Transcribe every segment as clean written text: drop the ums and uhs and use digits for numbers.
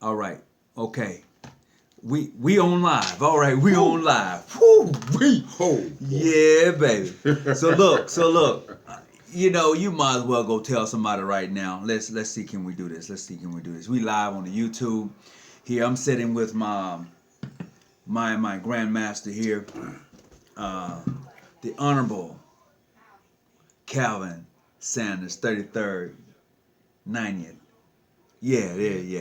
All right. Okay. We on live. All right, we on live. Woo, we. Oh, Yeah, baby. So look. You know, you might as well go tell somebody right now. Let's see, can we do this? Let's see, can we do this? We live on the YouTube. Here, I'm sitting with my grandmaster here, the Honorable Calvin Sanders, 33rd, 90th. Yeah, there, he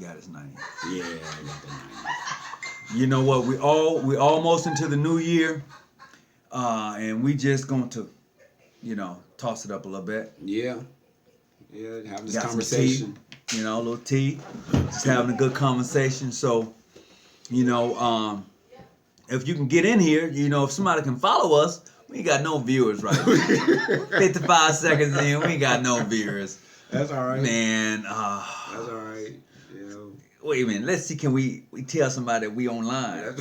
got his 90th. yeah, I got the 90s. You know what? We almost into the new year, and we just going to, toss it up a little bit. Yeah, having this Got conversation. Some tea, a little tea, just having a good conversation. So, if you can get in here, if somebody can follow us, we ain't got no viewers right now. 55 seconds in, we ain't got no viewers. That's all right. Man, That's all right. wait a minute. Let's see. Can we tell somebody that we online?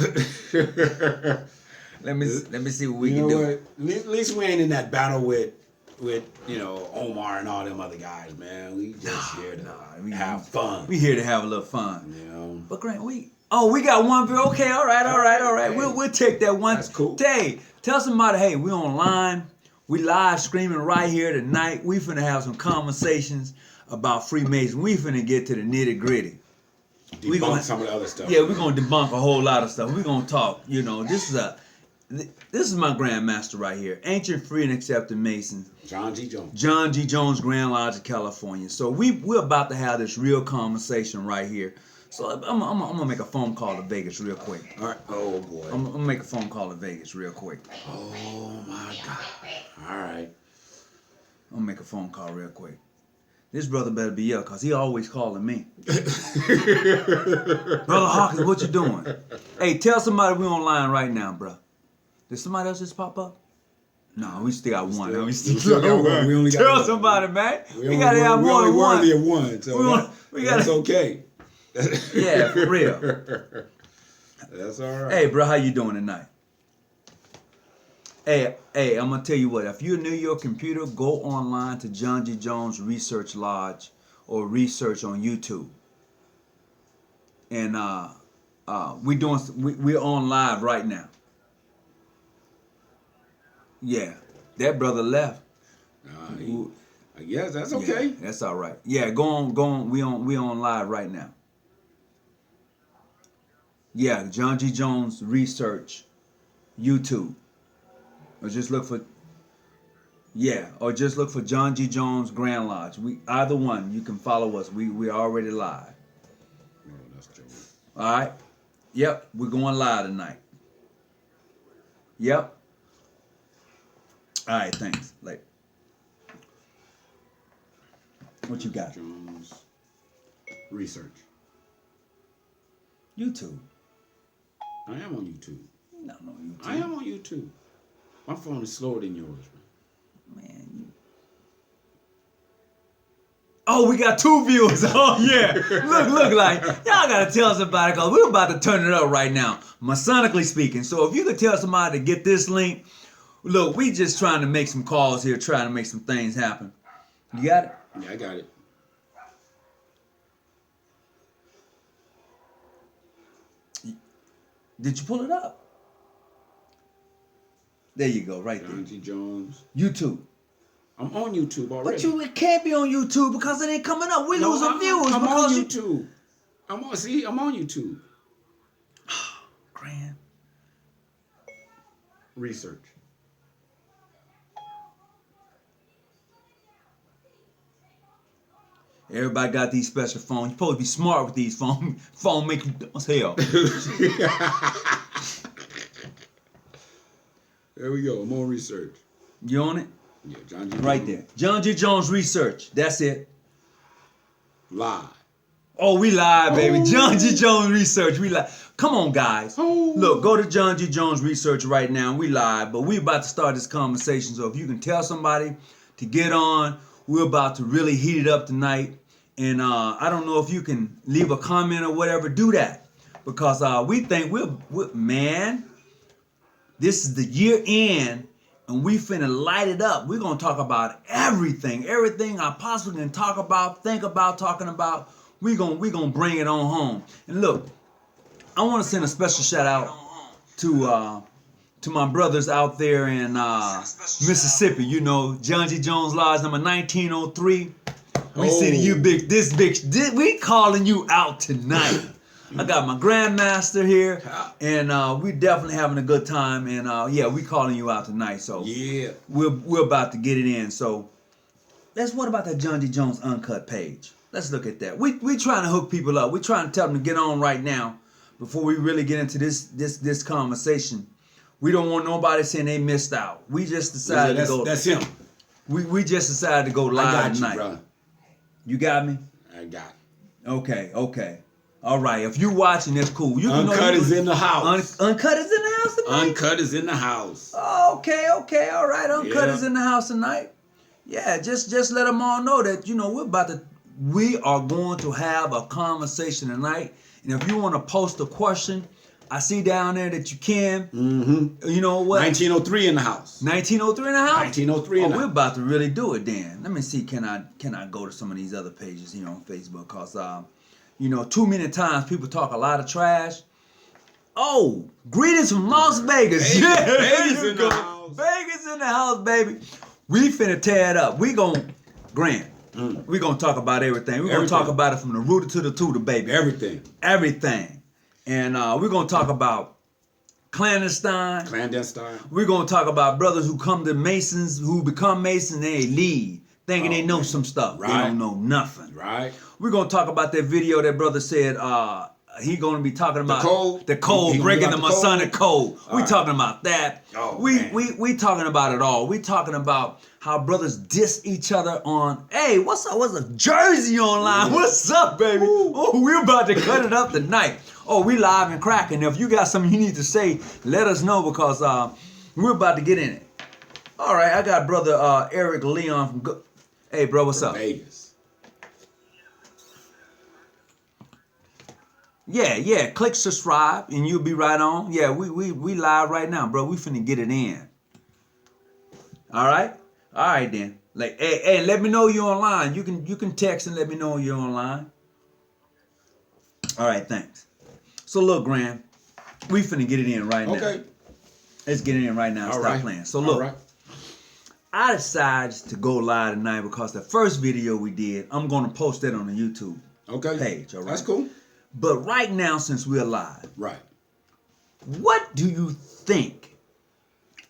Let me see what we can do. What? At least we ain't in that battle with Omar and all them other guys, man. We just here to have fun. We here to have a little fun. But Grant, we got one view. Okay, all right. Hey, We'll take that one. That's cool. Hey, tell somebody, hey, we online. We live streaming right here tonight. We finna have some conversations about Freemason. We finna get to the nitty gritty. Debunk some of the other stuff. Yeah, we're gonna debunk a whole lot of stuff. We're gonna talk. This is my grandmaster right here, ancient, free, and accepted Mason, John G. Jones. John G. Jones, Grand Lodge of California. So we're about to have this real conversation right here. So I'm gonna make a phone call to Vegas real quick. All right. Oh boy. I'm gonna make a phone call to Vegas real quick. Oh my God. All right. I'm gonna make a phone call real quick. This brother better be up, cause he always calling me. Brother Hawkins, what you doing? Hey, tell somebody we online right now, bro. Did somebody else just pop up? No, we still got one. We still got one. We only got tell one. somebody, man. We gotta have more than one. Worthy of one, so that's okay. Yeah, for real. That's all right. Hey, bro, how you doing tonight? Hey, I'm gonna tell you what. If you're new to your computer, go online to John G. Jones Research Lodge or research on YouTube. And we're on live right now. Yeah, that brother left. I guess that's okay. Yeah, that's all right. Yeah, go on. We on live right now. Yeah, John G. Jones Research, YouTube. Or just look for John G. Jones Grand Lodge. Either one, you can follow us. We already live. Oh, that's Joe. All right. Yep, we're going live tonight. Yep. All right, thanks. Like, what you got? Jones Research. YouTube. I am on YouTube. No, YouTube. I am on YouTube. My phone is slower than yours, man. Oh, we got 2 viewers. Oh, yeah. Look like, y'all got to tell somebody because we're about to turn it up right now, Masonically speaking. So if you could tell somebody to get this link, look, we just trying to make some calls here, trying to make some things happen. You got it? Yeah, I got it. Did you pull it up? There you go, right there. John G. Jones. YouTube. I'm on YouTube already. But it can't be on YouTube because it ain't coming up. We losing viewers. I'm because on YouTube. I'm on YouTube. Grand. Research. Everybody got these special phones. You're supposed to be smart with these phones. Phone make you dumb as hell. There we go. I'm on research. You on it? Yeah, John G. Right Jones. there. John G. Jones Research. That's it. Live. Oh, we live, baby. John G. Jones Research. We live. Come on, guys. Oh. Look, go to John G. Jones Research right now. We live, but we about to start this conversation. So if you can tell somebody to get on, we're about to really heat it up tonight. And I don't know if you can leave a comment or whatever. Do that. Because we think man, this is the year end. And we finna light it up. We're gonna talk about everything I possibly can talk about, think about, talking about. we gonna bring it on home. And look, I want to send a special shout out to my brothers out there in Mississippi. You know, John G. Jones Lodge number 1903. We sending you we calling you out tonight. I got my grandmaster here, and we definitely having a good time. And yeah, we calling you out tonight. So yeah, we're about to get it in. So what about that John G. Jones Uncut page? Let's look at that. We trying to hook people up. We trying to tell them to get on right now before we really get into this conversation. We don't want nobody saying they missed out. We just decided to go. That's him. We just decided to go live tonight. Brother. You got me? I got it. Okay. All right. If you watching, that's cool. Uncut is in the house. Uncut is in the house tonight? Uncut is in the house. Okay. All right. Uncut is in the house tonight. Yeah, just let them all know that, we are going to have a conversation tonight. And if you want to post a question, I see down there that you can. Mm-hmm. You know what? 1903 in the house. 1903 in the house? 1903 in the house. We're about to really do it then. Let me see, can I go to some of these other pages here on Facebook? Because, too many times people talk a lot of trash. Oh, greetings from Las Vegas. Vegas in the house. Vegas in the house, baby. We finna tear it up. We gonna talk about everything. We're gonna talk about it from the rooter to the tutor, baby. Everything. And we're gonna talk about clandestine. We're gonna talk about brothers who come to Masons, who become Masons, they leave, thinking they know some stuff. Right. They don't know nothing. Right. We're gonna talk about that video that brother said he gonna be talking about the code breaking the Masonic code. We talking about that. We talking about it all. We talking about how brothers diss each other on, hey, what's up? What's up? Jersey online. What's up, baby? Oh, we're about to cut it up tonight. Oh, we live and cracking. If you got something you need to say, let us know because we're about to get in it. All right, I got brother Eric Leon from Hey, bro, what's up? Vegas. Yeah. Click subscribe and you'll be right on. Yeah, we live right now, bro. We finna get it in. All right then. Like, hey, let me know you're online. You can text and let me know you're online. All right, thanks. So look, Graham, we finna get it in right now. Okay. Let's get it in right now. Stop playing. So look, I decided to go live tonight because the first video we did, I'm gonna post that on the YouTube page. All right. That's cool. But right now, since we're live, what do you think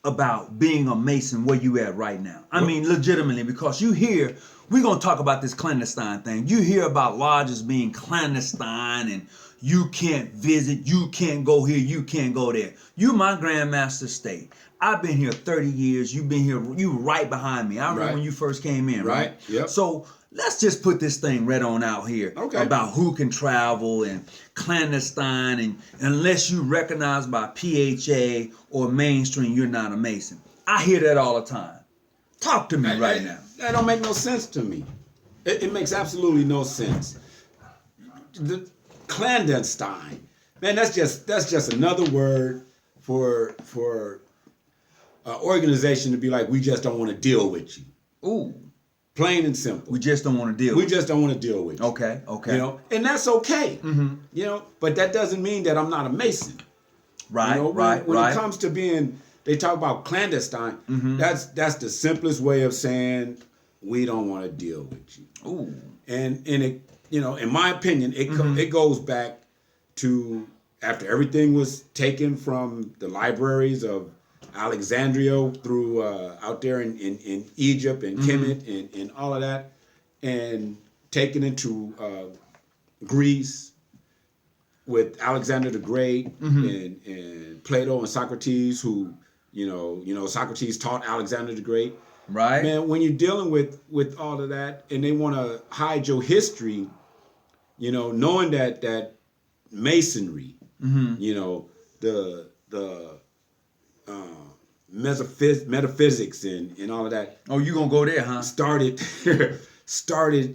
about being a Mason where you at right now? I mean, legitimately, because you hear, we're going to talk about this clandestine thing. You hear about lodges being clandestine and you can't visit, you can't go here, you can't go there. You my Grandmaster State. I've been here 30 years. You've been here, you right behind me. I remember when you first came in, right? Yep. So let's just put this thing right on out here about who can travel and clandestine, and unless you recognized by PHA or mainstream, you're not a Mason. I hear that all the time. Talk to me right now. That don't make no sense to me. It makes absolutely no sense. The clandestine, man, that's just another word for organization to be like, we just don't want to deal with you. Ooh. Plain and simple. We just don't want to deal with you. We just don't want to deal with you. Okay. And that's okay. Mm-hmm. But that doesn't mean that I'm not a Mason. Right, when it comes to being, they talk about clandestine, that's the simplest way of saying we don't want to deal with you. Ooh. And it, in my opinion, it goes back to after everything was taken from the libraries of Alexandria through out there in Egypt and Kemet and all of that, and taken into Greece with Alexander the Great and Plato and Socrates, who Socrates taught Alexander the Great. Right. Man, when you're dealing with all of that and they want to hide your history, knowing that Masonry, the metaphysics and all of that. Oh, you gonna go there, huh? Started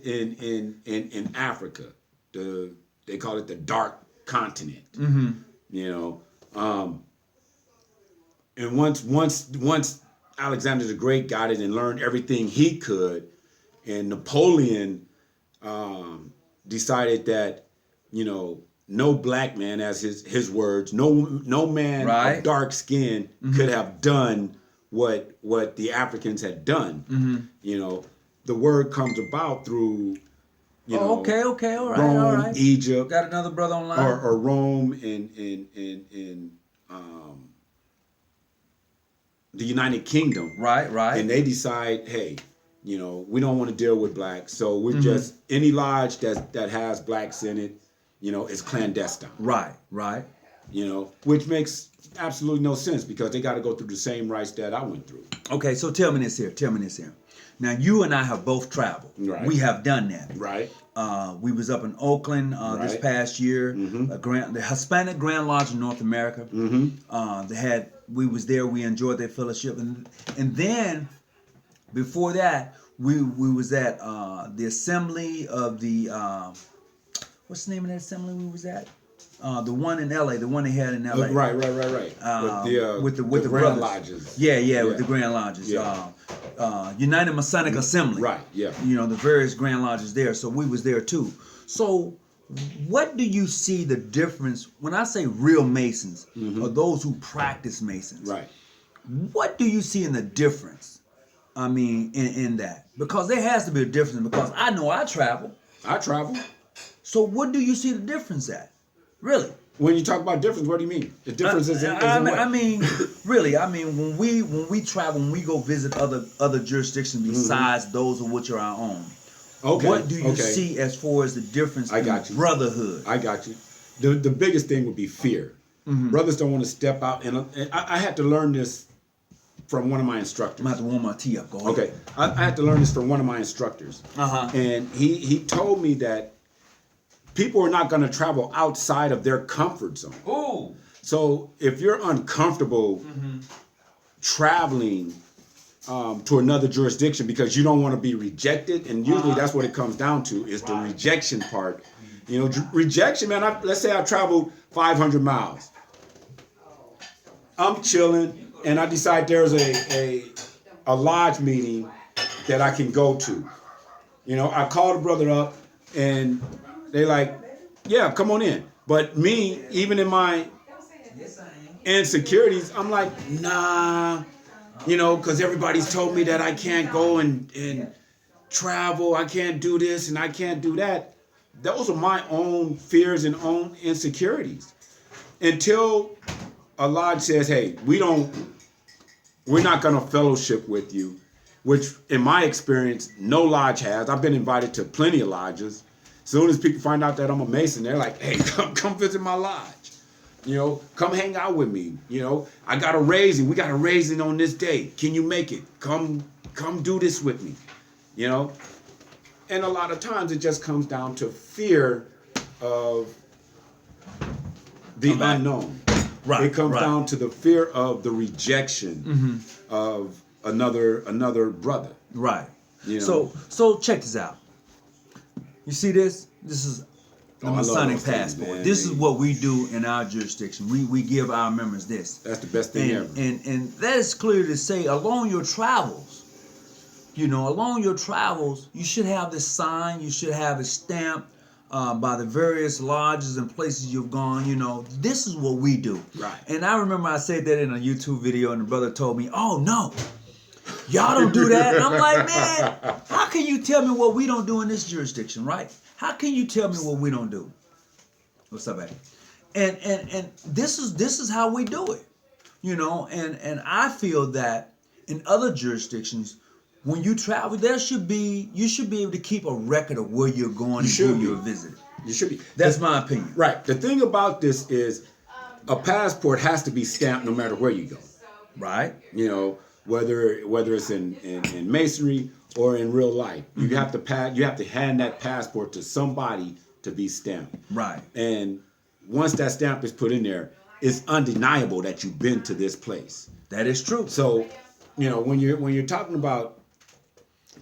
in Africa. They call it the Dark Continent. And once Alexander the Great got it and learned everything he could, and Napoleon decided that, no black man, as his words, no man Right. of dark skin could have done what the Africans had done. The word comes about through Okay, all right, Rome, all right. Egypt, Got another brother online. or Rome in the United Kingdom. Right. And they decide, hey, we don't want to deal with blacks, so we're just any lodge that has blacks in it, is clandestine. Right. Which makes absolutely no sense because they got to go through the same rights that I went through. Okay, so tell me this here. Now, you and I have both traveled. Right. We have done that. Right. We was up in Oakland this Right. past year. The Hispanic Grand Lodge in North America. We was there. We enjoyed their fellowship, and then before that, we was at the assembly of the what's the name of that assembly we was at? The one in LA, the one they had in LA. Right. With the Grand Grand Lodges. Yeah, with the Grand Lodges. Yeah. United Masonic Assembly. Right, yeah. The various Grand Lodges there. So we was there too. So what do you see the difference when I say real Masons or those who practice Masons? Right. What do you see in the difference? I mean, in that? Because there has to be a difference because I know I travel. I travel. So what do you see the difference at? Really? When you talk about difference, what do you mean? The difference is in what? I mean, really. I mean, when we travel, when we go visit other jurisdictions besides those of which are our own. Okay. What do you see as far as the difference in brotherhood? I got you. The biggest thing would be fear. Brothers don't want to step out, and I had to learn this from one of my instructors. I'm going to have to warm my tea up. Go ahead. Okay, I had to learn this from one of my instructors. And he told me that people are not going to travel outside of their comfort zone. Ooh. So if you're uncomfortable traveling to another jurisdiction because you don't want to be rejected, and usually that's what it comes down to is the rejection part. Rejection, man. Let's say I traveled 500 miles. I'm chilling, and I decide there's a lodge meeting that I can go to. I call the brother up, and they like, yeah, come on in. But me, even in my insecurities, I'm like, nah, because everybody's told me that I can't go and travel, I can't do this and I can't do that. Those are my own fears and own insecurities. Until a lodge says, hey, we're not going to fellowship with you, which in my experience, no lodge has. I've been invited to plenty of lodges. As soon as people find out that I'm a Mason, they're like, hey, come visit my lodge. Come hang out with me. I got a raising. We got a raising on this day. Can you make it? Come do this with me. And a lot of times it just comes down to fear of the unknown. Right. It comes down to the fear of the rejection of another brother. Right. So check this out. You see this? This is the Masonic passport. This is what we do in our jurisdiction. We give our members this. That's the best thing ever. And that is clear to say along your travels, you should have this sign, you should have it stamped by the various lodges and places you've gone. This is what we do. Right. And I remember I said that in a YouTube video, and the brother told me, oh no, y'all don't do that. And I'm like, man, how can you tell me what we don't do in this jurisdiction, right? How can you tell me what we don't do? What's up, Eddie? And this is how we do it, and I feel that in other jurisdictions, when you travel, you should be able to keep a record of where you're going and who you're visiting. You should be. That's my opinion. Right. The thing about this is a passport has to be stamped no matter where you go. Right. Whether it's in masonry or in real life, you have to hand that passport to somebody to be stamped. Right. And once that stamp is put in there, it's undeniable that you've been to this place. That is true. So, when you're talking about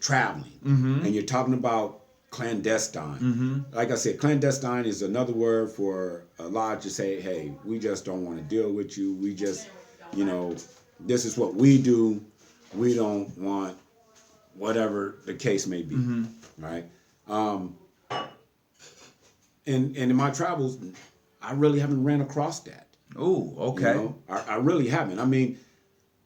traveling and you're talking about clandestine, like I said, clandestine is another word for a lodge to say, hey, we just don't want to deal with you. We just, this is what we do. We don't want whatever the case may be, right? and in my travels, I really haven't ran across that. Oh, You okay. know, I really haven't. I mean,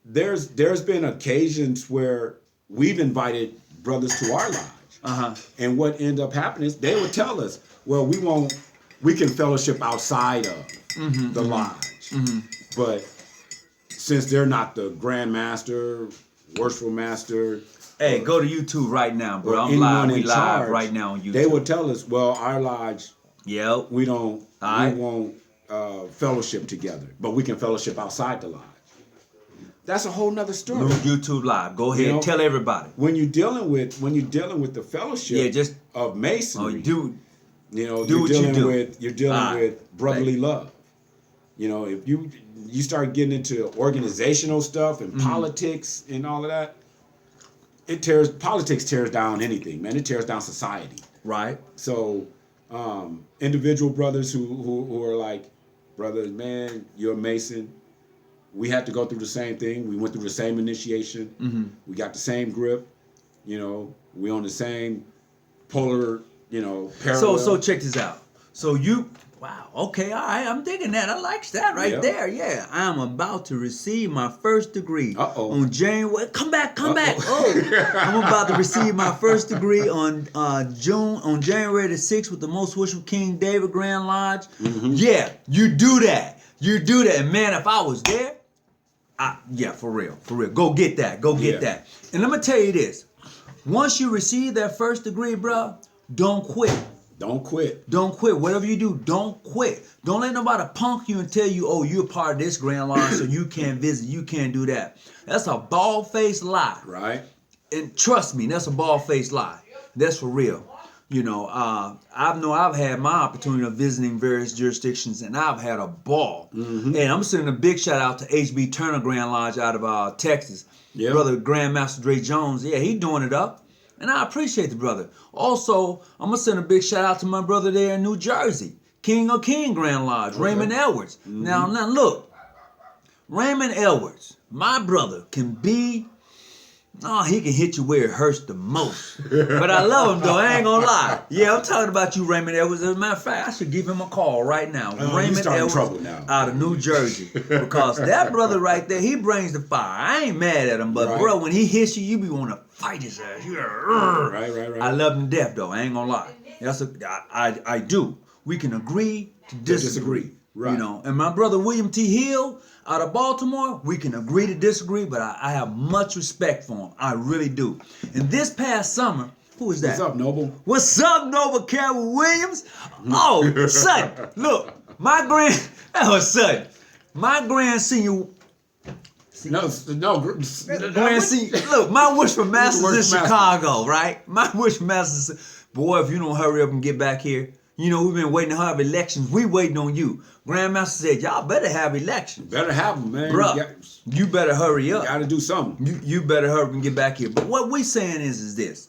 there's been occasions where we've invited brothers to our lodge, and what ended up happening is they would tell us, "Well, we can fellowship outside of the lodge, but since they're not the Grand Master, Worshipful Master." Hey, go to YouTube right now, bro. Or I'm anyone live. We in live charge, right now on YouTube. they would tell us, "Well, our lodge, Yep. we don't, Alright. we won't fellowship together, but we can fellowship outside the lodge." That's a whole nother story. New YouTube live. Go ahead. You know, Tell everybody. When you're dealing with the fellowship, Yeah, just of oh, masonry, dude. you know, do what you do. you're dealing Alright. with brotherly love. You know, if you start getting into organizational stuff and politics and all of that, politics tears down anything, man. It tears down society. Right. So, individual brothers who are like, "Brothers, man, you're a Mason. We had to go through the same thing. We went through the same initiation. We got the same grip. You know, we on the same polar, parallel." So check this out. So wow, okay, all right, I'm digging that. I like that right Yeah. there. Yeah, I'm about to receive my first degree on January. Come back. Oh, I'm about to receive my first degree on January the 6th with the Most Worshipful King David Grand Lodge. Yeah, you do that. And man, if I was there, for real. Go get that. Yeah. That. And let me tell you this. Once you receive that first degree, bro, don't quit. Don't quit. Don't quit. Whatever you do, don't quit. Don't let nobody punk you and tell you, "Oh, you're a part of this Grand Lodge, so you can't visit, you can't do that." That's a bald-faced lie. Right. And trust me, that's a bald-faced lie. That's for real. You know, I've had my opportunity of visiting various jurisdictions, and I've had a ball. And I'm sending a big shout out to HB Turner Grand Lodge out of Texas. Yeah. Brother Grandmaster Dre Jones. Yeah, he doing it up. And I appreciate the brother. Also, I'm going to send a big shout out to my brother there in New Jersey, King of King Grand Lodge, Raymond Edwards. Now look, Raymond Edwards, my brother, he can hit you where it hurts the most. But I love him though, I ain't gonna lie. Yeah, I'm talking about you, Raymond Edwards. As a matter of fact, I should give him a call right now. Raymond Edwards trouble now. out of New Jersey. Because that brother right there, he brings the fire. I ain't mad at him, but Right. bro, when he hits you, you be wanting to fight his ass. Right. I love him to death though, I ain't gonna lie. I do. We can agree to disagree. Right. You know, and my brother William T. Hill out of Baltimore, we can agree to disagree, but I have much respect for him. I really do. And this past summer, who is that? What's up, Noble? What's up, Nova Carol Williams? Oh, son, look, my grand senior. Grand senior. Look, my wish for masters in Wish for Chicago, right? My wish for masters. Boy, if you don't hurry up and get back here, you know we've been waiting to have elections. We waiting on you. Grandmaster said, "Y'all better have elections, Better have them, man. bruh. You better hurry up. Got to do something. You better hurry up and get back here." But what we saying is this: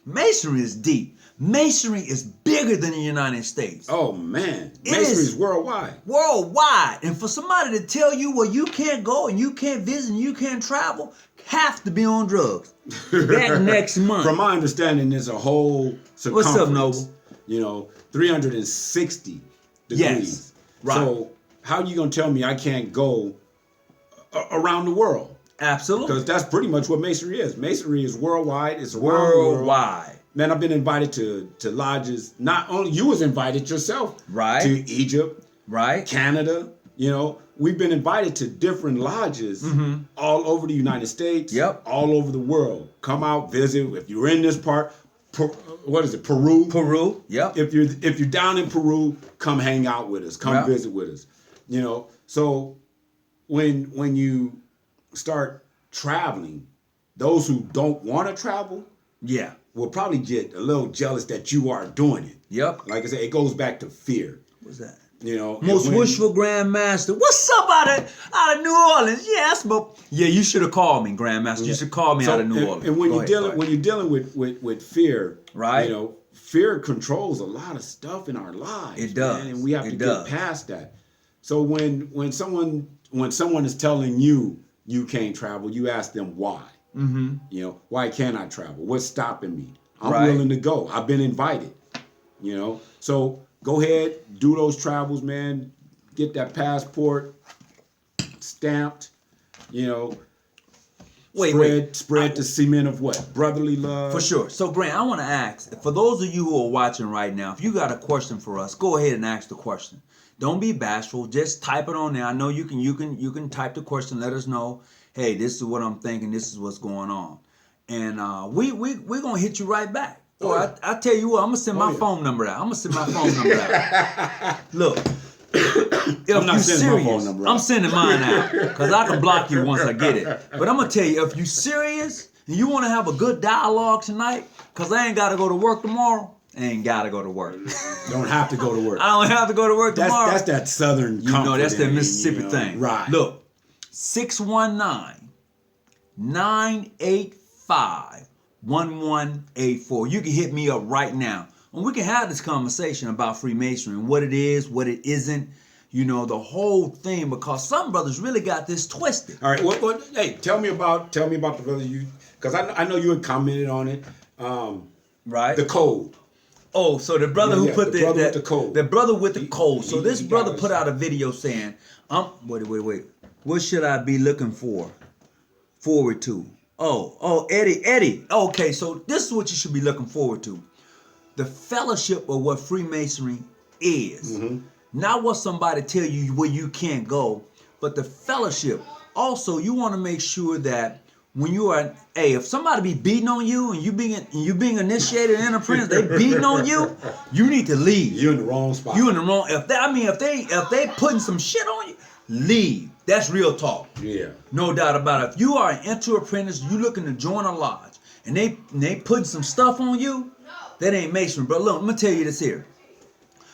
Masonry is deep. Masonry is bigger than the United States. Oh man, It Masonry is- is worldwide. Worldwide. And for somebody to tell you, well, you can't go and you can't visit and you can't travel, have to be on drugs. That next month. From my understanding, there's a whole circumference. What's up, Noble? 360 degrees. Yes, right. So how you gonna tell me I can't go around the world? Absolutely. Because that's pretty much what Masonry is. Masonry is worldwide. It's around the world. Worldwide. Man, I've been invited to lodges. Not only you was invited yourself, Right. to Egypt, Right? Canada. We've been invited to different lodges all over the United States. Yep. All over the world. Come out, visit. If you're in this part, what is it? Peru. Peru. Yep. If you're down in Peru, come hang out with us. Come Yep. visit with us. So when you start traveling, those who don't want to travel Yeah. will probably get a little jealous that you are doing it. Yep. Like I said, it goes back to fear. What's that? and Most when- wishful Grandmaster. What's up out of New Orleans? Yes, but yeah, you should have called me, Grandmaster. You should call me out of New Orleans. And when Go you're ahead, when you're dealing with fear, Right. Fear controls a lot of stuff in our lives. It does. man, and we have It to does. get past that. So when someone is telling you can't travel, you ask them why. Mm-hmm. Why can't I travel? What's stopping me? I'm Right. willing to go. I've been invited. So go ahead, do those travels, man. Get that passport stamped, you know. Spread the cement of what? Brotherly love. For sure. So, Grant, I want to ask, for those of you who are watching right now, if you got a question for us, go ahead and ask the question. Don't be bashful. Just type it on there. I know you can type the question. Let us know. Hey, this is what I'm thinking. This is what's going on, and we're gonna hit you right back. Or I tell you what, I'm gonna send my phone number out. Look. If I'm not sending my phone serious, number out. I'm sending mine out because I can block you once I get it. But I'm gonna tell you, if you serious and you want to have a good dialogue tonight, because I ain't got to go to work tomorrow. I ain't got to go to work. Don't have to go to work. I don't have to go to work tomorrow. That's that Southern You know, that's that comfort Mississippi you know. thing. Right. Look, 619-985-1184. You can hit me up right now. And we can have this conversation about Freemasonry and what it is, what it isn't, you know, the whole thing, because some brothers really got this twisted. All right. Hey, tell me about the brother you, because I know you had commented on it. Right. The code. Oh, so the brother who put the brother with the code. The brother with the code. So this he brother got put us. out a video saying, wait. What should I be looking forward to? Oh, Eddie. Okay, so this is what you should be looking forward to. The fellowship of what Freemasonry is. Mm-hmm. Not what somebody tell you where you can't go, but the fellowship. Also, you want to make sure that when you are, if somebody be beating on you and you being initiated in apprentice, they beating on you, you need to leave. You're in the wrong spot. You in the wrong. If they putting some shit on you, leave. That's real talk. Yeah. No doubt about it. If you are an enter apprentice, you looking to join a lodge, and they putting some stuff on you, that ain't masonry. But look, I'm gonna tell you this here.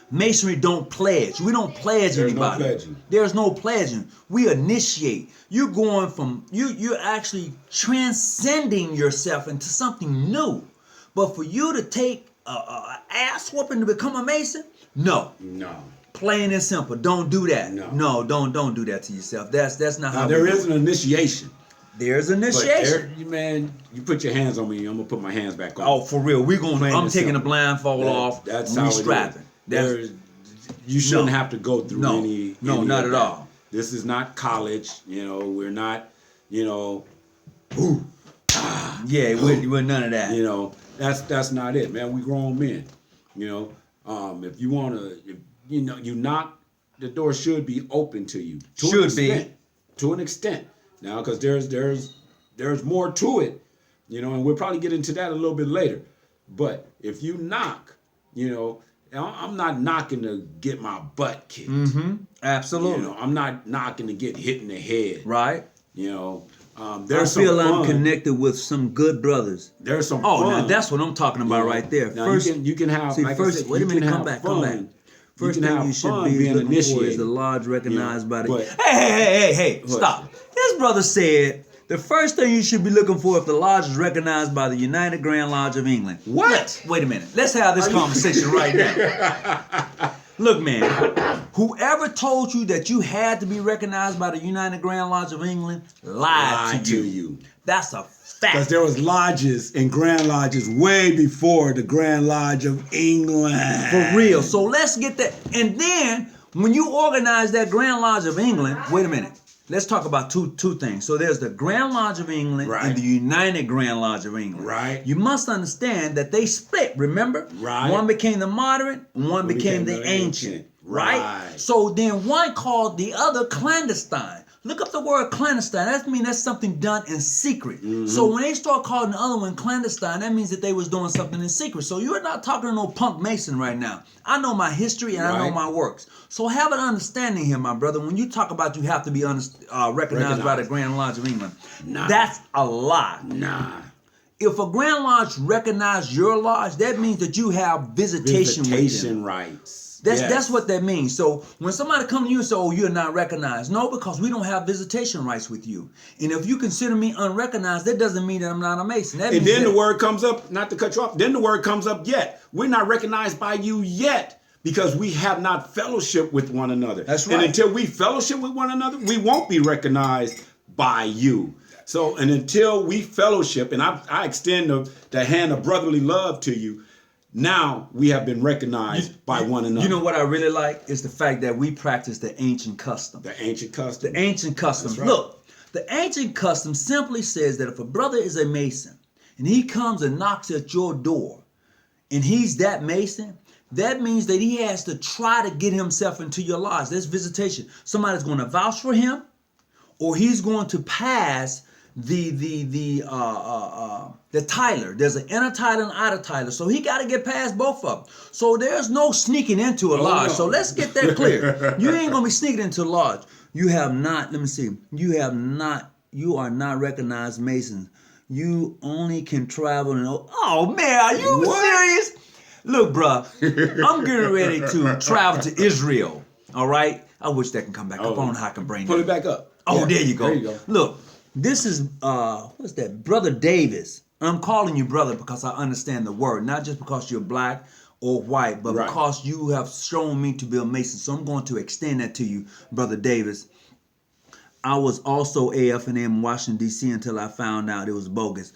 Masonry don't pledge. We don't pledge There's no anybody. pledging. There's no pledging. We initiate. You're going from you're actually transcending yourself into something new. But for you to take a ass whooping to become a Mason, no. No. Plain and simple. Don't do that. No. Don't do that to yourself. That's not how. There is an initiation. There's initiation. But man, you put your hands on me, I'm gonna put my hands back on. Oh, for real. I'm taking the blindfold off. That's and how we it is. strapping. You shouldn't have to go through any. No, not at all. This is not college. You know, we're not. You know, we're none of that. You know, that's not it, man. We grown men. You know, if you wanna, you knock, the door should be open to you. To an extent. Now, because there's more to it. You know, and we'll probably get into that a little bit later. But if you knock, you know. I'm not knocking to get my butt kicked. Mm-hmm. Absolutely. You know, I'm not knocking to get hit in the head. Right. You know, I feel I'm connected with some good brothers. There's some fun. fun. Now that's what I'm talking about right there. Now First, you can have. See, like first, I said, wait a minute. Come back. First thing you should be looking for is the lodge recognized by the. Hey! Stop. This brother said. The first thing you should be looking for if the lodge is recognized by the United Grand Lodge of England. What? Wait a minute. Let's have this conversation right now. Look, man, whoever told you that you had to be recognized by the United Grand Lodge of England lied to you. That's a fact. Because there was lodges and Grand Lodges way before the Grand Lodge of England. For real. So let's get that. And then when you organize that Grand Lodge of England, wait a minute. Let's talk about two things. So there's the Grand Lodge of England and the United Grand Lodge of England. Right. You must understand that they split, remember? Right. One became the modern, one became the ancient. Right? So then one called the other clandestine. Look up the word clandestine. That means that's something done in secret. Mm-hmm. So when they start calling the other one clandestine, that means that they was doing something in secret. So you're not talking to no punk Mason right now. I know my history and I know my works. So have an understanding here, my brother. When you talk about you have to be recognized by the Grand Lodge of England, that's a lie. Nah. If a Grand Lodge recognizes your lodge, that means that you have visitation rights. That's what that means. So when somebody comes to you and says, oh, you're not recognized. No, because we don't have visitation rights with you. And if you consider me unrecognized, that doesn't mean that I'm not a Mason. And then the word comes up, not to cut you off, then the word comes up yet. We're not recognized by you yet because we have not fellowship with one another. That's right. And until we fellowship with one another, we won't be recognized by you. So, and until we fellowship, and I extend the hand of brotherly love to you, now we have been recognized by one another. You know what I really like is the fact that we practice the ancient custom. The ancient custom. The ancient custom. That's right. Look, the ancient custom simply says that if a brother is a Mason and he comes and knocks at your door and he's that Mason, that means that he has to try to get himself into your lodge. There's visitation. Somebody's going to vouch for him, or he's going to pass the Tyler. There's an inner Tyler and outer Tyler. So he got to get past both of them. So there's no sneaking into a lodge. No. So let's get that clear. You ain't going to be sneaking into a lodge. You have not, let me see. You are not recognized Masons. You only can travel and, oh man, are you serious? Look, bruh, I'm getting ready to travel to Israel. All right? I wish that can come back up. I don't know how I can bring Pull that. it back up. Oh, Yeah, there you go. There you go. Look, this is what's that? Brother Davis. I'm calling you brother because I understand the word, not just because you're black or white, but Right. because you have shown me to be a Mason. So I'm going to extend that to you, Brother Davis. I was also AF&M in Washington, D.C. until I found out it was bogus.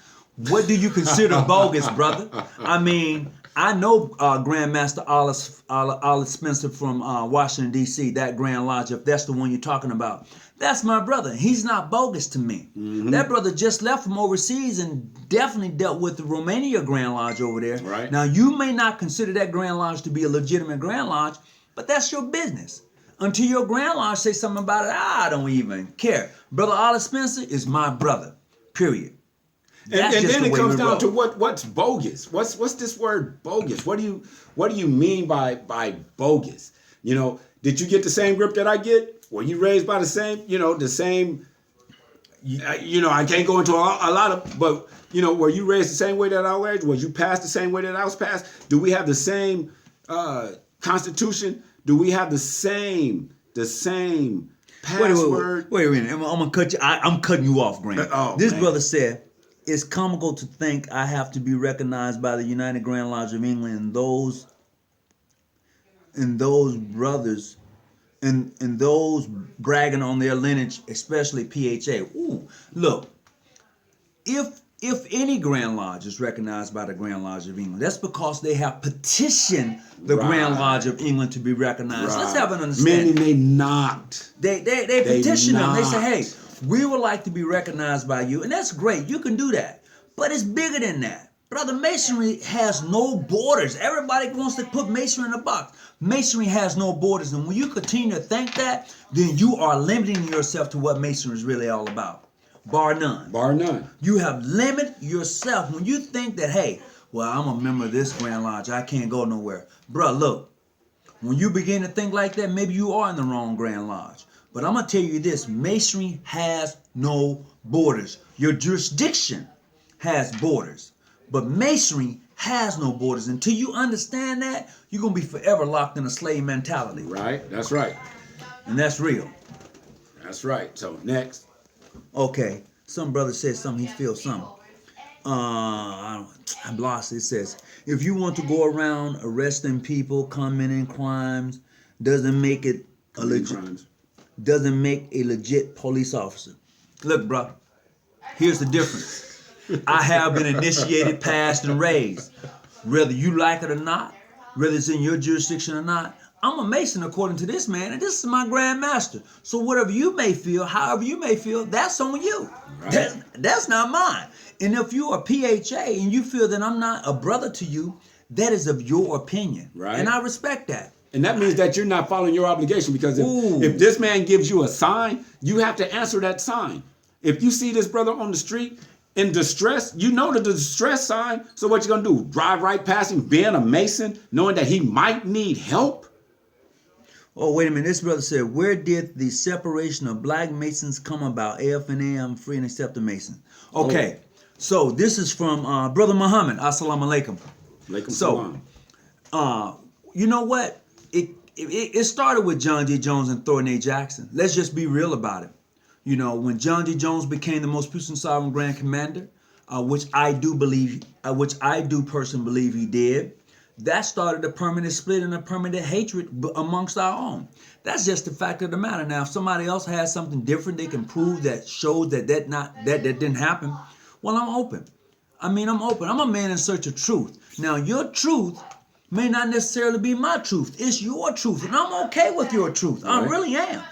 What do you consider bogus, brother? I mean, I know Grandmaster Olive Spencer from Washington, D.C., that Grand Lodge, if that's the one you're talking about. That's my brother. He's not bogus to me. Mm-hmm. That brother just left from overseas and definitely dealt with the Romania Grand Lodge over there. Right. Now, you may not consider that Grand Lodge to be a legitimate Grand Lodge, but that's your business. Until your Grand Lodge say something about it, I don't even care. Brother Olive Spencer is my brother, period. And just then the it way comes we down roll. to what's bogus. What's this word bogus? What do you mean by bogus? You know, did you get the same grip that I get? Were you raised by the same? The same. I can't go into a lot of, but were you raised the same way that I was raised? Was you passed the same way that I was passed? Do we have the same Constitution? Do we have the same password? Wait a minute. I'm gonna cut you. I'm cutting you off, Grant. This man. brother said, "It's comical to think I have to be recognized by the United Grand Lodge of England and those brothers, and those bragging on their lineage, especially PHA." Ooh, look, if any Grand Lodge is recognized by the Grand Lodge of England, that's because they have petitioned the Grand Lodge of England to be recognized. Let's have an understanding. Many may not. They petition them. They say, not. hey, we would like to be recognized by you. And that's great. You can do that. But it's bigger than that. Brother, Masonry has no borders. Everybody wants to put Masonry in a box. Masonry has no borders. And when you continue to think that, then you are limiting yourself to what Masonry is really all about. Bar none. Bar none. You have limited yourself. When you think that, hey, well, I'm a member of this Grand Lodge, I can't go nowhere. Bruh, look, when you begin to think like that, maybe you are in the wrong Grand Lodge. But I'm going to tell you this, Masonry has no borders. Your jurisdiction has borders, but Masonry has no borders. Until you understand that, you're going to be forever locked in a slave mentality. Right? That's right. And that's real. That's right. So next. Okay, some brother said something, he feels something. I'm lost. It says, if you want to go around arresting people, committing crimes, doesn't make a legit police officer. Look, bro, here's the difference. I have been initiated, passed, and raised. Whether you like it or not, whether it's in your jurisdiction or not, I'm a Mason according to this man, and this is my Grand Master. So whatever you may feel, however you may feel, that's on you. Right. That's not mine. And if you are PHA and you feel that I'm not a brother to you, that is of your opinion. Right. And I respect that. And that means that you're not following your obligation, because if this man gives you a sign, you have to answer that sign. If you see this brother on the street in distress, you know the distress sign. So what you gonna do? Drive right past him, being a Mason, knowing that he might need help? Oh, wait a minute. This brother said, where did the separation of black Masons come about? AF&M, free and accepted Mason. Okay, so this is from Brother Muhammad. Assalamu alaikum. Alaikum So, salam. you know what? It started with John D. Jones and Thornton A. Jackson. Let's just be real about it. You know, when John D. Jones became the most puissant sovereign Grand Commander, which I do personally believe he did, that started a permanent split and a permanent hatred amongst our own. That's just the fact of the matter. Now, if somebody else has something different they can prove that shows that didn't happen, well, I'm open. I'm open. I'm a man in search of truth. Now, your truth may not necessarily be my truth. It's your truth, and I'm okay with your truth. I Right. really am.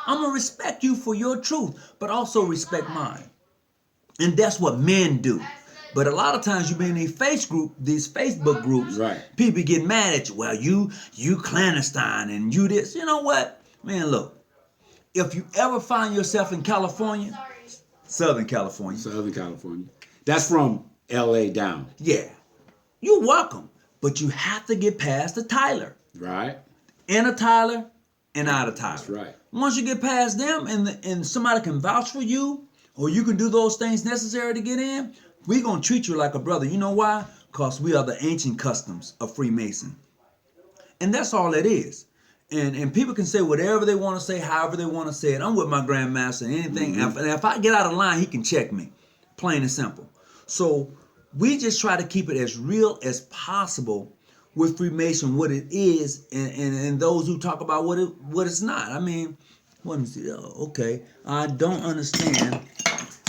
I'm going to respect you for your truth, but also respect mine. And that's what men do. But a lot of times you be in these Facebook groups, Right. people get mad at you. Well, you clandestine and you this. You know what? Man, look. If you ever find yourself in California, Southern California, Southern California. That's from L.A. down. yeah, you're welcome. But you have to get past the Tyler. Right? Inner Tyler and outer Tyler. That's right. Once you get past them and somebody can vouch for you, or you can do those things necessary to get in, we're going to treat you like a brother. You know why? Because we are the ancient customs of Freemason. And that's all it is. And people can say whatever they want to say, however they want to say it. I'm with my grandmaster and anything. Mm-hmm. And if I get out of line, he can check me. Plain and simple. So we just try to keep it as real as possible with Freemason, what it is, and those who talk about what it's not. I mean, let me see. Oh, okay. I don't understand.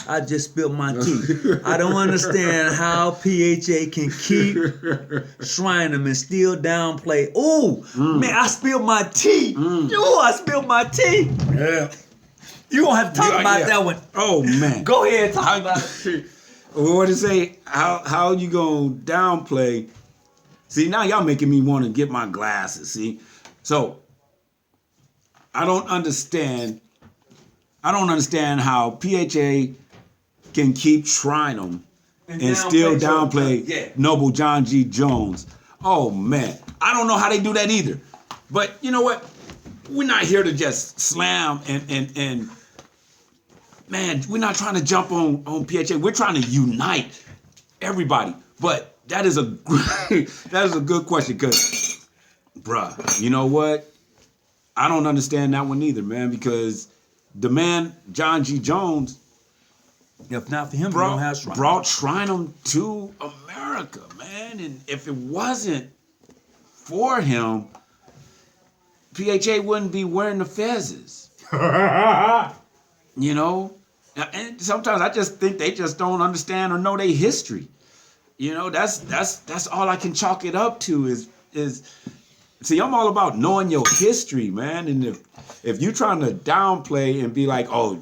I just spilled my tea. I don't understand how PHA can keep shrine them and still downplay. Oh, man, I spilled my tea. Oh, I spilled my tea. Yeah. You gonna have to talk about Yeah. that one. Oh, man. Go ahead and talk about it. What to say? How you gonna downplay? See, now y'all making me want to get my glasses. See, so I don't understand how PHA can keep trying them and still downplay Yeah. Noble John G. Jones. Oh man, I don't know how they do that either. But you know what? We're not here to just slam and man, we're not trying to jump on PHA. We're trying to unite everybody. But that is a good question because, bruh, you know what? I don't understand that one either, man, because the man, John G. Jones, If not for him, we don't have shrine. brought Shrineham to America, man. And if it wasn't for him, PHA wouldn't be wearing the fezzes. You know? And sometimes I just think they just don't understand or know their history. You know, that's all I can chalk it up to is see, I'm all about knowing your history, man. And if you're trying to downplay and be like, oh,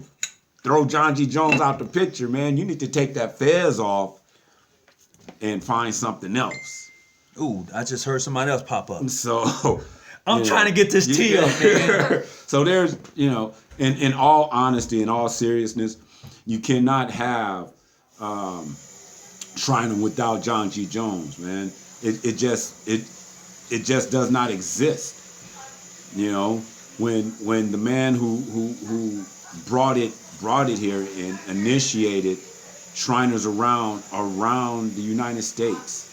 throw John G. Jones out the picture, man, you need to take that fez off and find something else. Ooh, I just heard somebody else pop up. So I'm trying to get this tea up, man. So there's, you know, in all honesty, in all seriousness, you cannot have Shrineham without John G. Jones, man. It just does not exist. You know, when the man who brought it here and initiated Shriners around the United States.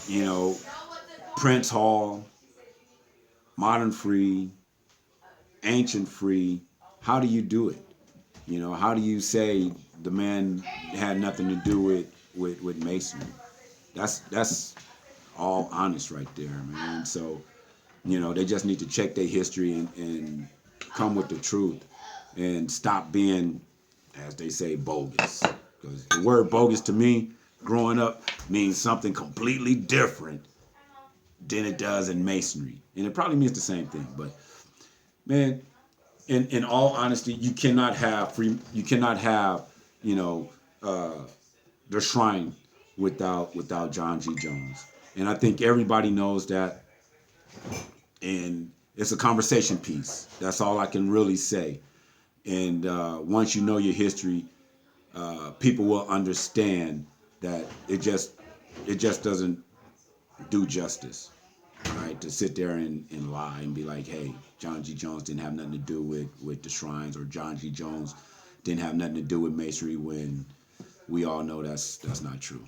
You know, Prince Hall, Modern Free, Ancient Free. How do you do it? You know, how do you say the man had nothing to do with Masonry? That's all honest right there, man. So, you know, they just need to check their history and come with the truth and stop being, as they say, bogus. Because the word bogus to me, growing up, means something completely different than it does in Masonry. And it probably means the same thing. But, man, in all honesty, you cannot have, you know, the shrine without John G. Jones. And I think everybody knows that. And it's a conversation piece. That's all I can really say. And once you know your history, people will understand that it just doesn't do justice, right? To sit there and lie and be like, hey, John G. Jones didn't have nothing to do with the shrines, or John G. Jones didn't have nothing to do with Masonry, when we all know that's not true.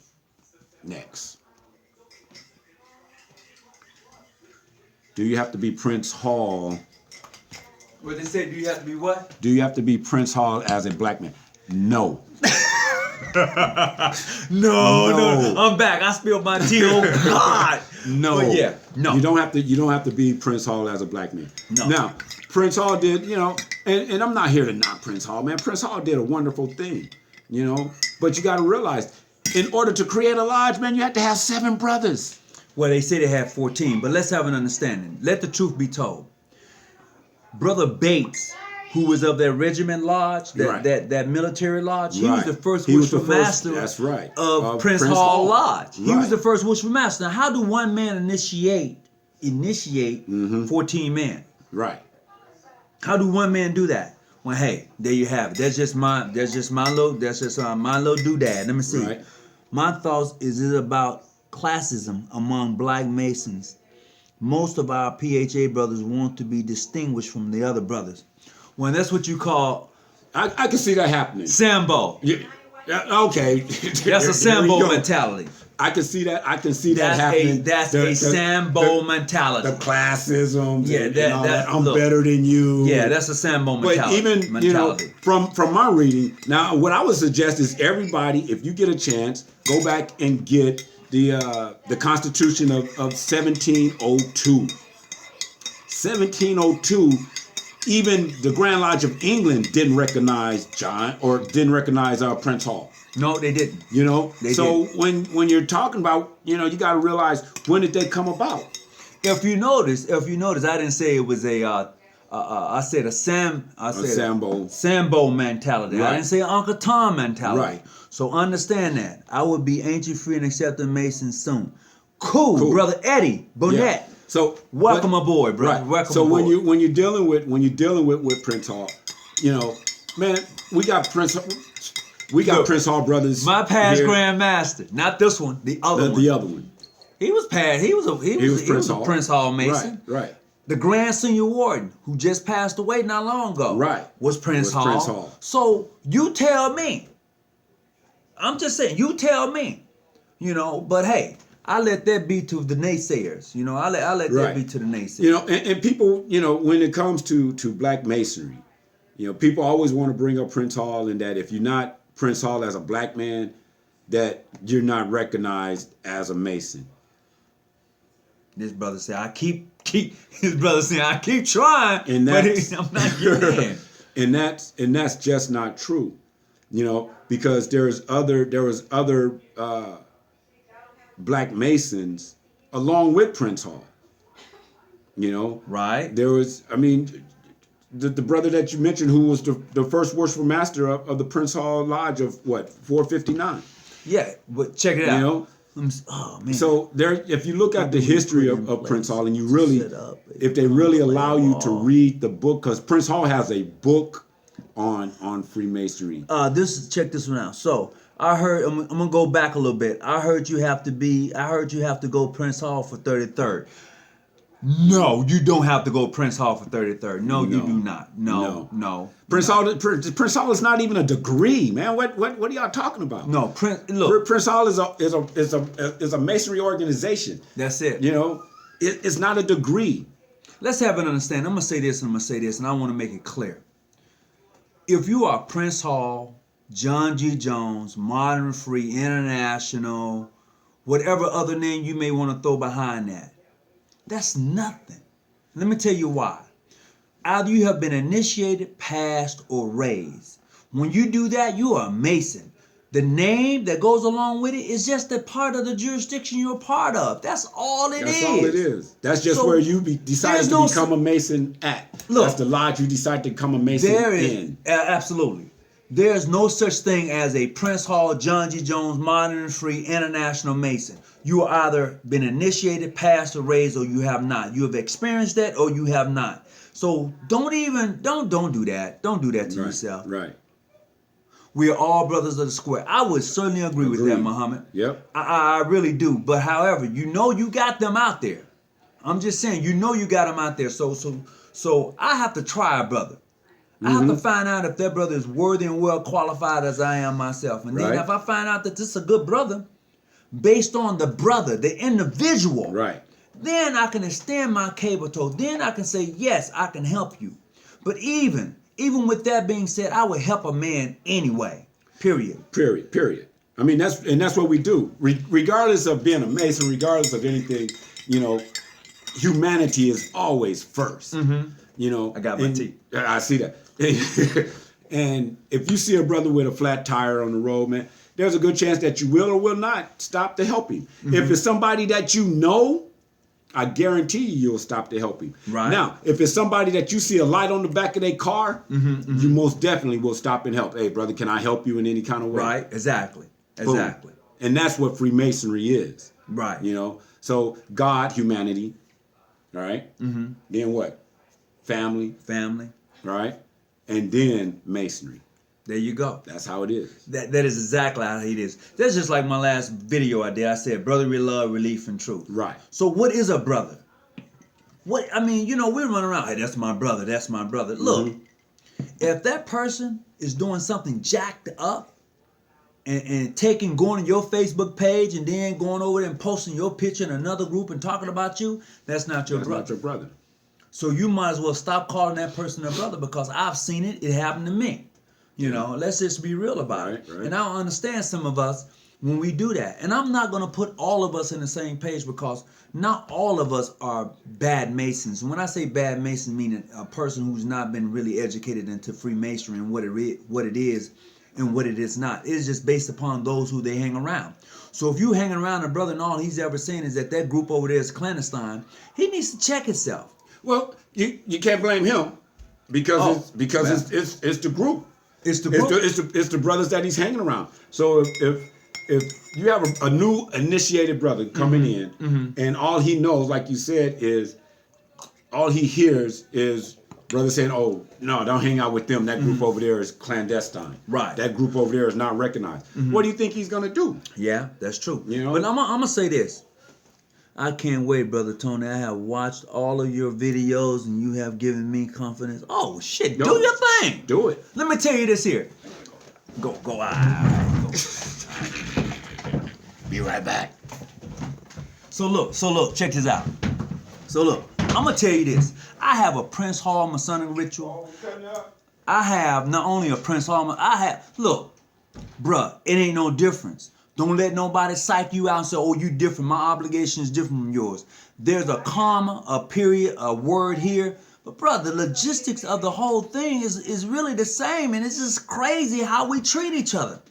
Next. Do you have to be Prince Hall? What they say, do you have to be what? Do you have to be Prince Hall as a black man? No. No. I'm back. I spilled my tea. Oh God. No. But yeah. No. You don't have to be Prince Hall as a black man. No. Now, Prince Hall did, you know, and I'm not here to knock Prince Hall, man. Prince Hall did a wonderful thing, you know. But you got to realize, in order to create a lodge, man, you had to have 7 brothers. Well, they say they had 14, but let's have an understanding. Let the truth be told. Brother Bates, who was of that regiment lodge, that military lodge, he was the first Worshipful Master that's right. of Prince Hall Lodge. Right. He was the first Worshipful Master. Now, how do one man initiate 14 men? Right. How do one man do that? Well, hey, there you have it. That's just my little doodad. Let me see. Right. My thoughts is it about classism among black Masons. Most of our PHA brothers want to be distinguished from the other brothers. Well, that's what you call I can see that happening. Sambo. Yeah, okay. That's a Sambo mentality. I can see that. I can see that happening. That's a Sambo mentality. The classism. Yeah, and all that. I'm better than you. Yeah, that's a Sambo mentality. But even from my reading, now what I would suggest is everybody, if you get a chance, go back and get the Constitution of 1702. 1702. Even the Grand Lodge of England didn't recognize John or didn't recognize Prince Hall. No, they didn't. They didn't. When you're talking about, you got to realize, when did they come about? If you notice, I didn't say it was I said a Sambo mentality. Right. I didn't say Uncle Tom mentality. Right. So understand that. I will be ancient, free, and accepting Mason soon. Cool. Brother Eddie Bonnet. Yeah. So welcome aboard, bro. Right. Welcome so aboard. when you're dealing with Prince Hall, man, we got Prince Hall brothers. My past here. Grand Master, not this one, the other one. The other one. He was past. He was a Prince Hall Mason. Right. The Grand Senior Warden, who just passed away not long ago, was Prince Hall. So you tell me. I'm just saying, you tell me. But hey, I let that be to the naysayers. I let that be to the naysayers. And people, when it comes to Black Masonry, people always want to bring up Prince Hall, and that if you're not Prince Hall as a black man, that you're not recognized as a Mason. This brother said, I keep trying, and but I'm not getting in. and that's just not true. Because there was other Black Masons along with Prince Hall. Right. There was, the brother that you mentioned, who was the first Worshipful Master of the Prince Hall Lodge of 459. Yeah, but check it out. Oh man. So if you look at the history of Prince Hall, and if they really allow you to read the book, because Prince Hall has a book on Freemasonry. Check this one out. So I heard, I'm gonna go back a little bit. I heard you have to go Prince Hall for 33rd. No, you don't have to go Prince Hall for 33rd. No, you do not. No. Prince Hall is not even a degree, man. What are y'all talking about? No, Prince Hall is a Masonry organization. That's it. It's not a degree. Let's have an understanding. I'm gonna say this, and I want to make it clear. If you are Prince Hall, John G. Jones, Modern Free, International, whatever other name you may want to throw behind that, that's nothing. Let me tell you why. Either you have been initiated, passed, or raised. When you do that, you are a Mason. The name that goes along with it is just a part of the jurisdiction you're a part of. That's all it is. That's all it is. That's just where you decided to become a Mason at. Look, that's the lodge you decided to become a Mason in. Absolutely. There's no such thing as a Prince Hall, John G. Jones, Modern and Free, International Mason. You are either been initiated, passed, or raised, or you have not. You have experienced that, or you have not. So don't do that. Don't do that to yourself. Right. We are all brothers of the square. I would certainly agree with that, Muhammad. Yep. I really do. But however, you got them out there. I'm just saying, you got them out there. So I have to try a brother. I have to find out if that brother is worthy and well qualified as I am myself. And then if I find out that this is a good brother, based on the brother, the individual, then I can extend my cable toe. Then I can say, yes, I can help you. But even with that being said, I would help a man anyway. Period. That's what we do. Regardless of being a Mason, regardless of anything, humanity is always first. I got my teeth. I see that. And if you see a brother with a flat tire on the road, man, there's a good chance that you will or will not stop to help him. Mm-hmm. If it's somebody that you know, I guarantee you'll stop to help him. Right. Now, if it's somebody that you see a light on the back of their car, you most definitely will stop and help. Hey, brother, can I help you in any kind of way? Right. Exactly. Boom. Exactly. And that's what Freemasonry is. Right. You know, so God, humanity, all right? Then what? Family, Family. right? And then Masonry. There you go. That's how it is. That is exactly how it is. That's just like my last video I did. I said brotherly love, relief, and truth. Right. So what is a brother? What I mean, you know, we run around, hey, that's my brother, that's my brother. Look, if that person is doing something jacked up and going to your Facebook page and then going over there and posting your picture in another group and talking about you, that's not your That's brother. not your brother. So you might as well stop calling that person a brother, because I've seen it. It happened to me. You know, let's just be real about it. Right. And I don't understand some of us when we do that. And I'm not going to put all of us in the same page, because not all of us are bad Masons. And when I say bad Mason, meaning a person who's not been really educated into Freemasonry and what it is and what it is not. It's just based upon those who they hang around. So if you hanging around a brother and all he's ever saying is that group over there is clandestine, he needs to check himself. Well, you can't blame him because it's the group. It's the group. It's the brothers that he's hanging around. So if you have a new initiated brother coming in, and all he knows, like you said, is all he hears is brother saying, "Oh no, don't hang out with them. That group over there is clandestine. Right. That group over there is not recognized." What do you think he's gonna do? Yeah, that's true. You know? But I'm gonna say this. I can't wait, Brother Tony. I have watched all of your videos and you have given me confidence. Oh, shit. Do your thing. Do it. Let me tell you this here. Go. Be right back. So look, check this out. So look, I'm going to tell you this. I have a Prince Hall Masonic ritual. I have not only a Prince Hall, look, bruh, it ain't no difference. Don't let nobody psych you out and say, oh, you different. My obligation is different from yours. There's a comma, a period, a word here. But, brother, the logistics of the whole thing is really the same. And it's just crazy how we treat each other.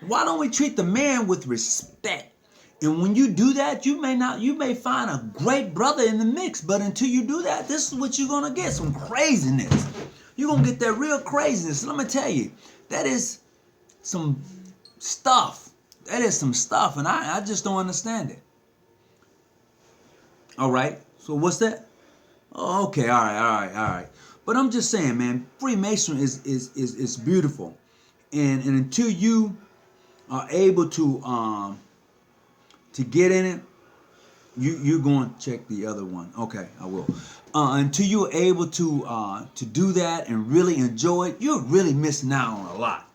Why don't we treat the man with respect? And when you do that, you may find a great brother in the mix. But until you do that, this is what you're going to get, some craziness. You're going to get that real craziness. Let me tell you, that is some stuff. That is some stuff, and I just don't understand it. All right, so what's that? Oh, okay, all right. But I'm just saying, man, Freemasonry is beautiful, and until you are able to get in it, you're going to check the other one. Okay, I will. Until you're able to do that and really enjoy it, you're really missing out on a lot.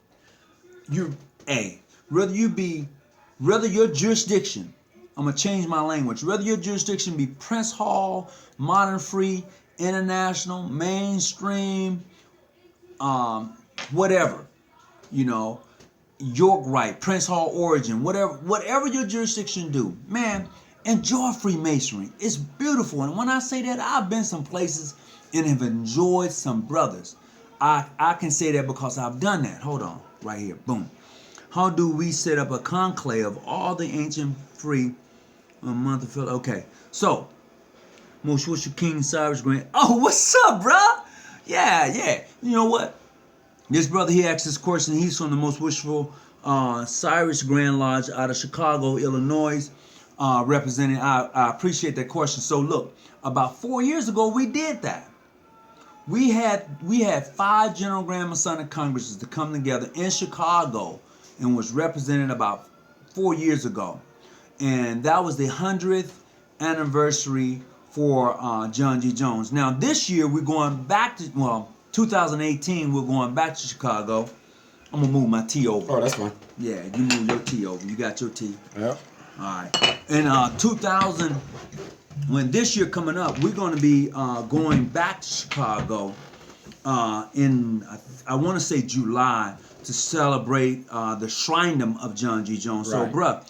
Whether your jurisdiction, I'm going to change my language, whether your jurisdiction be Prince Hall, Modern Free, International, Mainstream, whatever, York Rite, Prince Hall Origin, whatever your jurisdiction do, man, enjoy Freemasonry. It's beautiful. And when I say that, I've been some places and have enjoyed some brothers. I can say that because I've done that. Hold on, right here, boom. How do we set up a conclave of all the ancient free month of Philip? Okay, so Most Wishful King Cyrus Grant. Oh, what's up, bro? Yeah. You know what? This brother, he asked this question. He's from the Most Wishful Cyrus Grand Lodge out of Chicago, Illinois, representing. I appreciate that question. So look, about 4 years ago, we did that. We had 5 General Grand Masonic Congresses to come together in Chicago and was represented about 4 years ago. And that was the 100th anniversary for John G. Jones. Now this year we're going back to, 2018, we're going back to Chicago. I'm going to move my tea over. Oh, that's fine. Yeah, you move your tea over. You got your tea. Yeah. All right. And when this year coming up, we're going to be going back to Chicago in, I want to say July, to celebrate the Shrinedom of John G. Jones. Right. So, bruh,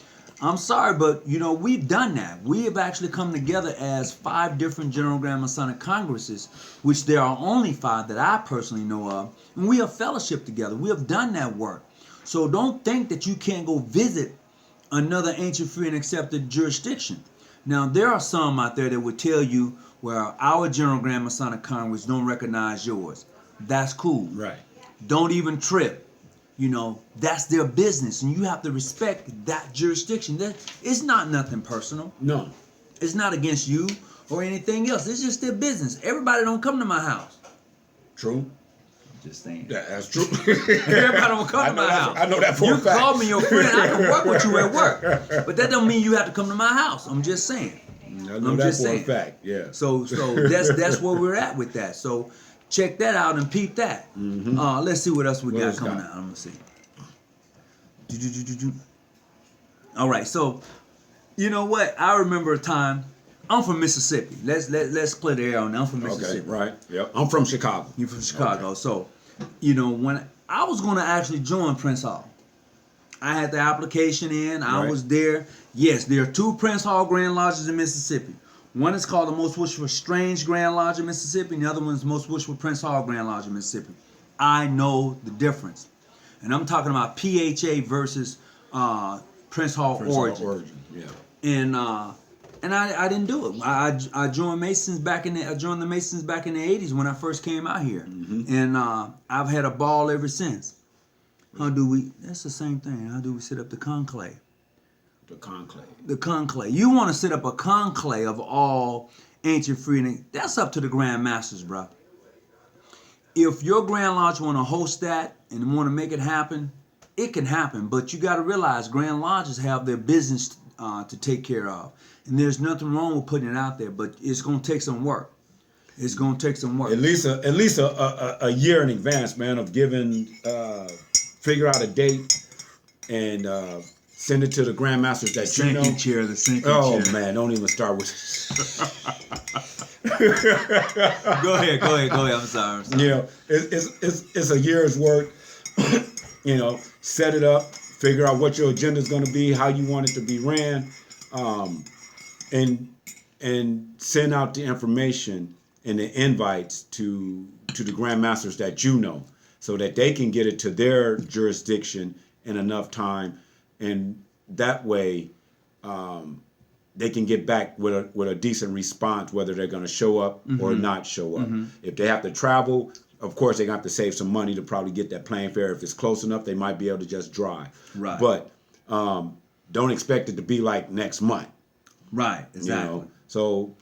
I'm sorry, but, we've done that. We have actually come together as 5 different General Grand Masonic Congresses, which there are only 5 that I personally know of, and we have fellowship together. We have done that work. So don't think that you can't go visit another ancient, free, and accepted jurisdiction. Now, there are some out there that would tell you, well, our General Grand Masonic Congress don't recognize yours. That's cool. Right. Don't even trip. You know, that's their business, and you have to respect that jurisdiction. It's not nothing personal. No. It's not against you or anything else. It's just their business. Everybody don't come to my house. True. Just saying. That's true. Everybody don't come to my house. I know that for you a fact. You call me your friend, I can work with you at work. But that don't mean you have to come to my house. I'm just saying. I know that for a fact, yeah. So that's where we're at with that. So check that out and peep that. Mm-hmm. Let's see what else we got coming out. I'm gonna see. All right, so you know what? I remember a time. I'm from Mississippi. Let's play the air on that. I'm from Mississippi. Okay, right. Yep. I'm from Chicago. You're from Chicago. Okay. So, you know, when I was going to actually join Prince Hall, I had the application in. I was there. Yes, there are 2 Prince Hall Grand Lodges in Mississippi. One is called the Most Wishful Strange Grand Lodge in Mississippi, and the other one is Most Wishful Prince Hall Grand Lodge in Mississippi. I know the difference. And I'm talking about PHA versus Prince Hall Origin. Yeah. And I didn't do it. I joined Masons I joined the Masons back in the 80s when I first came out here. Mm-hmm. And I've had a ball ever since. That's the same thing. How do we set up the conclave? The conclave. The conclave. You want to set up a conclave of all ancient freedom. That's up to the Grand Masters, bro. If your Grand Lodge want to host that and want to make it happen, it can happen. But you got to realize Grand Lodges have their business to take care of. And there's nothing wrong with putting it out there, but it's going to take some work. It's going to take some work. At least a year in advance, man, of giving, figure out a date and send it to the grandmasters that you know. The sinking chair. Oh man, don't even start with. Go ahead. I'm sorry. You know, it's a year's work. You know, set it up, figure out what your agenda is going to be, how you want it to be ran. And send out the information and the invites to the grandmasters that you know, so that they can get it to their jurisdiction in enough time, and that way they can get back with a decent response, whether they're going to show up or not show up. If they have to travel, of course they're going to have to save some money to probably get that plane fare. If it's close enough, they might be able to just drive. Right. But don't expect it to be like next month. Right, exactly. You know? So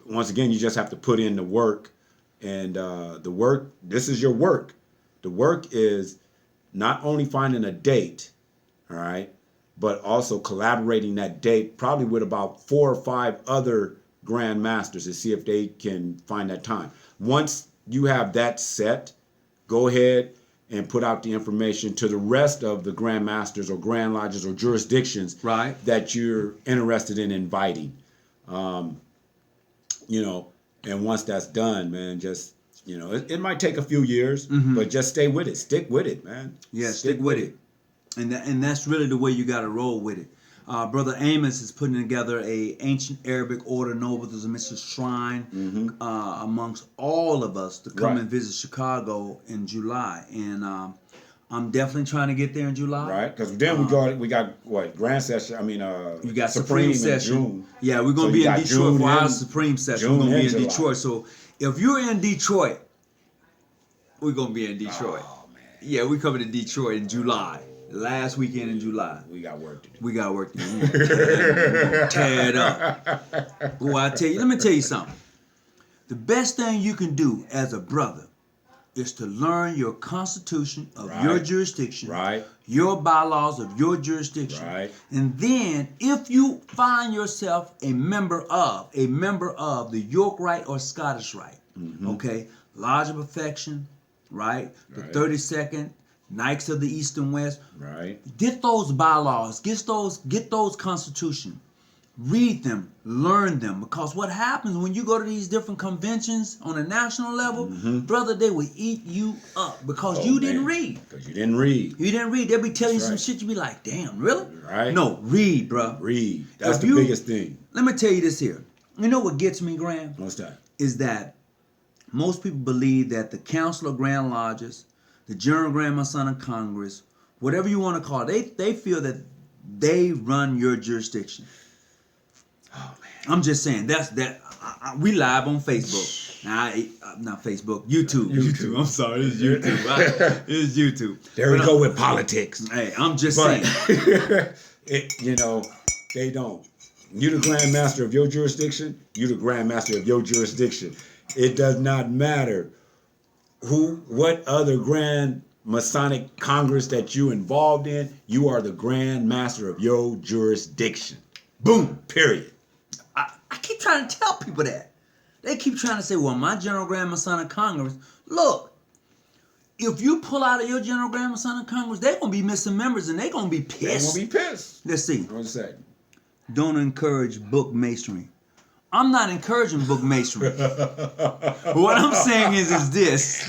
once again, you just have to put in the work, and the work. This is your work. The work is not only finding a date, all right, but also collaborating that date probably with about 4 or 5 other Grand Masters to see if they can find that time. Once you have that set, go ahead and put out the information to the rest of the Grand Masters or Grand Lodges or jurisdictions that you're interested in inviting. You know, and once that's done, man, just, you know, it might take a few years, but just stay with it. Stick with it, man. Yeah, stick with it. And that's really the way you got to roll with it. Brother Amos is putting together a ancient Arabic order nobles and Mr. Shrine amongst all of us to come and visit Chicago in July. And I'm definitely trying to get there in July. Right, because then we got what, Grand Session? I mean, you got Supreme Session. in June. Yeah, we're gonna be in Detroit for our Supreme Session. We're gonna be in July. Detroit. So if you're in Detroit, we're gonna be in Detroit. Oh man. Yeah, we're coming to Detroit in July. Last weekend in July. We got work to do. We got work to do. Tear it up. Boy, let me tell you something. The best thing you can do as a brother is to learn your constitution of your jurisdiction, your bylaws of your jurisdiction. And then if you find yourself a member of the York Rite or Scottish Rite, okay, Lodge of Perfection, right? The 32nd, Knights of the East and West. Get those bylaws, get those constitution. Read them, learn them, because what happens when you go to these different conventions on a national level, brother, they will eat you up because you didn't read. Because you didn't read. You didn't read. They'll be telling you some shit. You be like, damn, really? No, read, bro. Read. That's the biggest thing. Let me tell you this here. You know what gets me, Graham? What's that? Is that most people believe that the Council of Grand Lodges, the General Grand Masonic Congress, whatever you want to call it. They feel that they run your jurisdiction. Oh man. I'm just saying we live on Facebook. Not Facebook, YouTube. YouTube. I'm sorry, it's YouTube. It's YouTube. There we go with politics. Hey, I'm just saying. They don't. You the Grand Master of your jurisdiction. You the Grand Master of your jurisdiction. It does not matter what other Grand Masonic Congress that you involved in. You are the Grand Master of your jurisdiction. Boom. Period. I keep trying to tell people that. They keep trying to say, well, my General Grand Masonic Congress, look, if you pull out of your General Grand Masonic Congress, they're going to be missing members and they're going to be pissed. They're going to be pissed. Let's see. One second. Don't encourage book masonry. I'm not encouraging book masonry. What I'm saying is this.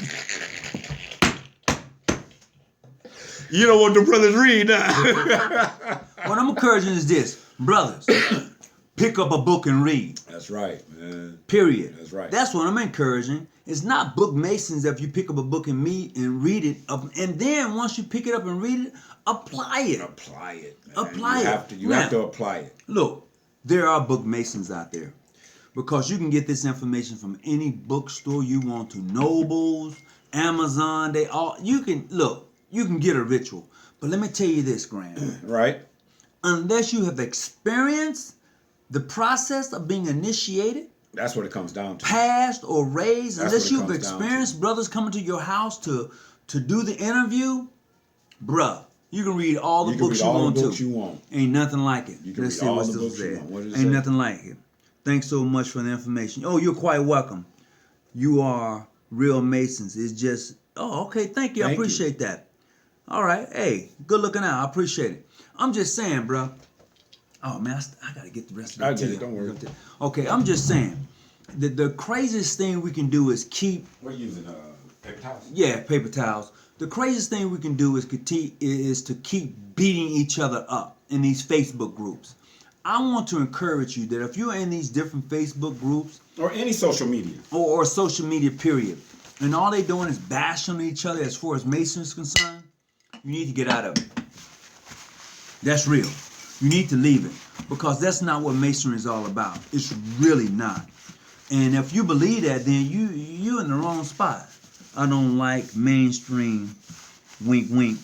You don't want the brothers read. What I'm encouraging is this. Brothers, pick up a book and read. That's right, man. Period. That's right. That's what I'm encouraging. It's not book masons if you pick up a book and read it. And then once you pick it up and read it, apply it. Apply it, man. Apply it. You have to apply it. Look, there are book masons out there. Because you can get this information from any bookstore you want to. Nobles, Amazon, you can get a ritual. But let me tell you this, Graham. Right. Unless you have experienced the process of being initiated, that's what it comes down to. Passed or raised, unless you've experienced brothers coming to your house to do the interview, bruh, you can read all the books you want. Ain't nothing like it. You can read all the books you want. Ain't nothing like it. Thanks so much for the information. Oh, you're quite welcome. You are real Masons. It's just, okay, thank you. I appreciate that. All right. Hey, good looking out. I appreciate it. I'm just saying, bro. Oh, man, I got to get the rest of the tea. Don't worry. Okay, I'm just saying. The craziest thing we can do is keep... We're using paper towels? Yeah, paper towels. The craziest thing we can do is to keep beating each other up in these Facebook groups. I want to encourage you that if you're in these different Facebook groups... Or any social media. Or social media, period. And all they're doing is bashing each other as far as Masons is concerned. You need to get out of it. That's real. You need to leave it. Because that's not what Masonry is all about. It's really not. And if you believe that, then you're in the wrong spot. I don't like mainstream wink wink.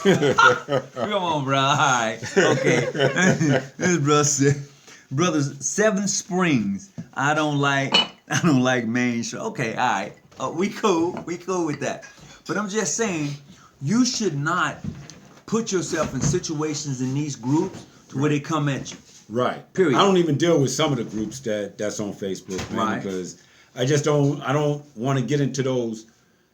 Come on, bro. All right. Okay. This brother said, brothers, 7 Springs. I don't like mainstream. Okay, all right. We cool with that. But I'm just saying, you should not put yourself in situations in these groups to where they come at you. Right. Period. I don't even deal with some of the groups that's on Facebook, man, right. Because I don't want to get into those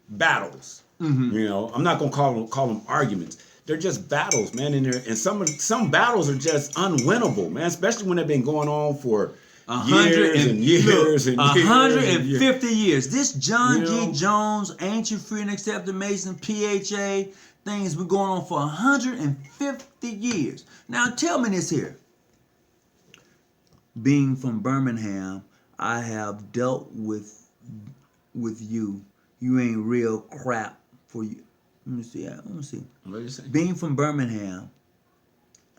battles. Mm-hmm. You know, I'm not gonna call them arguments. They're just battles, man. And some battles are just unwinnable, man. Especially when they've been going on for years and years and 150 years. This John G. Jones, Ancient Free and Accepted Mason, PHA thing has been going on for 150 years. Now tell me this here. Being from Birmingham, I have dealt with you. You ain't real crap for you. Let me see. What are you saying? Being from Birmingham,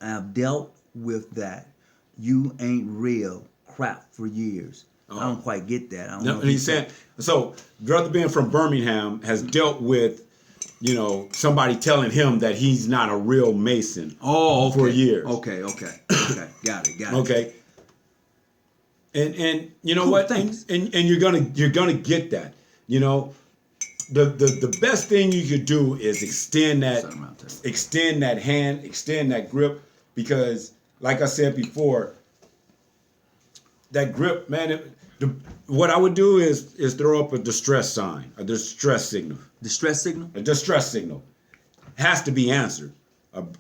I have dealt with that. You ain't real crap for years. I don't quite get that. I don't know. And he's saying, so brother being from Birmingham has dealt with, somebody telling him that he's not a real Mason. Oh, okay. For years. Okay. Got it. Okay. And you know cool, what? Thanks. And you're gonna get that. The best thing you could do is extend that hand, extend that grip, because like I said before, that grip, man. What I would do is throw up a distress sign, a distress signal. Distress signal? A distress signal has to be answered.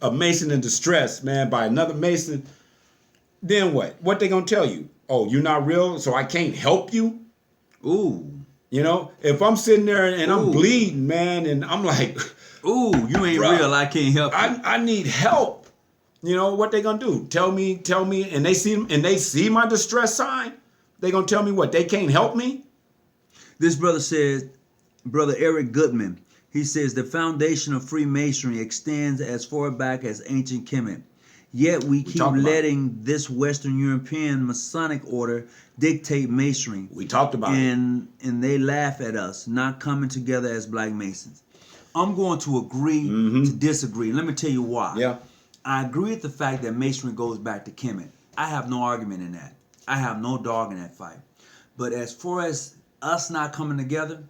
A Mason in distress, man, by another Mason. Then what? What they gonna tell you? Oh, you're not real, so I can't help you? Ooh. If I'm sitting there and I'm bleeding, man, and I'm like, ooh, you ain't real, I can't help you. I need help. What they gonna do? Tell me, and they see my distress sign. They gonna tell me what? They can't help me? This brother says, Brother Eric Goodman, He says the foundation of Freemasonry extends as far back as ancient Kemet. Yet we keep letting this Western European Masonic order dictate Masonry. We talked about it. And they laugh at us not coming together as Black Masons. I'm going to agree to disagree. Let me tell you why. Yeah. I agree with the fact that Masonry goes back to Kemet. I have no argument in that. I have no dog in that fight. But as far as us not coming together,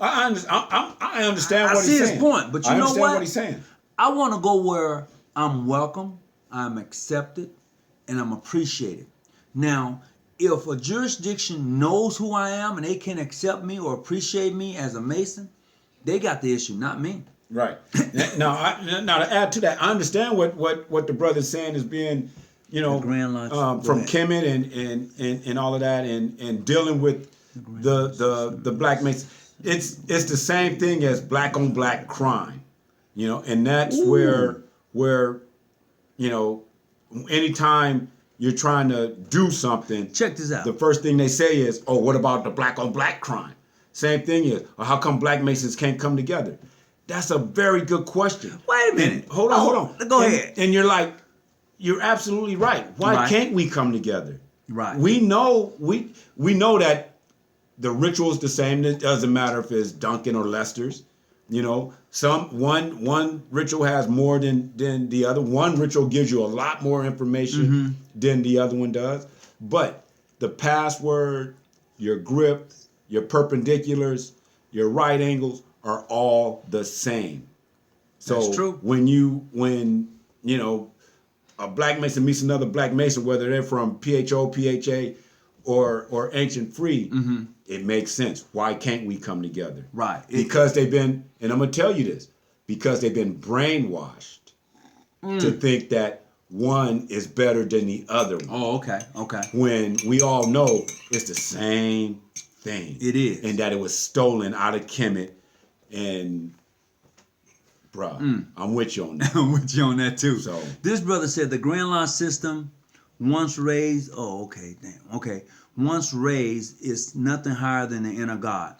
I understand I what see he's his saying. point, but you I know understand what? what he's saying. I want to go where I'm welcome, I'm accepted, and I'm appreciated. Now, if a jurisdiction knows who I am and they can accept me or appreciate me as a Mason, they got the issue, not me. Right. Now to add to that, I understand what the brother's saying is being, The Grand Lodge. from Kemet and all of that and dealing with the Black Masons. It's the same thing as black on black crime, and that's where anytime you're trying to do something, Check this out. the first thing they say is, oh, what about the black on black crime? Same thing is, how come Black Masons can't come together? That's a very good question. Wait a minute. Hold on. Go ahead. And you're like, you're absolutely right. Why Right. can't we come together? Right. We know that the ritual's the same. It doesn't matter if it's Duncan or Lester's. One ritual has more than the other. One ritual gives you a lot more information than the other one does. But the password, your grip, your perpendiculars, your right angles are all the same. So That's true. when a Black Mason meets another Black Mason, whether they're from PHO, PHA, or Ancient Free, it makes sense. Why can't we come together? Right. Because they've been, and I'm going to tell you this, because they've been brainwashed to think that one is better than the other one. Oh, okay. When we all know it's the same thing. It is. And that it was stolen out of Kemet. And, bruh, I'm with you on that. I'm with you on that too. So this brother said the Grand Lodge system, once raised, once raised is nothing higher than the inner God.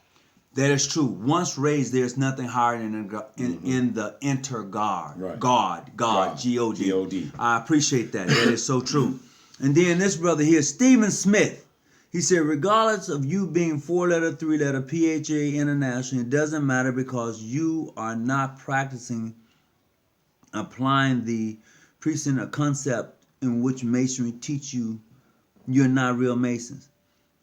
That is true. Once raised, there's nothing higher than in the inter God. Right. God, Right. G-O-D. G-O-D. I appreciate that. That is so true. And then this brother here, Stephen Smith, he said, regardless of you being 4-letter, 3-letter, PHA, international, it doesn't matter because you are not practicing applying the precedent or concept in which Masonry teach you you're not real Masons.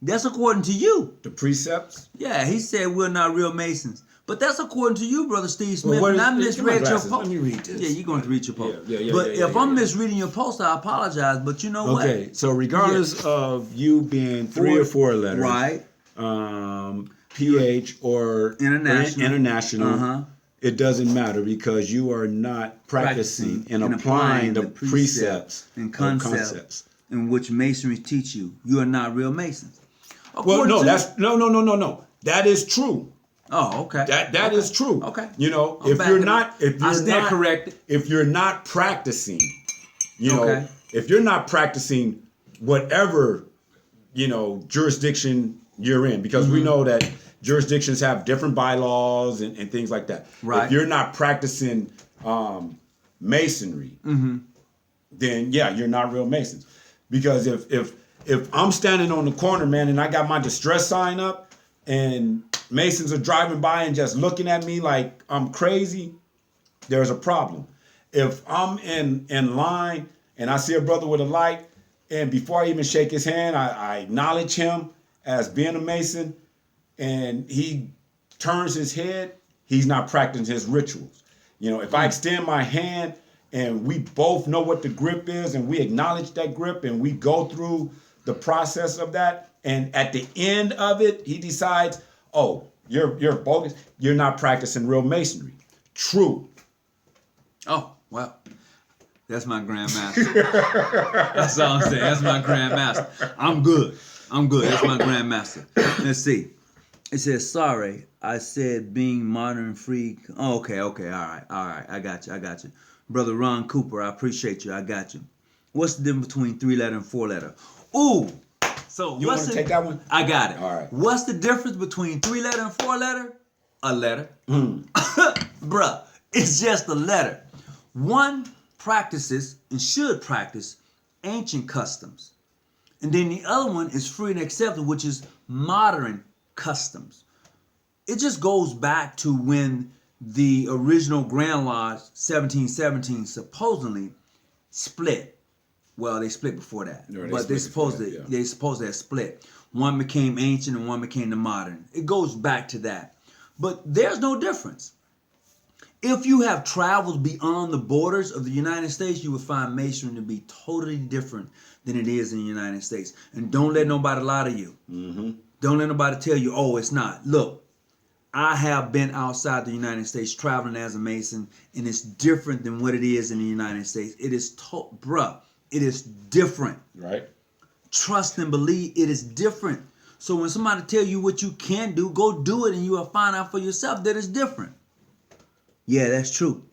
That's according to you. the precepts. Yeah, he said we're not real Masons. But that's according to you, Brother Steve Smith. what And is- I get my misread your glasses. post. Let me read this. Yeah, you're going to read your post. Yeah, but yeah, if yeah, I'm yeah. misreading your post, I apologize. But you know what? Okay, so regardless of you being 3 or 4 letters, Right. PH or International. Uh-huh. it doesn't matter because you are not practicing and applying the precepts and of concepts in which Masonry teach you. You are not real Masons. Well, According no, to- that's no. That is true. Oh, okay. That is true. Okay. I'm backing I stand corrected. If you're not practicing, Okay. if you're not practicing whatever, jurisdiction you're in, because we know that jurisdictions have different bylaws and things like that. Right. If you're not practicing masonry, then yeah, you're not real Masons. Because if I'm standing on the corner, man, and I got my distress sign up and Masons are driving by and just looking at me like I'm crazy, there's a problem. If I'm in line and I see a brother with a light, and before I even shake his hand, I acknowledge him as being a Mason, and he turns his head, he's not practicing his rituals. If I extend my hand and we both know what the grip is and we acknowledge that grip and we go through the process of that, and at the end of it, he decides, oh, you're bogus, you're not practicing real Masonry. True. Oh, well, that's my grandmaster. That's all I'm saying. That's my grandmaster. I'm good. That's my grandmaster. Let's see. It says, sorry, I said being modern free. Oh, okay. All right. I got you. Brother Ron Cooper, I appreciate you. I got you. What's the difference between 3-letter and 4-letter? Ooh. So You want to take that one? I got it. All right. What's the difference between 3-letter and 4-letter? A letter. Bruh, it's just a letter. One practices and should practice ancient customs. And then the other one is free and accepted, which is modern customs. It just goes back to when the original Grand Lodge, 1717, supposedly split. Well, they split before that, No, they but split before that, they supposedly have split. One became ancient and one became the modern. It goes back to that. But there's no difference. If you have traveled beyond the borders of the United States, you will find Masonry to be totally different than it is in the United States. And don't let nobody lie to you. Mm-hmm. Don't let nobody tell you, oh, it's not. Look, I have been outside the United States traveling as a Mason, and it's different than what it is in the United States. It is, bruh, it is different. Right. Trust and believe it is different. So when somebody tell you what you can do, go do it, and you will find out for yourself that it's different. Yeah, that's true.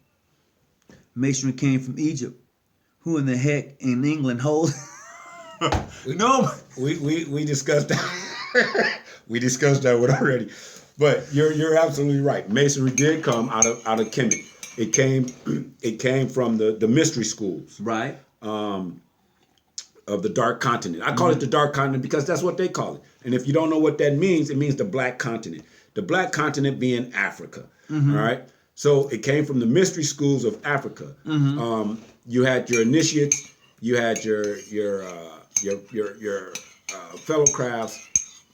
Masonry came from Egypt. Who in the heck in England holds? No. We discussed that. We discussed that one already. But you're absolutely right. Masonry did come out of Kemet. It came from the mystery schools. Right. Of the Dark Continent. I call it the Dark Continent because that's what they call it. And if you don't know what that means, it means the Black Continent. The Black Continent being Africa. All right. So it came from the mystery schools of Africa. You had your initiates. You had your fellow crafts,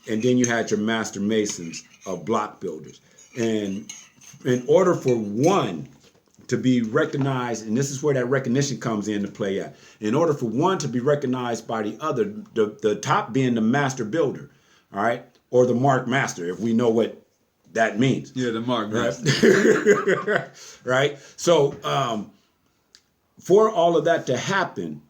and then you had your master masons of block builders. And in order for one to be recognized, and this is where that recognition comes into play at. In order for one to be recognized by the other, the top being the master builder, all right, or the mark master, if we know what that means. Yeah, the mark master. Right? So for all of that to happen,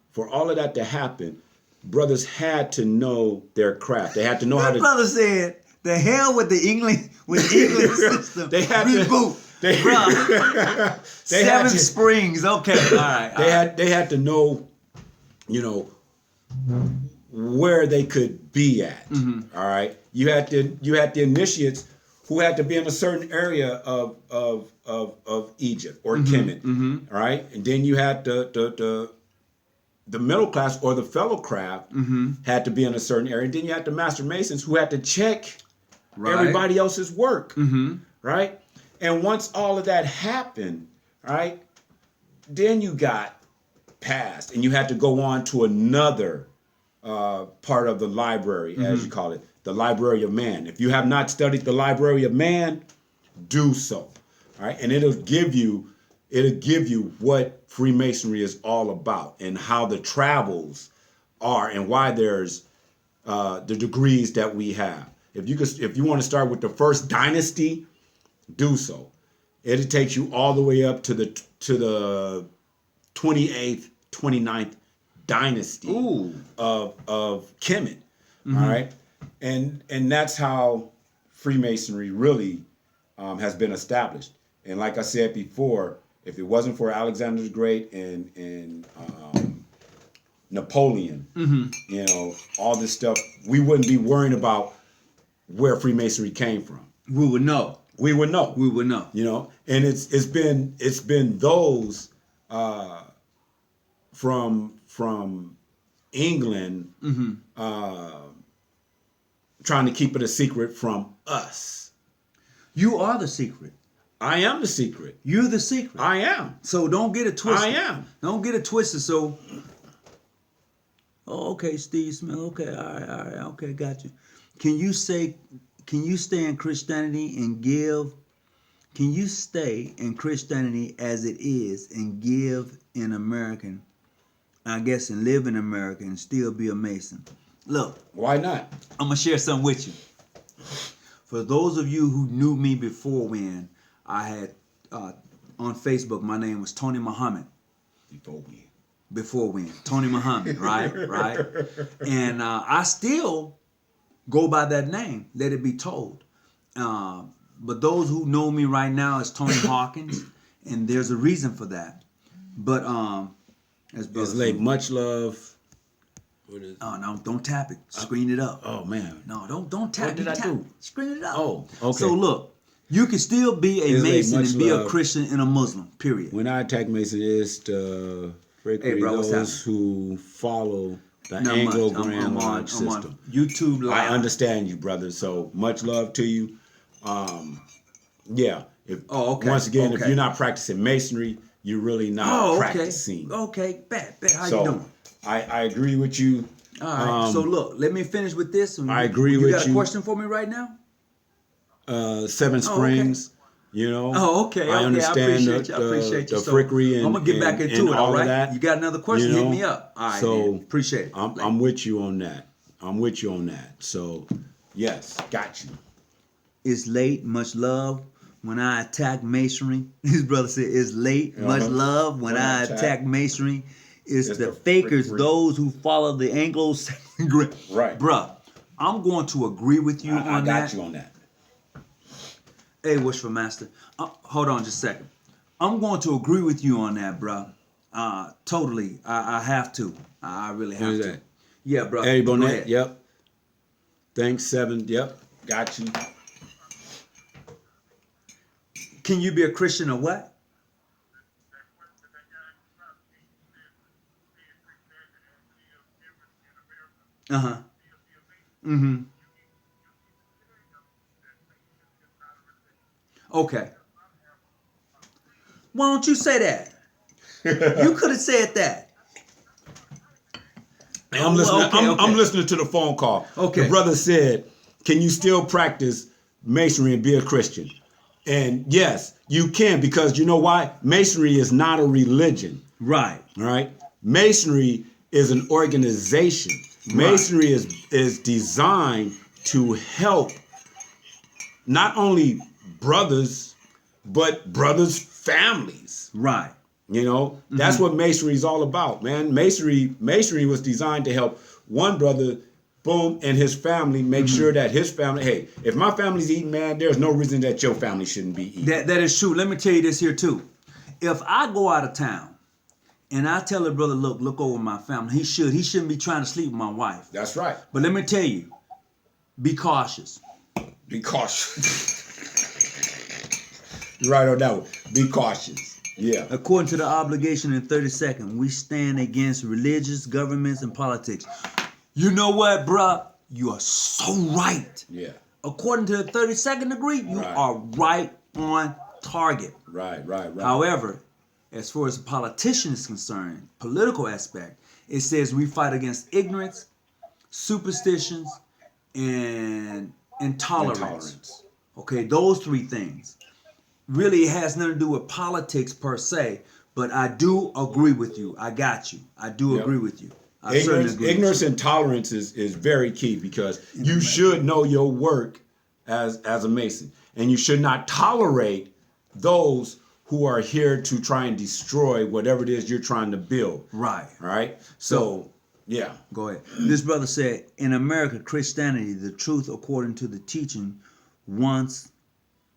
brothers had to know their craft. They had to know how to. Brother said, "The hell with the English system." They had reboot. to. Seven Springs. Okay, all right. They had to know, where they could be at. All right. You had the initiates who had to be in a certain area of Egypt or Kemet. All right. And then you had the middle class or the fellow craft had to be in a certain area. And then you had the master masons who had to check everybody else's work. Right. And once all of that happened, right, then you got passed and you had to go on to another part of the library, as you call it, the Library of Man. If you have not studied the Library of Man, do so. All right. And it'll give you what Freemasonry is all about and how the travels are and why there's the degrees that we have. If you want to start with the first dynasty, do so. It takes you all the way up to the 28th, 29th dynasty of Kemet. All right. And that's how Freemasonry really has been established. And like I said before, if it wasn't for Alexander the Great and Napoleon, all this stuff, we wouldn't be worrying about where Freemasonry came from. We would know. We would know. And it's been those from England trying to keep it a secret from us. You are the secret. I am the secret. You're the secret. I am. So don't get it twisted. I am. Don't get it twisted. So, okay, Steve Smith. Okay, all right, okay, got you. Can you stay in Christianity and give? Can you stay in Christianity as it is and give in American, I guess, and live in America and still be a Mason? Look. Why not? I'm going to share something with you. For those of you who knew me before when I had, on Facebook, my name was Tony Muhammad. Before when. Tony Muhammad, right? And I still go by that name, let it be told. But those who know me right now is Tony Hawkins, and there's a reason for that. But as it's like much love. Oh no! Don't tap it. Screen it up. Oh man! No, don't tap. What did I do? Screen it up. Oh, okay. So look, You can still be a Islay, Mason much and be a love. Christian and a Muslim. Period. When I attack Mason, it's the bro, what's those who follow the Not Anglo much. Grand I'm Lodge on system. YouTube Live. I understand you, brother. So much love to you. Yeah. Once again, if you're not practicing masonry, you're really not practicing. Okay. Bet. How So you doing? I agree with you. All right. So look, let me finish with this. I agree with you. You got a question for me right now? Seven Springs. You know. Oh, okay. I understand I appreciate you. the So frickery and I'm gonna get back into and it. All right. that. You got another question? You know? Hit me up. All right. So man. Appreciate it. I'm with you on that. So yes, got you. It's late. Much love. When I attack masonry, his brother said, "It's late. Much love. When I attack masonry, it's the fakers, those who follow the Anglo-Saxon grid." Right, bruh. I'm going to agree with you on that. I got you on that. Hey, Wishful Master. Hold on just a second. I'm going to agree with you on that, bro. Totally. I have to. I really have to. That? Yeah, bro. Eddie Bonnet. Yep. Thanks, Seven. Yep. Got you. Can you be a Christian or what? Uh-huh. Mm-hmm. Okay. Why don't you say that? You could have said that. I'm listening. I'm listening to the phone call. Okay. The brother said, "Can you still practice masonry and be a Christian?" And yes, you can, because you know why? Masonry is not a religion. Right. All right. Masonry is an organization. Right. Masonry is designed to help not only brothers, but brothers' families. Right. You know, that's what masonry is all about, man. Masonry was designed to help one brother, boom, and his family make sure that his family, hey, if my family's eating, man, there's no reason that your family shouldn't be eating. That is true. Let me tell you this here too. If I go out of town and I tell a brother, look over my family, he shouldn't be trying to sleep with my wife. That's right. But let me tell you, be cautious. Be cautious. Right on that one. Be cautious. Yeah. According to the obligation in 32nd, we stand against religious governments and politics. You know what, bruh? You are so right. Yeah. According to the 32nd degree, you are right on target. Right. However, as far as a politician is concerned, political aspect, it says we fight against ignorance, superstitions, and intolerance. Okay, those three things. Really, it has nothing to do with politics per se, but I do agree with you. I got you. I do agree with you. Ignorance and tolerance is very key, because you should know your work as a Mason, and you should not tolerate those who are here to try and destroy whatever it is you're trying to build. Right. Right? So yeah. Go ahead. This brother said, in America, Christianity, the truth according to the teaching once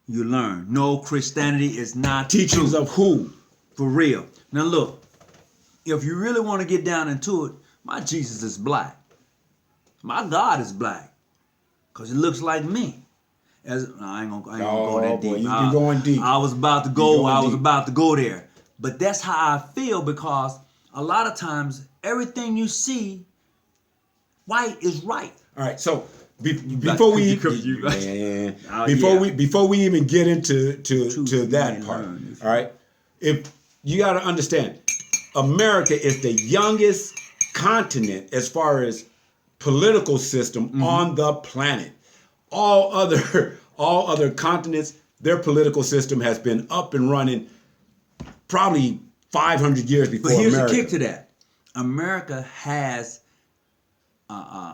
you learn. No, Christianity is not Teachings true. of who? For real. Now look, if you really want to get down into it, my Jesus is black. My God is black. Because he looks like me. I ain't gonna go that deep. You're going deep. I was about to go there. But that's how I feel, because a lot of times everything you see, white is right. All right, so before we even get into that part, all right, if you got to understand, America is the youngest continent as far as political system on the planet. All other continents, their political system has been up and running probably 500 years before America. But here's the kick to that. America has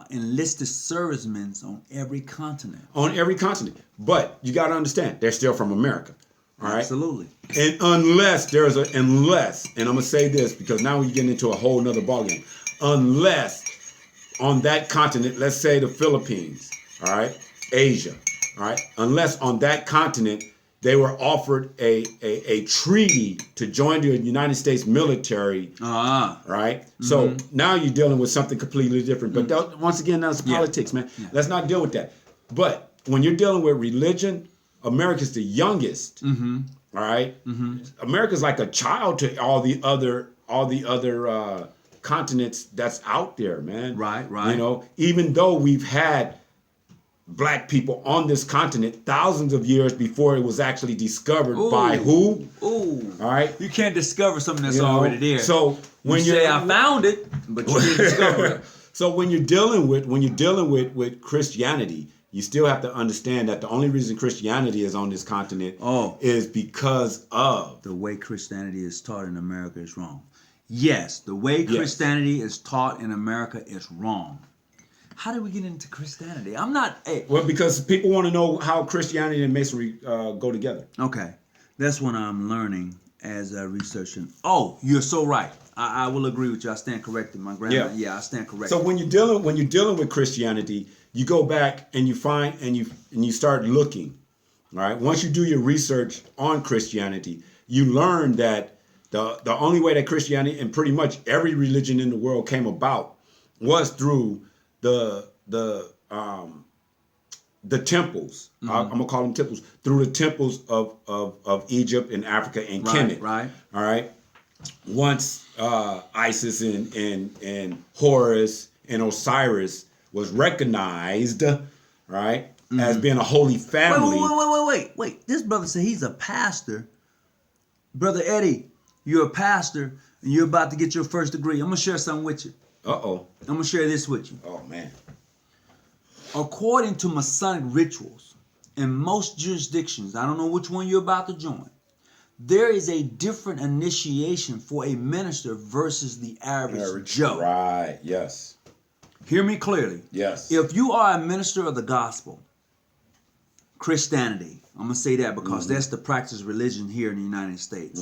enlisted servicemen on every continent. On every continent. But you got to understand, they're still from America. All right? Absolutely. And unless, and I'm going to say this because now we're getting into a whole nother ballgame. Unless on that continent, let's say the Philippines, all right, Asia, all right, unless on that continent they were offered a treaty to join the United States military, right? So now you're dealing with something completely different. But once again, that's politics, man. Yeah. Let's not deal with that. But when you're dealing with religion, America's the youngest. Mm-hmm. All right? America's like a child to all the other continents that's out there, man. Right, right. You know, even though we've had black people on this continent thousands of years before it was actually discovered by who? Ooh. All right? You can't discover something that's You know, already there. So when you say I found it, but you didn't discover it. So when you're dealing with Christianity, you still have to understand that the only reason Christianity is on this continent is because of the way Christianity is taught in America is wrong. Yes, the way Christianity is taught in America is wrong. How did we get into Christianity? I'm not. Hey. Well, because people want to know how Christianity and Masonry go together. Okay, that's what I'm learning as a researcher. Oh, you're so right. I will agree with you. I stand corrected. My grandma. Yeah, I stand corrected. So when you're dealing with Christianity, you go back and you find and you start looking. All right. Once you do your research on Christianity, you learn that the only way that Christianity and pretty much every religion in the world came about was through the temples. I'm gonna call them temples, through the temples of Egypt and Africa and Kemet. Right. All right. Once Isis and Horus and Osiris was recognized, right, as being a holy family. Wait. This brother said he's a pastor. Brother Eddie, you're a pastor and you're about to get your first degree. I'm gonna share something with you. I'm gonna share this with you. Oh man. According to Masonic rituals, in most jurisdictions, I don't know which one you're about to join, there is a different initiation for a minister versus the average Joe. Right, yes. Hear me clearly. Yes. If you are a minister of the gospel, Christianity, I'm going to say that because that's the practice religion here in the United States.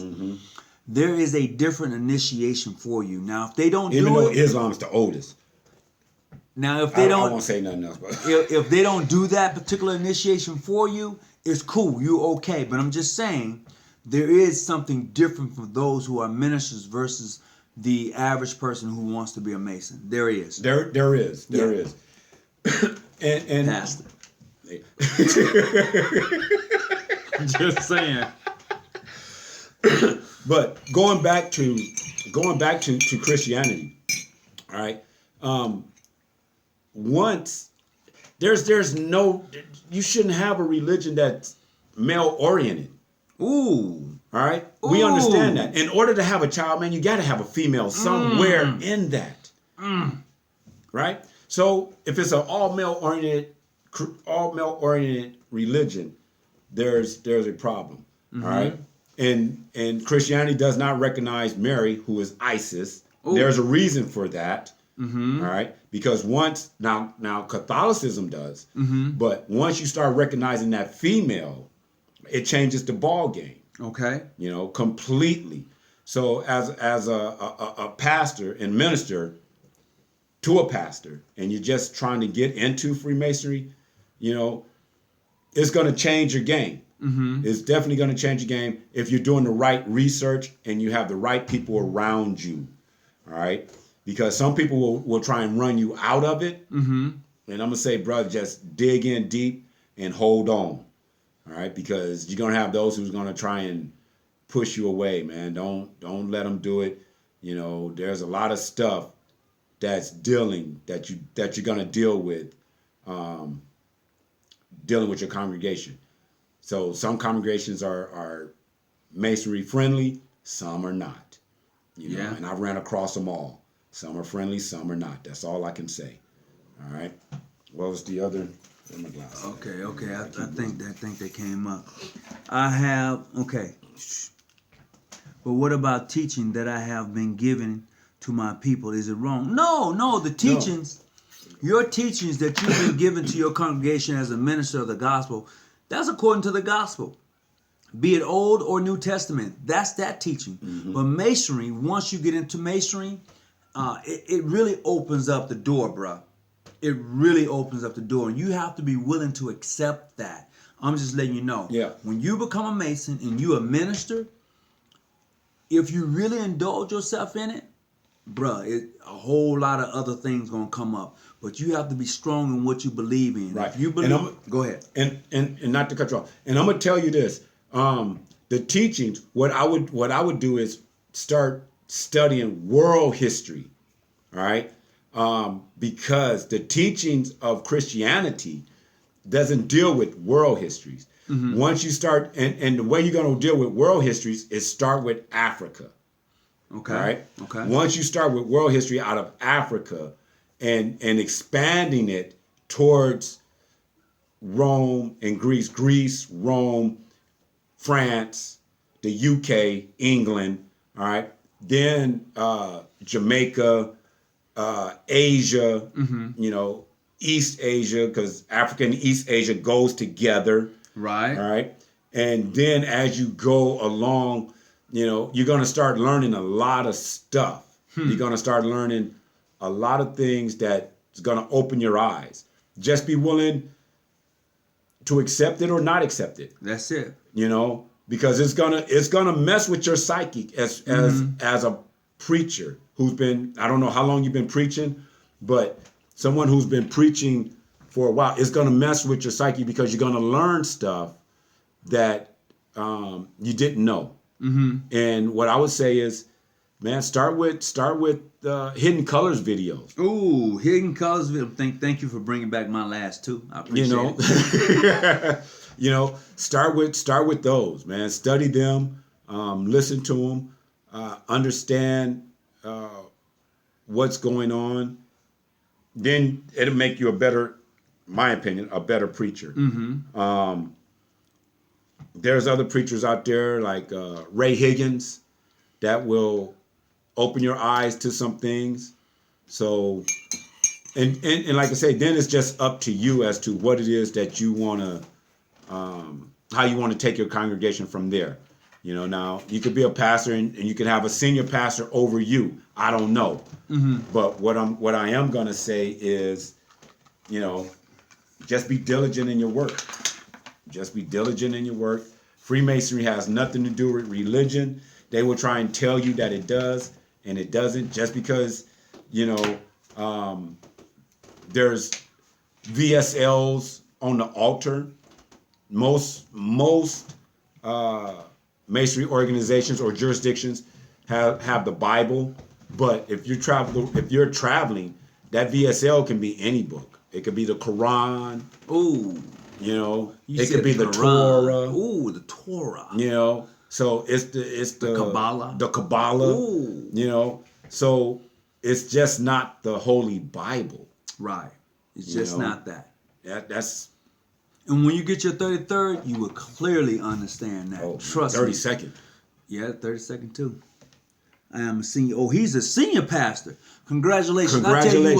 There is a different initiation for you. Now, if they don't Even though Islam's the oldest. Now, if they don't, I won't say nothing else. But if they don't do that particular initiation for you, it's cool. You're okay. But I'm just saying, there is something different for those who are ministers versus the average person who wants to be a Mason. There is. There is. and Pastor. Just saying. But going back to Christianity, all right. Once there's no, you shouldn't have a religion that's male oriented. Ooh. All right. We understand that. In order to have a child, man, you got to have a female somewhere in that. Right. So if it's an all male oriented religion, there's a problem. All right. And Christianity does not recognize Mary, who is Isis. There's a reason for that. All right. Because once now Catholicism does, but once you start recognizing that female, it changes the ball game. Okay. You know, completely. So as a pastor and minister to a pastor, and you're just trying to get into Freemasonry, you know, it's going to change your game. It's definitely going to change your game if you're doing the right research and you have the right people around you. All right. Because some people will try and run you out of it. And I'm going to say, brother, just dig in deep and hold on. All right. Because you're going to have those who's going to try and push you away, man. Don't let them do it. You know, there's a lot of stuff that's that you're going to deal with your congregation. So some congregations are Masonry friendly, some are not. You know, and I've ran across them all. Some are friendly, some are not. That's all I can say. All right. What was the other? Okay. I think they came up. I have But what about teaching that I have been given to my people? Is it wrong? No. The teachings, your teachings that you've been given to your congregation as a minister of the gospel, that's according to the gospel. Be it Old or New Testament, that's that teaching. But Masonry, once you get into Masonry, it really opens up the door, bruh. It really opens up the door. And you have to be willing to accept that. I'm just letting you know. Yeah. When you become a Mason and you a minister, if you really indulge yourself in it, bruh, a whole lot of other things gonna come up. But you have to be strong in what you believe in. Right. If you believe, go ahead. And not to cut you off. And I'm gonna tell you this: the teachings. What I would do is start studying world history. All right, because the teachings of Christianity doesn't deal with world histories. Once you start, and the way you're gonna deal with world histories is start with Africa. Okay. Right. Okay. Once you start with world history out of Africa, and expanding it towards Rome and Greece, Rome, France, the UK, England, all right, then Jamaica, Asia, East Asia, because Africa and East Asia goes together, Right. all right, and then as you go along, you're going to start learning a lot of stuff. You're going to start learning a lot of things that's going to open your eyes. Just be willing to accept it or not accept it. That's it. Because it's gonna mess with your psyche as a preacher who's been, I don't know how long you've been preaching, but someone who's been preaching for a while, it's gonna mess with your psyche because you're gonna learn stuff that you didn't know. And what I would say is, man, start with Hidden Colors videos. Ooh, Hidden Colors video. Thank you for bringing back my last two. I appreciate it. Start with those, man. Study them, listen to them, understand what's going on. Then it'll make you my opinion, a better preacher. There's other preachers out there like Ray Higgins that will open your eyes to some things. So, and like I say, then it's just up to you as to what it is that you want to, how you want to take your congregation from there. Now you could be a pastor and you could have a senior pastor over you. I don't know. But what I am going to say is, just be diligent in your work. Just be diligent in your work. Freemasonry has nothing to do with religion. They will try and tell you that it does, and it doesn't. Just because, there's VSLs on the altar. Most masonry organizations or jurisdictions have the Bible, but if you're traveling, that VSL can be any book. It could be the Quran. Ooh. It could be the Torah. Ooh, the Torah. So it's the Kabbalah. The Kabbalah. Ooh. So it's just not the Holy Bible. Right. It's just not that. That's. And when you get your 33rd, you will clearly understand that. Oh, Trust 32nd. me. Yeah, 32nd too. I am a senior. Oh, he's a senior pastor. Congratulations. I tell you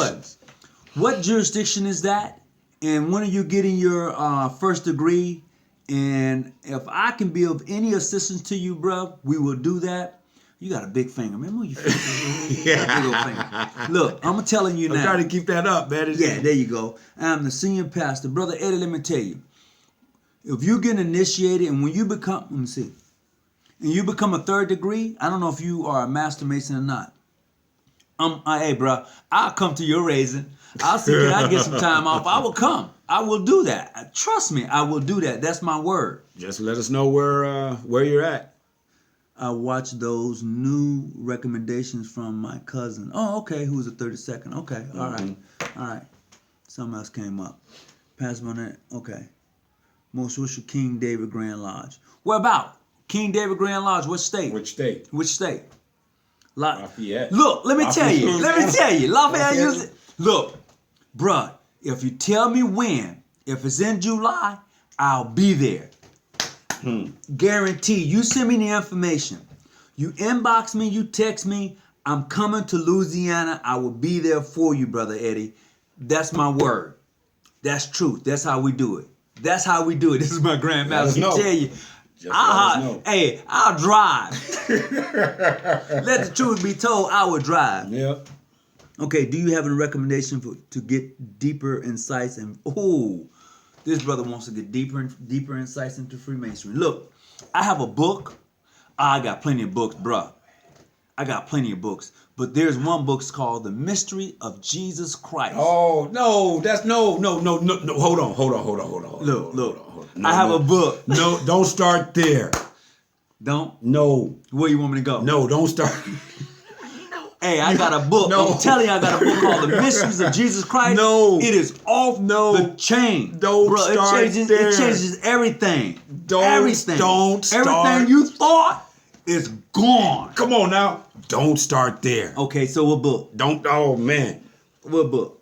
what jurisdiction is that? And when are you getting your first degree? And if I can be of any assistance to you, bro, we will do that. You got a big finger, man. Move your finger. Big old finger. Look, I'm telling you now. I'm trying to keep that up, man. Yeah, there you go. I'm the senior pastor. Brother Eddie, let me tell you. If you get initiated and when you become, let me see, and you become a third degree, I don't know if you are a master mason or not. Hey, bro, I'll come to your raising. I'll see if I get some time off. I will come. I will do that. Trust me, I will do that. That's my word. Just let us know where you're at. I watched those new recommendations from my cousin. Oh, okay. Who's the 32nd? Okay. All right. Something else came up. Pastor Burnett. Okay. Most worship King David Grand Lodge. Where about? King David Grand Lodge. What state? Which state? Which state? Lafayette. Look, let me tell you. Lafayette. Look, bruh, if you tell me when, if it's in July, I'll be there. Guarantee. You send me the information. You inbox me, you text me. I'm coming to Louisiana. I will be there for you, Brother Eddie. That's my word. That's truth. That's how we do it. That's how we do it. This is my grandmaster. I tell you. Hey, I'll drive. Let the truth be told, I will drive. Yep. Okay, do you have a recommendation to get deeper insights? And this brother wants to get deeper insights into Freemasonry. Look, I have a book. I got plenty of books, bruh. I got plenty of books, but there's one book called The Mystery of Jesus Christ. Oh no, that's no. Hold on. Look. No, I have a book. No, don't start there. Don't? No. Where you want me to go? No, don't start. Hey, I got a book. No. I'm telling you, I got a book called The Mysteries of Jesus Christ. No. It is off the chain. Don't Bro, start it there. changes everything. Don't start. Everything you thought is gone. Come on now. Don't start there. Okay, so what book? Oh man. What book?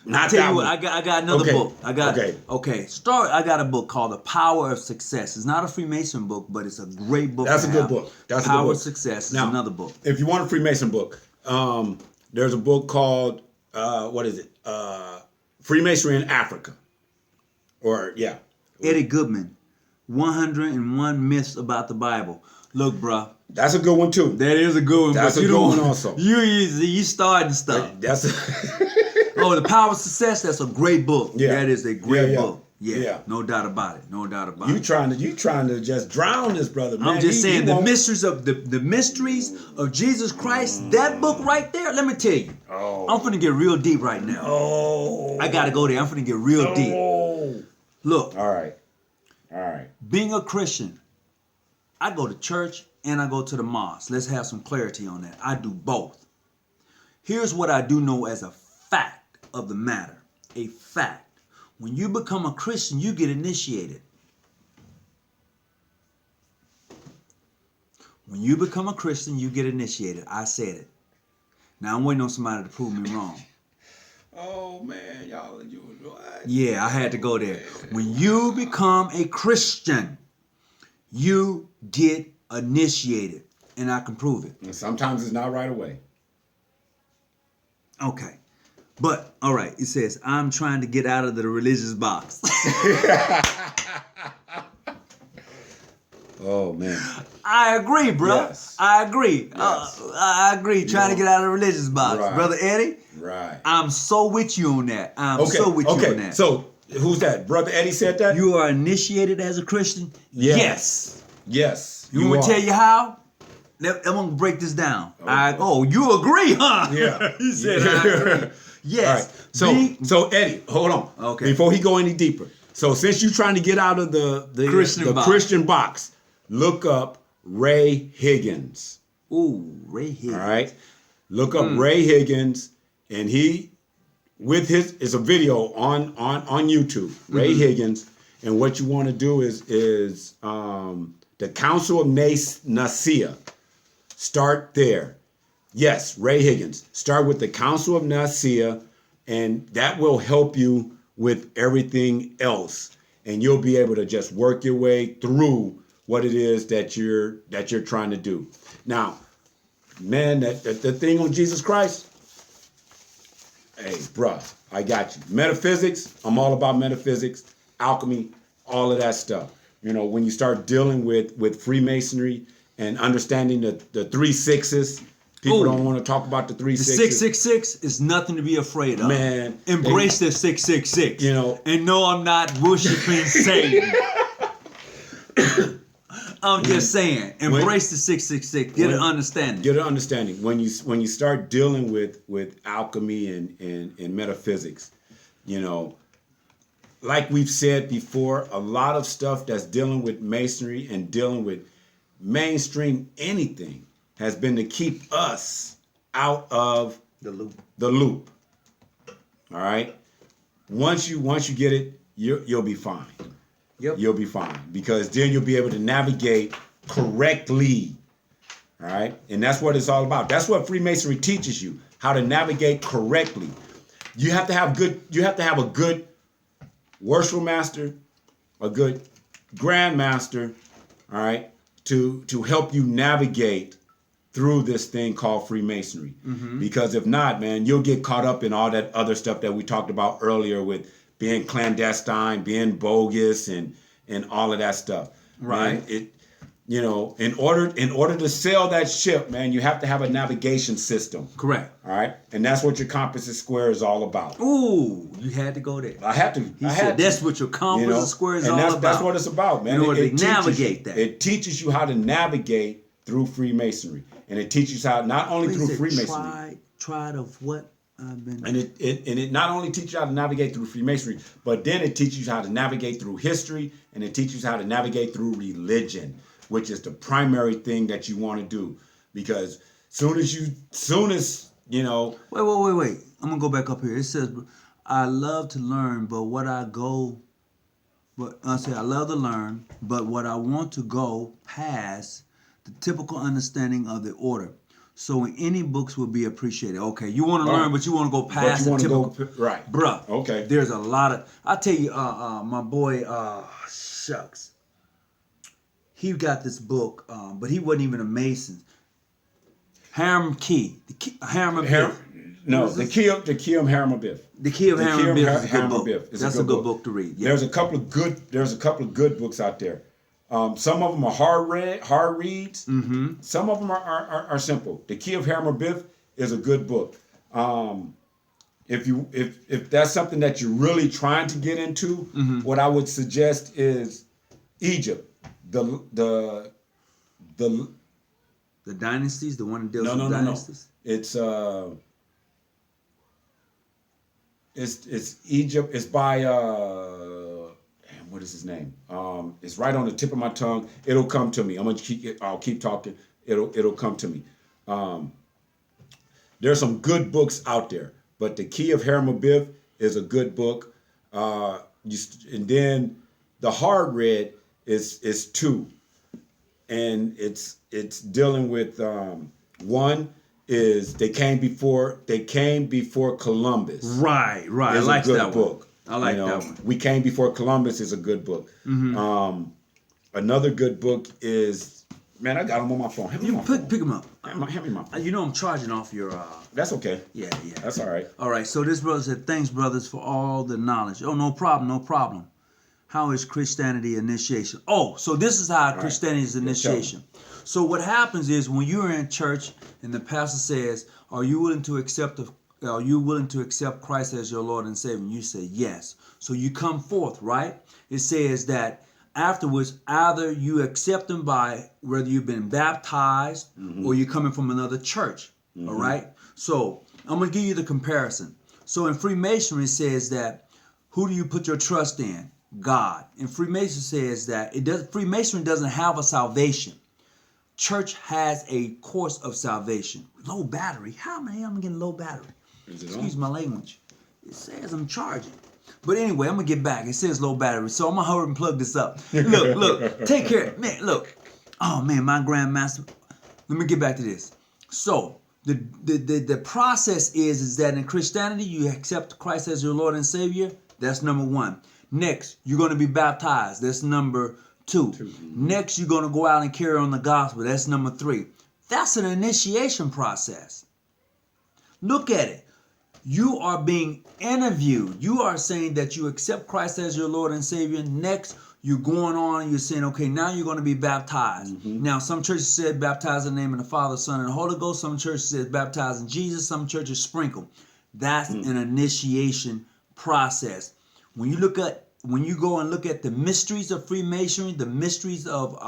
Not Tell that you what, one. I got another Okay. book. I got Okay. I got a book called The Power of Success. It's not a Freemason book, but it's a great book. That's to a good have. book. That's a Power good book. of Success is Now, another book. If you want a Freemason book, there's a book called what is it? Freemasonry in Africa. Or yeah. Eddie Goodman, 101 Myths About the Bible. Look, bruh. That's a good one too. That is a good one. That's but a you good don't, one also. You starting stuff. That's Oh, The Power of Success. That's a great book. Yeah. That is a great Yeah. book. Yeah. Yeah. No doubt about it. No doubt about you it. trying to just drown this brother, man. I'm just saying the won't- mysteries of the mysteries of Jesus Christ. That book right there. Let me tell you. Oh. I'm finna get real deep right now. Oh. I gotta go there. I'm finna get real deep. Oh. Look, All right. being a Christian, I go to church and I go to the mosque. Let's have some clarity on that. I do both. Here's what I do know as a fact of the matter. A fact. When you become a Christian, you get initiated. When you become a Christian, you get initiated. I said it. Now I'm waiting on somebody to prove me wrong. Oh man, y'all, you what? Yeah, I had to go there. When you become a Christian, you get initiated. And I can prove it. And sometimes it's not right away. Okay. But, all right, it says, I'm trying to get out of the religious box. Oh man. I agree, bro. Yes. I agree. Yes. I agree. Trying to get out of the religious box. Right. Brother Eddie, Right. I'm so with you on that. I'm so with you on that. So who's that? Brother Eddie said that? You are initiated as a Christian? Yes. Yes. You want me to are. tell you how? I'm going to break this down. You agree, huh? Yeah. He said, I agree. Yes. All right. So Eddie, hold on. Okay. Before he go any deeper. So since you're trying to get out of the Christian box, look up Ray Higgins. Ooh, Ray Higgins. All right. Look up Ray Higgins, and it's a video on YouTube. Ray Higgins, and what you want to do is the Council of Nicaea. Start there. Yes, Ray Higgins. Start with the Council of Nicaea, and that will help you with everything else, and you'll be able to just work your way through what it is that you're trying to do. Now, man, that thing on Jesus Christ. Hey, bruh, I got you. Metaphysics, I'm all about metaphysics, alchemy, all of that stuff. You know, when you start dealing with Freemasonry and understanding the 3 6s, people don't want to talk about the 3 The 6s. 666 is nothing to be afraid of. Man, embrace the 666. You know, and no, I'm not worshiping Satan. I'm just saying, embrace the 666. Get an understanding. Get an understanding. When you start dealing with alchemy and metaphysics, you know, like we've said before, a lot of stuff that's dealing with masonry and dealing with mainstream anything has been to keep us out of The loop. the loop. All right. Once you get it, you'll be fine. Yep. You'll be fine, because then you'll be able to navigate correctly. All right. And that's what it's all about. That's what Freemasonry teaches you, how to navigate correctly. You have to have a good worshipful master, a good grand master, all right, to help you navigate through this thing called Freemasonry. Because if not, man, you'll get caught up in all that other stuff that we talked about earlier with being clandestine, being bogus, and all of that stuff. Right. Man, in order to sail that ship, man, you have to have a navigation system. Correct. All right, and that's what your compass and square is all about. Ooh, you had to go there. I had to. He said that's what your compass and square is all about. That's what it's about, man. In order to teaches navigate you, that. It teaches you how to navigate through Freemasonry, and it teaches how not only What through is it? Freemasonry. Tried of what? I've been. And it not only teaches you how to navigate through Freemasonry, but then it teaches you how to navigate through history, and it teaches you how to navigate through religion, which is the primary thing that you want to do. Because soon as you know. Wait. I'm gonna go back up here. It says, "I love to learn, but I love to learn, but what I want to go past the typical understanding of the order. So any books will be appreciated." Okay, you want to learn, but you want to go past the typical. Right. Bruh. Okay. There's a lot of. I tell you, my boy, shucks. He got this book, but he wasn't even a Mason. Hiram Key, Hiram Biff. No, the key of Hiram Abiff. The Key of Hiram Biff is a good book. That's a good book to read. Yeah. There's a couple of good books out there. Some of them are hard reads. Mm-hmm. Some of them are simple. The Key of Hiram Abiff is a good book. If that's something that you're really trying to get into, what I would suggest is Egypt. The dynasties, the one that deals with dynasties. No. It's Egypt. It's by what is his name? It's right on the tip of my tongue. It'll come to me. I'll keep talking. It'll come to me. There's some good books out there, but the Key of Hiram Abiff is a good book. And then the hard read is 2, and it's dealing with one. Is they came before Columbus. Right. I like that book. I like that one. We Came Before Columbus is a good book. Mm-hmm. Another good book is, man, I got them on my phone. Pick them up. Hand me my phone. You know I'm charging off your. That's okay. Yeah. That's all right. All right. So this brother said, "Thanks, brothers, for all the knowledge." Oh, no problem. How is Christianity initiation? Oh, so this is how Christianity is initiation. So what happens is when you're in church and the pastor says, "Are you willing to accept Christ as your Lord and Savior?" And you say yes. So you come forth, right? It says that afterwards, either you accept Him by whether you've been baptized or you're coming from another church. Mm-hmm. All right. So I'm gonna give you the comparison. So in Freemasonry, it says that who do you put your trust in? God. And Freemasonry says that Freemasonry doesn't have a salvation. Church has a course of salvation. Low battery. How many am I getting low battery? Excuse my language. It says I'm charging. But anyway, I'm going to get back. It says low battery. So I'm going to hurry and plug this up. Look. Take care. Man, look. Oh, man, my grandmaster. Let me get back to this. So the process is that in Christianity, you accept Christ as your Lord and Savior. That's number 1. Next, you're going to be baptized. That's number 2. Next, you're going to go out and carry on the gospel. That's number 3. That's an initiation process. Look at it. You are being interviewed. You are saying that you accept Christ as your Lord and Savior. Next, you're going on and you're saying, okay, now you're going to be baptized. Mm-hmm. Now, some churches said baptize in the name of the Father, Son, and the Holy Ghost. Some churches said baptize in Jesus. Some churches sprinkle. That's an initiation process. When you go and look at the mysteries of Freemasonry, the mysteries of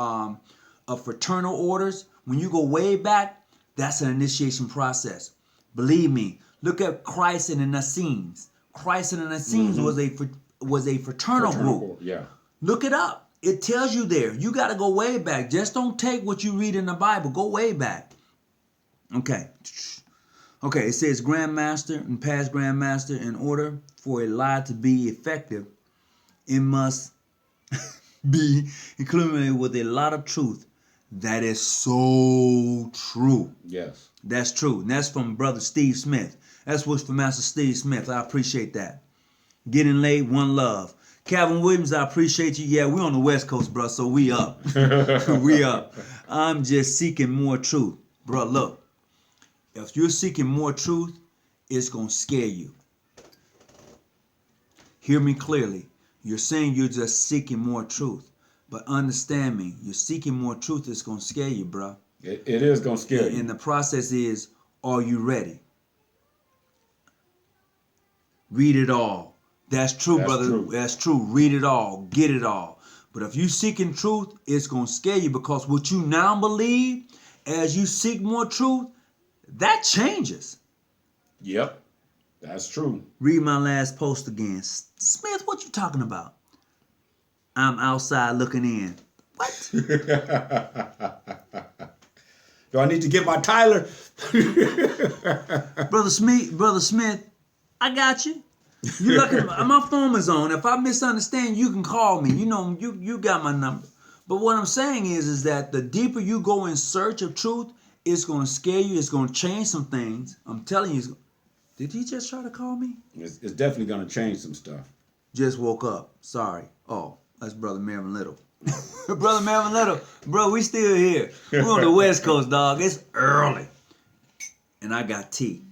fraternal orders, when you go way back, that's an initiation process. Believe me, look at Christ and the Nassenes. Christ and the Nassenes was a fraternal group. Yeah. Look it up. It tells you there. You got to go way back. Just don't take what you read in the Bible. Go way back. Okay. It says Grandmaster and past Grandmaster, in order for a lie to be effective, it must be included with a lot of truth. That is so true. Yes. That's true. And that's from Brother Steve Smith. That's what's from Master Steve Smith. I appreciate that. Getting late, one love. Calvin Williams, I appreciate you. Yeah, we're on the West Coast, bro, so we up. We up. I'm just seeking more truth. Bro, look. If you're seeking more truth, it's going to scare you. Hear me clearly. You're saying you're just seeking more truth. But understand me, you're seeking more truth, it's going to scare you, bro. It is going to scare you. And the process is, are you ready? Read it all. That's true, brother. True. That's true. Read it all. Get it all. But if you're seeking truth, it's going to scare you, because what you now believe as you seek more truth, that changes. Yep, that's true. Read my last post again. Smith, what you talking about? I'm outside looking in. What? Do I need to get my Tyler? Brother Smith, I got you. You looking? My phone is on. If I misunderstand, you can call me. You know, you got my number. But what I'm saying is that the deeper you go in search of truth, it's going to scare you. It's going to change some things. I'm telling you. Did he just try to call me? It's definitely going to change some stuff. Just woke up. Sorry. Oh, that's Brother Marvin Little. Brother Marvin Little. Bro, we still here. We're on the West Coast, dog. It's early. And I got tea.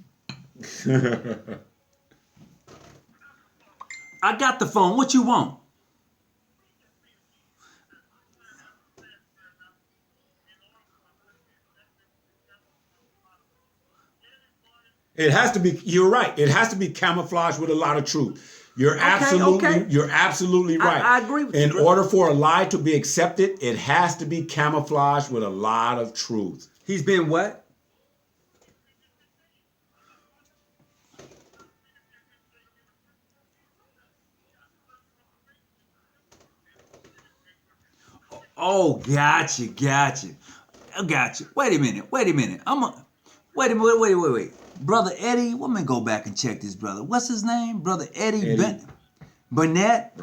I got the phone. What you want? It has to be. You're right. It has to be camouflaged with a lot of truth. You're absolutely right. I agree with you. In order for a lie to be accepted, it has to be camouflaged with a lot of truth. He's been what? Oh, gotcha. I got you. Wait a minute. Wait a minute. Wait. Brother Eddie, let me go back and check this brother. What's his name? Brother Eddie. Burnett.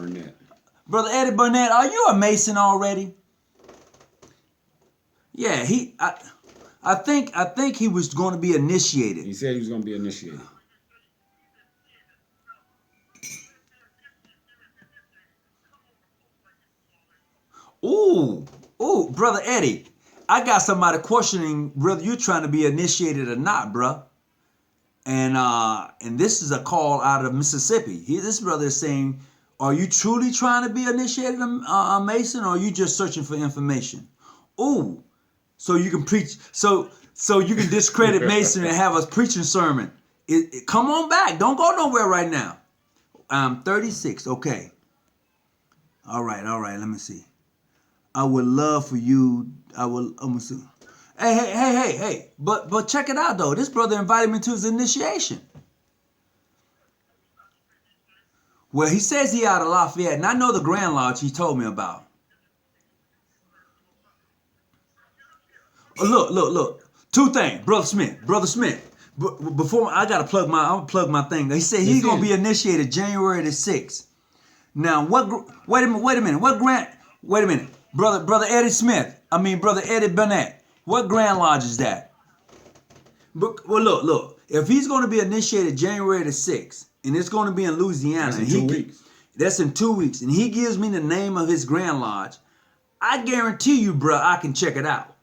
Brother Eddie Burnett, are you a Mason already? Yeah, I think he was going to be initiated. He said he was going to be initiated. Ooh, Brother Eddie, I got somebody questioning whether you're trying to be initiated or not, bruh. And this is a call out of Mississippi. This brother is saying, are you truly trying to be initiated a Mason, or are you just searching for information? Ooh, so you can preach, so you can discredit Mason and have us preaching sermon. Come on back. Don't go nowhere right now. I'm 36. Okay. All right. Let me see. I would love for you. I'm gonna see. Hey. But check it out though. This brother invited me to his initiation. Well, he says he out of Lafayette, and I know the Grand Lodge he told me about. Look. Two things, Brother Smith. Before I gotta plug my thing. He said he's gonna be initiated January the 6th. Now wait a minute. Wait a minute. Brother Eddie Smith. Brother Eddie Burnett. What Grand Lodge is that? But well, look. If he's going to be initiated January the 6th, and it's going to be in Louisiana, that's in 2 weeks. That's in 2 weeks, and he gives me the name of his Grand Lodge, I guarantee you, bro, I can check it out.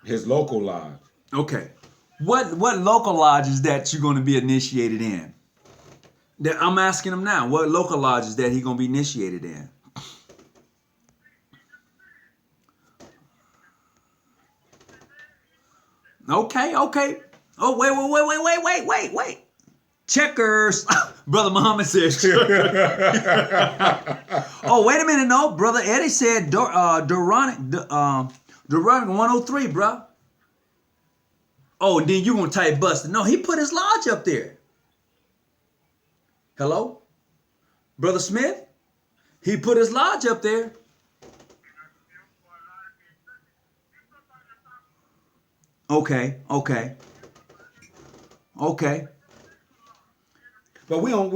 His local lodge. Okay. What local lodge is that you're going to be initiated in? I'm asking him now. What local lodge is that he's going to be initiated in? Okay. Oh, wait. Checkers. Brother Muhammad says Oh, wait a minute. No, Brother Eddie said Duronic 103, bro. Oh, and then you gonna type busted. No, he put his lodge up there. Hello? Brother Smith? He put his lodge up there. Okay. But we live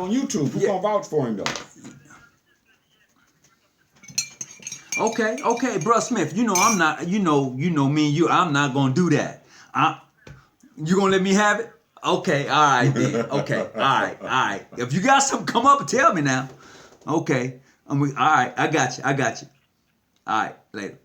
on YouTube. Who's gonna vouch for him though? Okay, Brother Smith. You know I'm not. You know me and you. I'm not gonna do that. You gonna let me have it? Okay, all right then. Okay, all right. If you got something, come up and tell me now. Okay, all right. I got you. All right, later.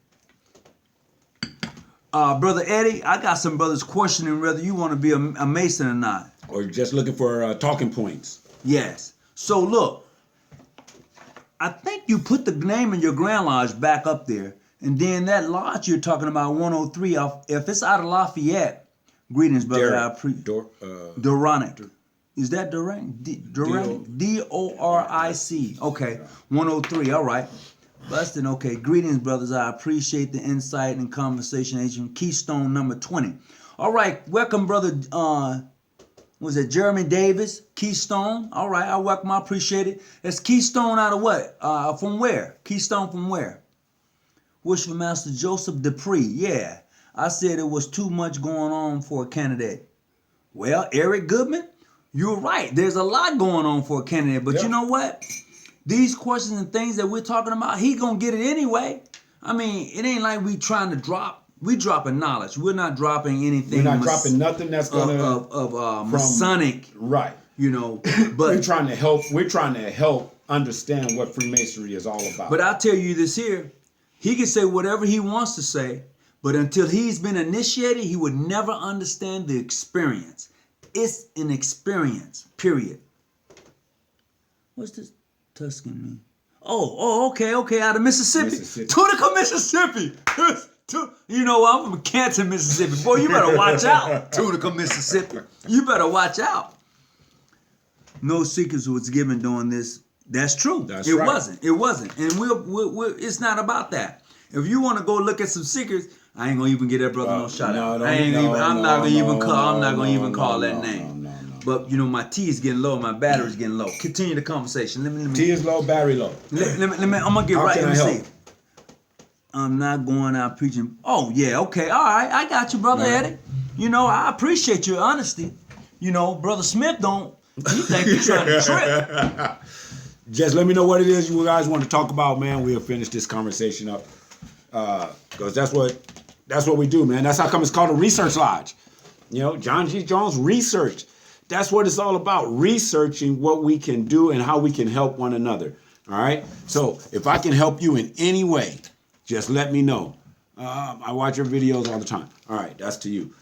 Brother Eddie, I got some brothers questioning whether you want to be a Mason or not. Or you're just looking for talking points. Yes. So look, I think you put the name of your Grand Lodge back up there, and then that lodge you're talking about, 103. If it's out of Lafayette, greetings, brother. Duronic. Is that Doric? Doric. Okay. 103. All right. Bustin'. Okay. Greetings, brothers. I appreciate the insight and conversation. Agent Keystone number 20. All right. Welcome, brother. Was it Jeremy Davis? Keystone. All right. I welcome. I appreciate it. It's Keystone out of what? From where? Keystone from where? Wish for Master Joseph Dupree. Yeah. I said it was too much going on for a candidate. Well, Eric Goodman, you're right. There's a lot going on for a candidate. But you know what? These questions and things that we're talking about, he gonna get it anyway. I mean, it ain't like we trying to drop. We dropping knowledge. We're not dropping anything. We're not dropping nothing that's gonna of Masonic. Right. You know, but we're trying to help. We're trying to help understand what Freemasonry is all about. But I'll tell you this here. He can say whatever he wants to say, but until he's been initiated, he would never understand the experience. It's an experience, period. What's this Tuscan mean? Okay, out of Mississippi. Tunica, Mississippi. You know, I'm from Canton, Mississippi. Boy, you better watch out. Tunica, Mississippi. You better watch out. No secrets was given during this. That's true. It wasn't. It wasn't. And we're it's not about that. If you want to go look at some secrets, I ain't gonna even get that brother no shout out. I'm not gonna even call that name. But you know, my tea is getting low, my battery's getting low. Continue the conversation. Let me tea is low, battery low. Let me I'm gonna get right. Let me see. I'm not going out preaching. Oh yeah, okay, all right. I got you, brother Eddie. You know, I appreciate your honesty. You know, Brother Smith don't. You think you're trying to trip? Just let me know what it is you guys want to talk about, man. We'll finish this conversation up. Because that's what we do, man. That's how come it's called a research lodge. You know, John G. Jones research. That's what it's all about, researching what we can do and how we can help one another. All right? So if I can help you in any way, just let me know. I watch your videos all the time. All right, that's to you.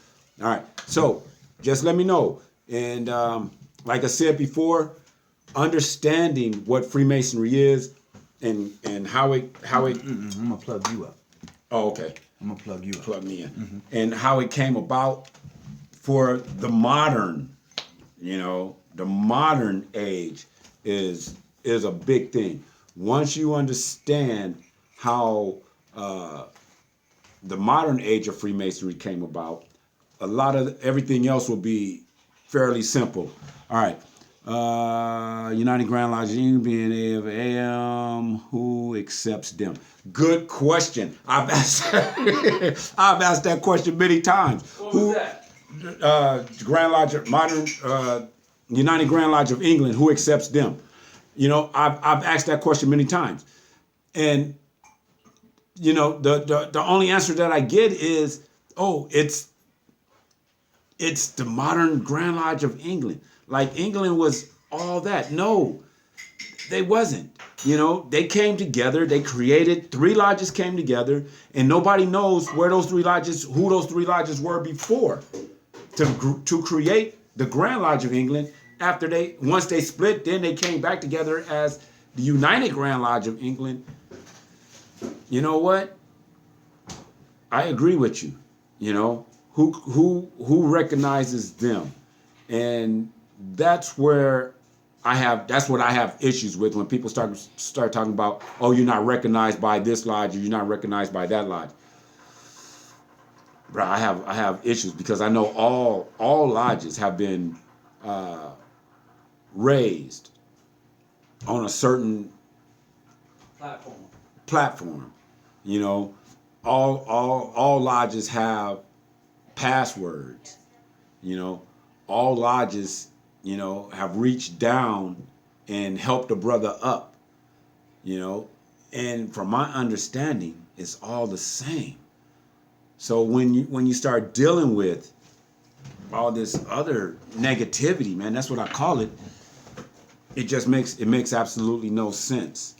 All right, so just let me know. And like I said before, understanding what Freemasonry is and how it I'm gonna plug you up. Oh, okay. I'm gonna plug you up. Plug me in. And how it came about for the modern, the modern age is a big thing. Once you understand how the modern age of Freemasonry came about, a lot of everything else will be fairly simple. All right. United Grand Lodge being A of AM, who accepts them? Good question. I've asked that question many times. What was that? Grand Lodge, modern United Grand Lodge of England, who accepts them? You know, I've asked that question many times, and you know, the only answer that I get is, oh, it's the modern Grand Lodge of England. Like England was all that. No, they wasn't. You know, they came together. They created 3 lodges, came together, and nobody knows who those 3 lodges were before to create the Grand Lodge of England. Once they split, then they came back together as the United Grand Lodge of England. You know what? I agree with you. You know, who recognizes them? And that's what I have issues with when people start talking about, oh, you're not recognized by this lodge or you're not recognized by that lodge. Bro, I have issues because I know all lodges have been raised on a certain platform. You know, all lodges have passwords. You know, all lodges, you know, have reached down and helped a brother up. You know, and from my understanding, it's all the same. So when you start dealing with all this other negativity, man, that's what I call it. It makes absolutely no sense.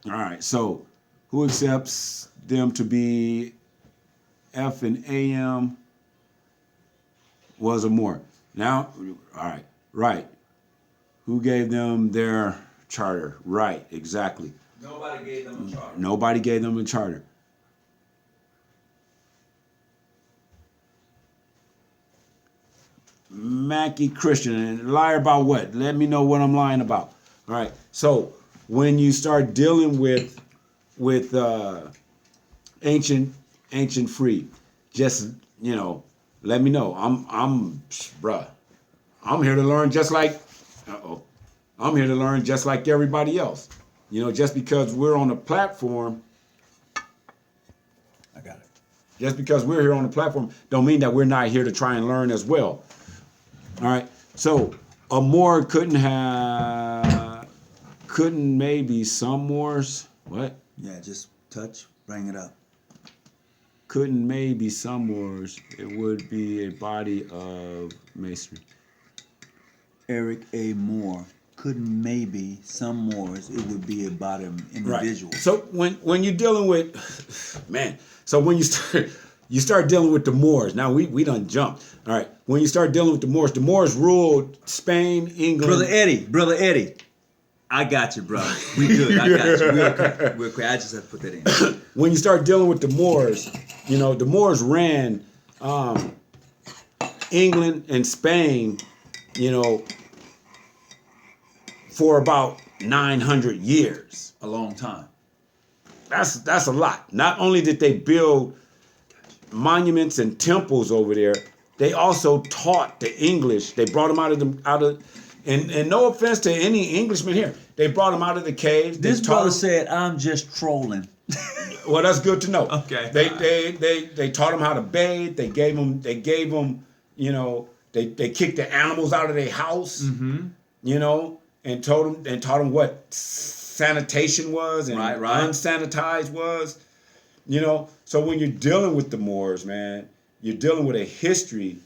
All right, so who accepts them to be F and AM was or more? Now, all right. Who gave them their charter? Right, exactly. Nobody gave them a charter. Nobody gave them a charter. Mackie Christian, and liar about what? Let me know what I'm lying about. All right. So when you start dealing with ancient free, just let me know. Bruh. I'm here to learn just like. I'm here to learn just like everybody else. Just because we're on a platform. I got it. Just because we're here on the platform don't mean that we're not here to try and learn as well. All right. So a Moor couldn't maybe some Moors. What? Yeah, just touch, bring it up. Couldn't maybe some Moors. It would be a body of masonry. Eric A. Moore. Couldn't maybe some Moors. It would be about an individual. Right. So when you're dealing with, man. So when you start dealing with the Moors. Now we done jumped. All right. When you start dealing with the Moors ruled Spain, England. Brother Eddie. I got you, bro. We good. I got you. We're okay. I just have to put that in. When you start dealing with the Moors, the Moors ran England and Spain, for about 900 years. A long time. That's a lot. Not only did they build monuments and temples over there, they also taught the English. They brought them out of and no offense to any Englishman here, they brought them out of the caves. This brother said, "I'm just trolling." Well, that's good to know. Okay. They taught them how to bathe. They gave them they kicked the animals out of their house. Mm-hmm. And taught them what sanitation was and right. unsanitized was. So when you're dealing with the Moors, man, you're dealing with a history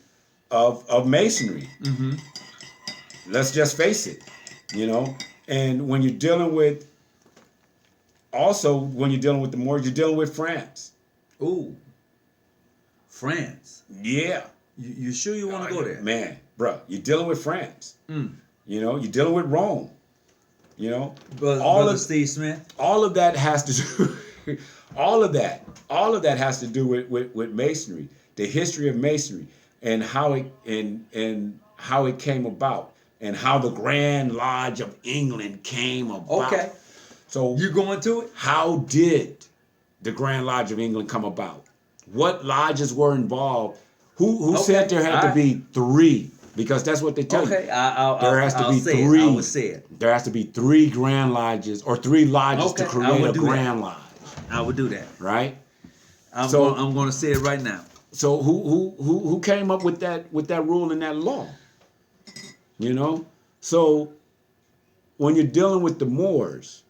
of masonry. Mm-hmm. Let's just face it, And when you're dealing with the Moors, you're dealing with France. Ooh, France. Yeah. You sure you want to go there? Man, bro, you're dealing with France. Mm. You're dealing with Rome. Brother Steve Smith. All of that has to do. all of that has to do with masonry, the history of masonry, and how it came about, and how the Grand Lodge of England came about. Okay. So you going to it? How did the Grand Lodge of England come about? What lodges were involved? Who said there had to be 3? Because that's what they tell you. Okay, there has to be 3. I would say it. There has to be 3 Grand Lodges or 3 lodges to create a Grand Lodge. I would do that. Right. I'm going to say it right now. So who came up with that rule and that law? So when you're dealing with the Moors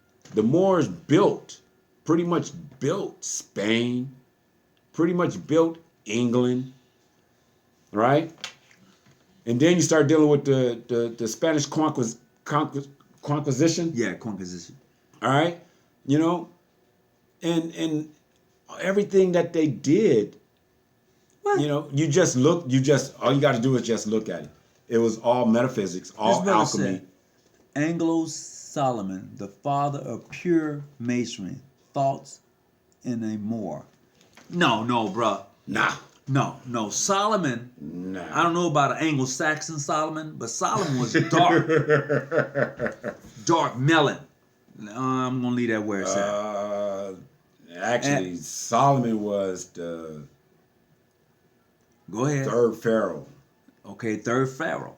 pretty much built Spain, pretty much built England, right? And then you start dealing with the Spanish Conquisition. Yeah, Conquisition. All right, and everything that they did. What? All you got to do is just look at it. It was all metaphysics, all alchemy. Anglo-Solomon, the father of pure masonry, thoughts in a Moor. No, bruh. Nah. No, Solomon. Nah. I don't know about an Anglo-Saxon Solomon, but Solomon was dark. Dark melon. I'm going to leave that where it's at. Actually, Solomon was the Go ahead. 3rd pharaoh. Okay, 3rd pharaoh.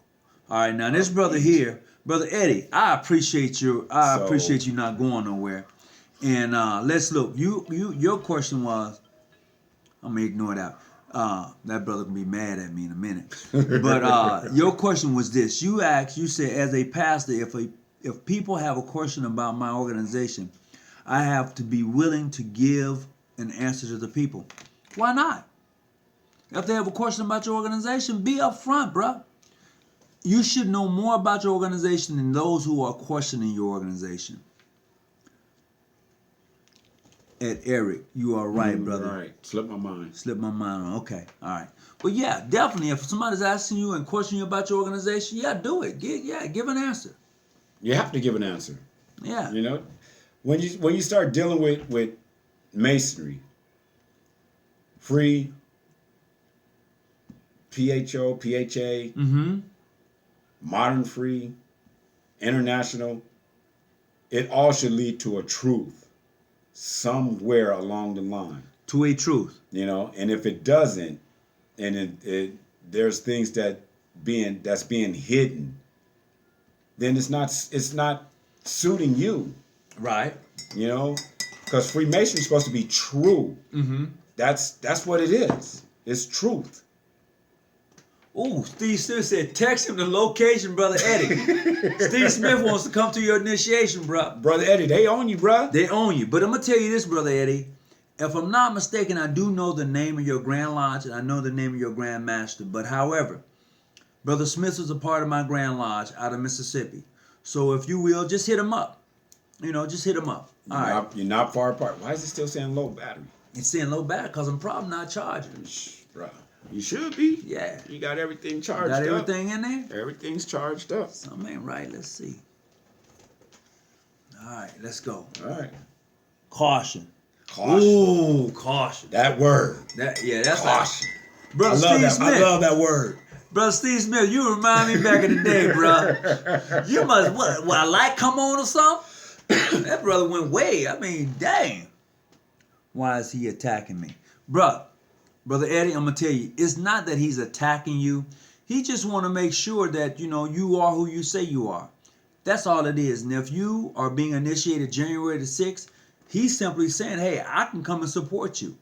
All right, now this brother here, Brother Eddie, I appreciate you not going nowhere. And let's look. Your question was, I'm going to ignore that. That brother can be mad at me in a minute. But your question was this. You said, as a pastor, if people have a question about my organization, I have to be willing to give an answer to the people. Why not? If they have a question about your organization, be upfront, bruh. You should know more about your organization than those who are questioning your organization. Ed Eric, you are right, brother. Right. Slipped my mind. Okay. All right. But yeah, definitely. If somebody's asking you and questioning you about your organization, yeah, do it. Give an answer. You have to give an answer. Yeah. When you start dealing with masonry, free, PHO, PHA, Modern Free, International, it all should lead to a truth somewhere along the line. To a truth. You know, and if it doesn't, and there's things that's being hidden, then it's not suiting you. Right. You know, because Freemasonry is supposed to be true. That's what it is. It's truth. Ooh, Steve Smith said, text him the location, Brother Eddie. Steve Smith wants to come to your initiation, bro. Brother Eddie, they own you, bro. They own you. But I'm going to tell you this, Brother Eddie. If I'm not mistaken, I do know the name of your Grand Lodge and I know the name of your Grand Master. But however, Brother Smith was a part of my Grand Lodge out of Mississippi. So if you will, just hit him up. You know, just hit him up. All right. You're not far apart. Why is it still saying low battery? It's saying low battery because I'm probably not charging. Bro, you should be. Yeah. You got everything charged Got up. everything in there? Everything's charged up. Something ain't right. Let's see. All right, let's go. All right. Caution. Caution. Ooh, caution. That word. That's Caution. Brother I love Steve that. Smith. I love that word. Brother Steve Smith, you remind me back in the day, bro. You must, what a light come on or something? That brother went way, I mean, dang. Why is he attacking me? Brother Eddie, I'm going to tell you, it's not that he's attacking you. He just want to make sure that, you know, you are who you say you are. That's all it is. And if you are being initiated January the 6th, he's simply saying, hey, I can come and support you.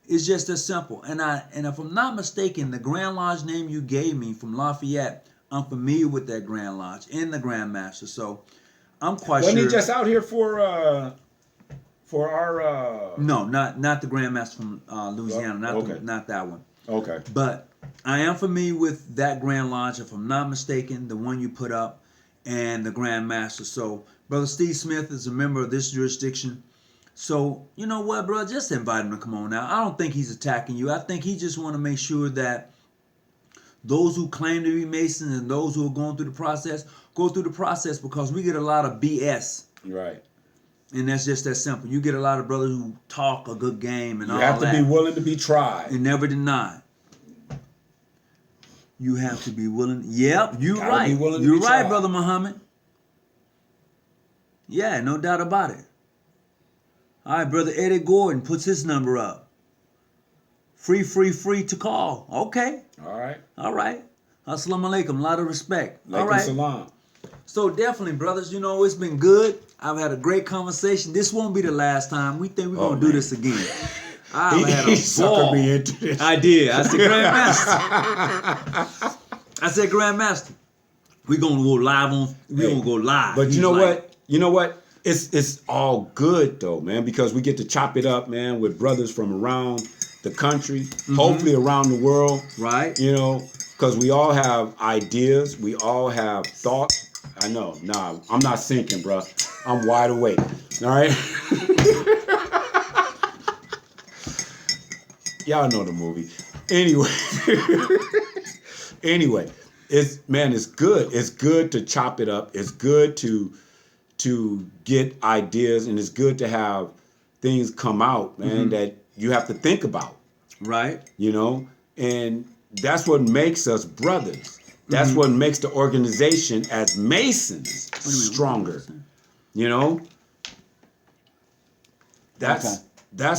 It's just as simple. And if I'm not mistaken, the Grand Lodge name you gave me from Lafayette, I'm familiar with that Grand Lodge and the Grand Master. So I'm quite Wasn't sure. he just out here for our No, not the Grand Master from Louisiana. Okay. Not that one. Okay. But I am familiar with that Grand Lodge, if I'm not mistaken, the one you put up, and the Grand Master. So Brother Steve Smith is a member of this jurisdiction. So, you know what, bro? Just invite him to come on now. I don't think he's attacking you. I think he just want to make sure that those who claim to be Masons and those who are going through the process, go through the process, because we get a lot of BS. Right. And that's just that simple. You get a lot of brothers who talk a good game and all You have that. to be willing to be tried. And never deny. You have to be willing. Yep, you're Gotta right. be willing to You're be right, tried. Brother Muhammad. Yeah, no doubt about it. All right, Brother Eddie Gordon puts his number up. Free to call. Okay. All right. All right. Assalamu alaikum. A lot of respect. All Alaikum right. salam. So definitely, brothers, you know, it's been good. I've had a great conversation. This won't be the last time. We think we're going to do this again. I've had He a suckered ball. me into this. I did. I said, Grandmaster. We're going to go live on, we're going to go live. But He's you know like, what? You know what? It's all good though, man, because we get to chop it up, man, with brothers from around the country, hopefully around the world. Right. You know, because we all have ideas, we all have thoughts. I know. Nah, I'm not sinking, bro. I'm wide awake. All right. Y'all know the movie. Anyway, it's good. It's good to chop it up. It's good to get ideas, and it's good to have things come out, man, that you have to think about. Right. You know, and that's what makes us brothers. That's what makes the organization as Masons stronger. You know, that's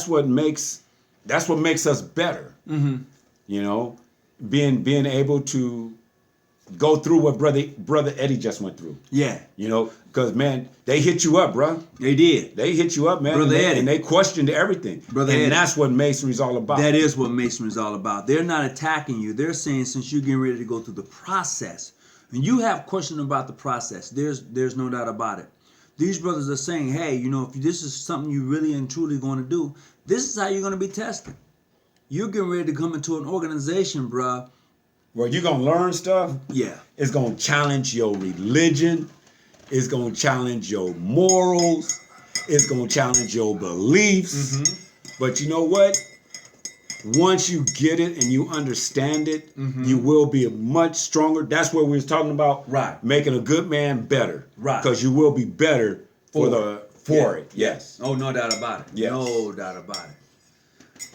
what makes us better. You know, being able to go through what brother Eddie just went through. Yeah. You know, because man, they hit you up, bro. They did. They hit you up, man. Brother Eddie. And they questioned everything. Brother and Eddie. that's what Masonry's all about. That is what Masonry is all about. They're not attacking you. They're saying, since you're getting ready to go through the process, and you have questions about the process, there's no doubt about it. These brothers are saying, hey, you know, if this is something you really and truly going to do, this is how you're going to be tested. You're getting ready to come into an organization, bruh. Well, you're going to learn stuff. Yeah. It's going to challenge your religion. It's going to challenge your morals. It's going to challenge your beliefs. But you know what? Once you get it and you understand it, you will be a much stronger. That's what we was talking about. Right. Making a good man better. Right. Because you will be better for Yeah. it. Yes. Oh, no doubt about it. Yes. No doubt about it.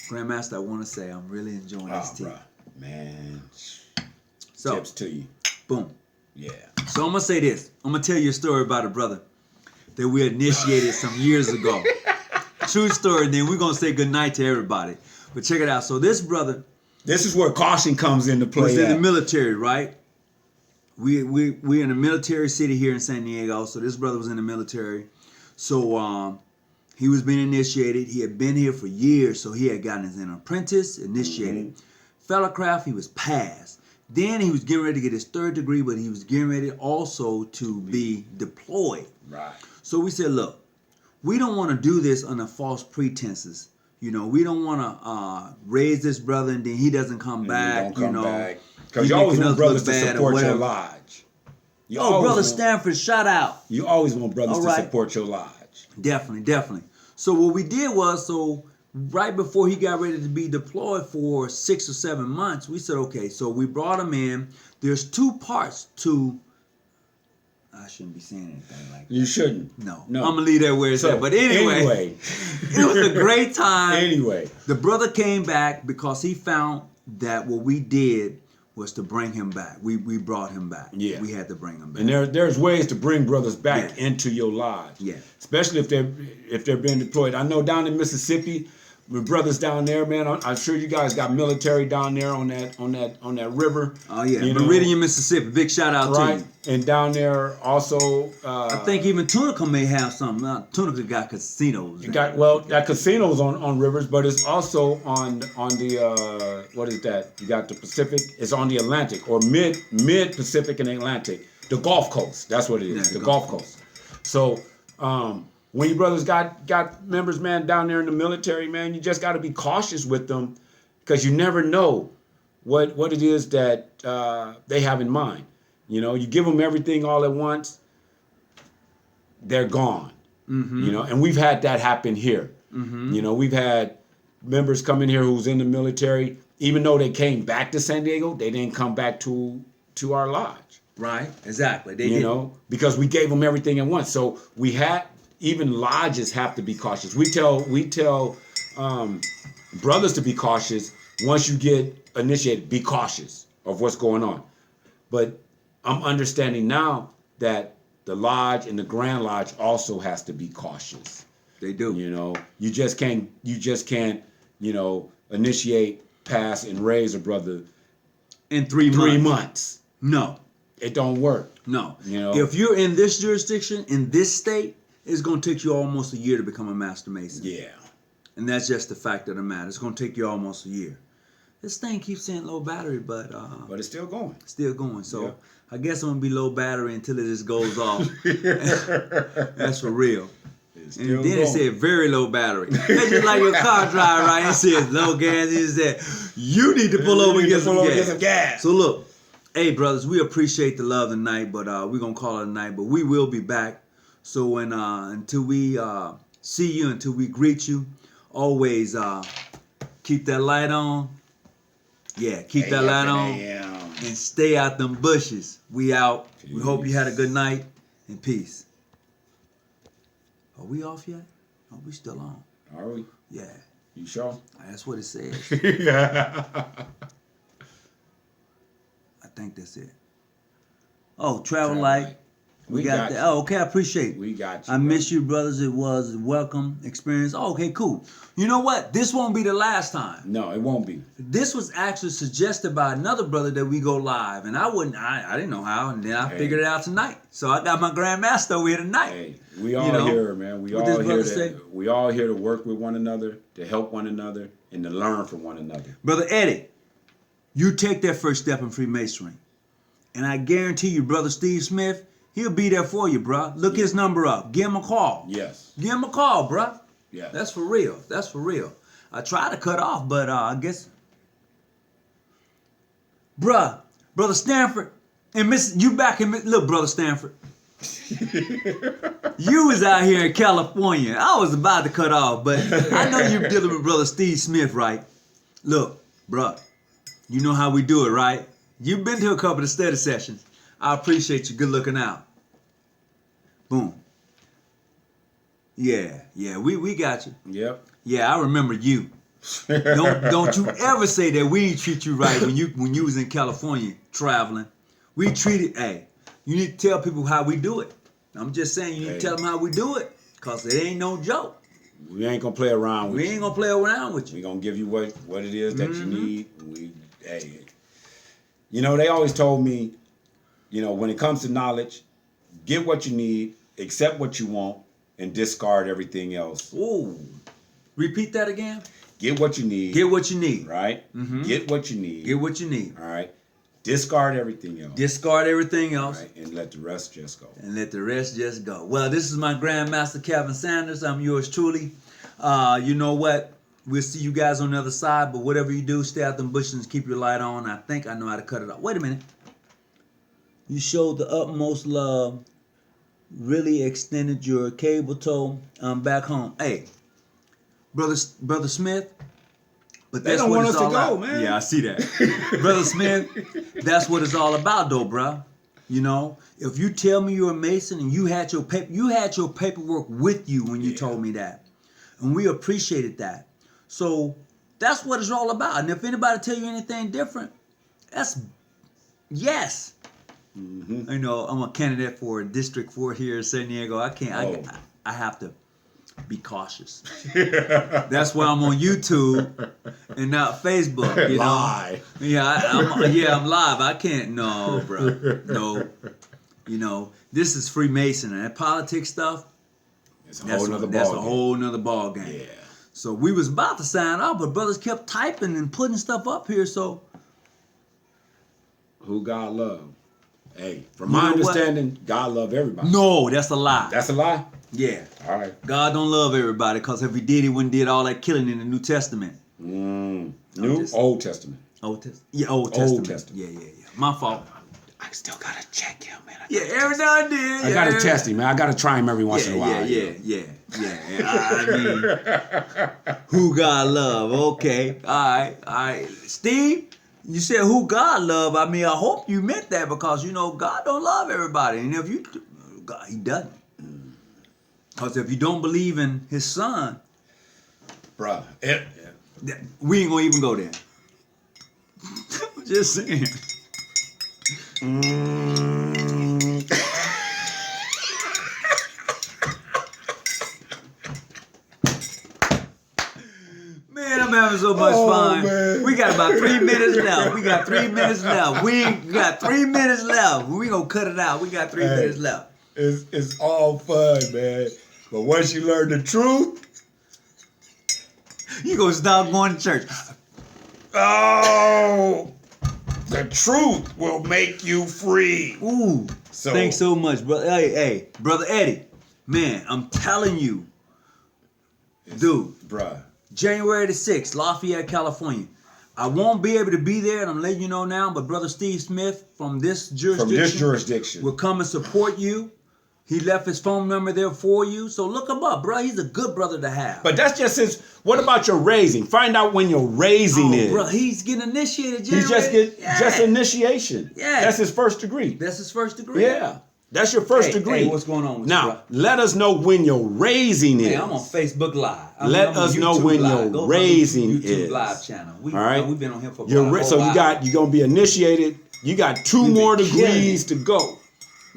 Grandmaster, I want to say I'm really enjoying this tea. Bruh. Man, So, tips to you. boom. Yeah. So I'm gonna say this. I'm gonna tell you a story about a brother that we initiated some years ago. True story. Then we're gonna say goodnight to everybody. But check it out. So this brother This is where caution comes into play. was in the at. military, right? We in a military city here in San Diego. So this brother was in the military. So he was being initiated. He had been here for years, so he had gotten as an apprentice, initiated. Fellowcraft, he was passed. Then he was getting ready to get his third degree, but he was getting ready also to be deployed. Right. So we said, look, we don't want to do this under false pretenses. You know, we don't want to raise this brother and then he doesn't come And back. you don't come back. Because he you always making want us brothers look to bad or support your whatever. lodge. You Oh, always Brother want- Stanford, shout out. You always want brothers All to right. support your lodge. Definitely. So what we did was, right before he got ready to be deployed for 6 or 7 months, we said, okay, so we brought him in. There's 2 parts to, I shouldn't be saying anything like that. You shouldn't. No. No. I'm going to leave that where it's So, at. But anyway, it was a great time. Anyway. The brother came back because he found that what we did was to bring him back. We brought him back. Yeah. We had to bring him back. And there's ways to bring brothers back Yeah. into your lodge. Yeah. Especially if they're being deployed. I know down in Mississippi, with brothers down there, man, I'm sure you guys got military down there on that river. Oh, yeah. You know, Meridian, Mississippi. Big shout out to right? you. And down there also I think even Tunica may have something. Tunica got casinos. you got that casinos on rivers, but it's also on the what is that? You got the Pacific. It's on the Atlantic or mid Pacific and Atlantic. The Gulf Coast. That's what it is. Yeah, the Gulf Coast. So when your brothers got members, man, down there in the military, man, you just got to be cautious with them because you never know what it is that they have in mind. You know, you give them everything all at once, they're gone. Mm-hmm. You know, and we've had that happen here. Mm-hmm. You know, we've had members come in here who's in the military, even though they came back to San Diego, they didn't come back to our lodge. Right, exactly. They You did. know, because we gave them everything at once. So we had, even lodges have to be cautious. We tell brothers to be cautious. Once you get initiated, be cautious of what's going on. But I'm understanding now that the lodge and the Grand Lodge also has to be cautious. They do. You know, you just can't, you know, initiate, pass, and raise a brother In 3 months. 3 months. No, It don't work. no. You know? If you're in this jurisdiction, in this state, it's going to take you almost a year to become a master mason. Yeah. And that's just the fact of the matter. It's going to take you almost a year. This thing keeps saying low battery, but But it's still going. still going. So Yeah. I guess I'm going to be low battery until it just goes off. That's for real. It's And still then it going. said very low battery. That's just like your car drive, right? It says low gas. It said you need to pull over and get some gas. So look, hey brothers, we appreciate the love tonight, but we're gonna call it a night. But we will be back. So when until we see you, until we greet you, always keep that light on. Yeah, keep that light on and stay out them bushes. We out. We hope you had a good night and peace. Are we off yet? Are we still on? Are we? Yeah, You sure? that's what it says. I think that's it. Oh, travel light. We got that. you. Oh, okay, I appreciate it. We got you. I miss you, brothers. It was a welcome experience. Oh, okay, cool. You know what? This won't be the last time. No, it won't be. This was actually suggested by another brother that we go live, and I didn't know how, and then I Hey. figured it out tonight. So I got my grandmaster over here tonight. Hey, we all know, here, man. We what all this here brother say? we all here to work with one another, to help one another, and to learn from one another. Brother Eddie, you take that first step in Freemasonry, and I guarantee you, Brother Steve Smith, he'll be there for you, bro. Look his number up. Give him a call. Yes. Give him a call, bro. Yeah. That's for real. That's for real. I tried to cut off, but I guess, Brother Stanford, and you back in, look, Brother Stanford. You was out here in California. I was about to cut off, but I know you're dealing with Brother Steve Smith, right? Look, bruh, you know how we do it, right? You've been to a couple of study sessions. I appreciate you. Good looking out. Boom. Yeah, we got you. Yep. Yeah, I remember you. Don't you ever say that we ain't treat you right when you was in California traveling. We treated, hey, you need to tell people how we do it. I'm just saying you need to tell them how we do it, cause it ain't no joke. We ain't gonna play around with you. We ain't gonna play around with you. We gonna give you what it is that you need. You know, they always told me, you know, when it comes to knowledge, get what you need, accept what you want, and discard everything else. Ooh. Repeat that again. Get what you need. Get what you need. Right? Get what you need. Get what you need. All right? Discard everything else. Discard everything else. Right? And let the rest just go. And let the rest just go. Well, this is my Grandmaster Kevin Sanders. I'm yours truly. You know what? We'll see you guys on the other side, but whatever you do, stay out them bushes and keep your light on. I think I know how to cut it off. Wait a minute. You showed the utmost love. Really extended your cable toe. I'm back home. Hey, Brother Smith. But They that's don't what want it's us to all go, about. man. Yeah, I see that. Brother Smith, that's what it's all about, though, bruh. You know, if you tell me you're a Mason and you had your paperwork with you when you told me that, and we appreciated that. So that's what it's all about. And if anybody tell you anything different, that's yes. You know, I'm a candidate for District 4 here in San Diego. I have to be cautious. That's why I'm on YouTube and not Facebook. You Live. know? I'm live. I can't. No, bro. No. You know, this is Freemason and politics stuff. It's a whole nother ball. That's a whole nother ball game. Yeah. So we was about to sign off, but brothers kept typing and putting stuff up here. So who God love? Hey, from my understanding, God love everybody. no, that's a lie. That's a lie? Yeah. All right. God don't love everybody, because if he did, he wouldn't did all that killing in the New Testament. New? just- Old Testament. Old Testament. Yeah, Old Testament. Testament. Yeah. My fault. I still gotta check him, man. Yeah, every now and then. I gotta test him, man. I gotta try him every once in a while. Yeah. I mean, who God love? Okay, all right. Steve, you said who God love. I mean, I hope you meant that, because you know God don't love everybody, and if you, God, he doesn't. Because if you don't believe in his son, Bruh. we ain't gonna even go there. I'm just saying. Man, I'm having so much fun. Man. We got about 3 minutes left. We got 3 minutes left. We gonna cut it out. We got 3 minutes left. It's all fun, man. But once you learn the truth, You gonna stop going to church. oh, the truth will make you free. Ooh. So- Thanks so much, brother. Hey, brother Eddie. Man, I'm telling you, dude. Bruh. January the 6th, Lafayette, California. I won't be able to be there, and I'm letting you know now, but Brother Steve Smith from this jurisdiction will come and support you. He left his phone number there for you, so look him up, bro. He's a good brother to have. But that's just his. What about your raising? Find out when your raising is. Bro, he's getting initiated. He's just initiation. Yeah. That's his first degree. That's his first degree. Yeah. That's your first degree. Hey, what's going on with now, you, bro? let us know when your raising is. Hey, I'm on Facebook Live. Let I'm on us know YouTube when Live. your Go raising YouTube is. Live channel. All right. We've been on here for a You're while. so you're gonna be initiated. You got 2 We've more been killing degrees to go.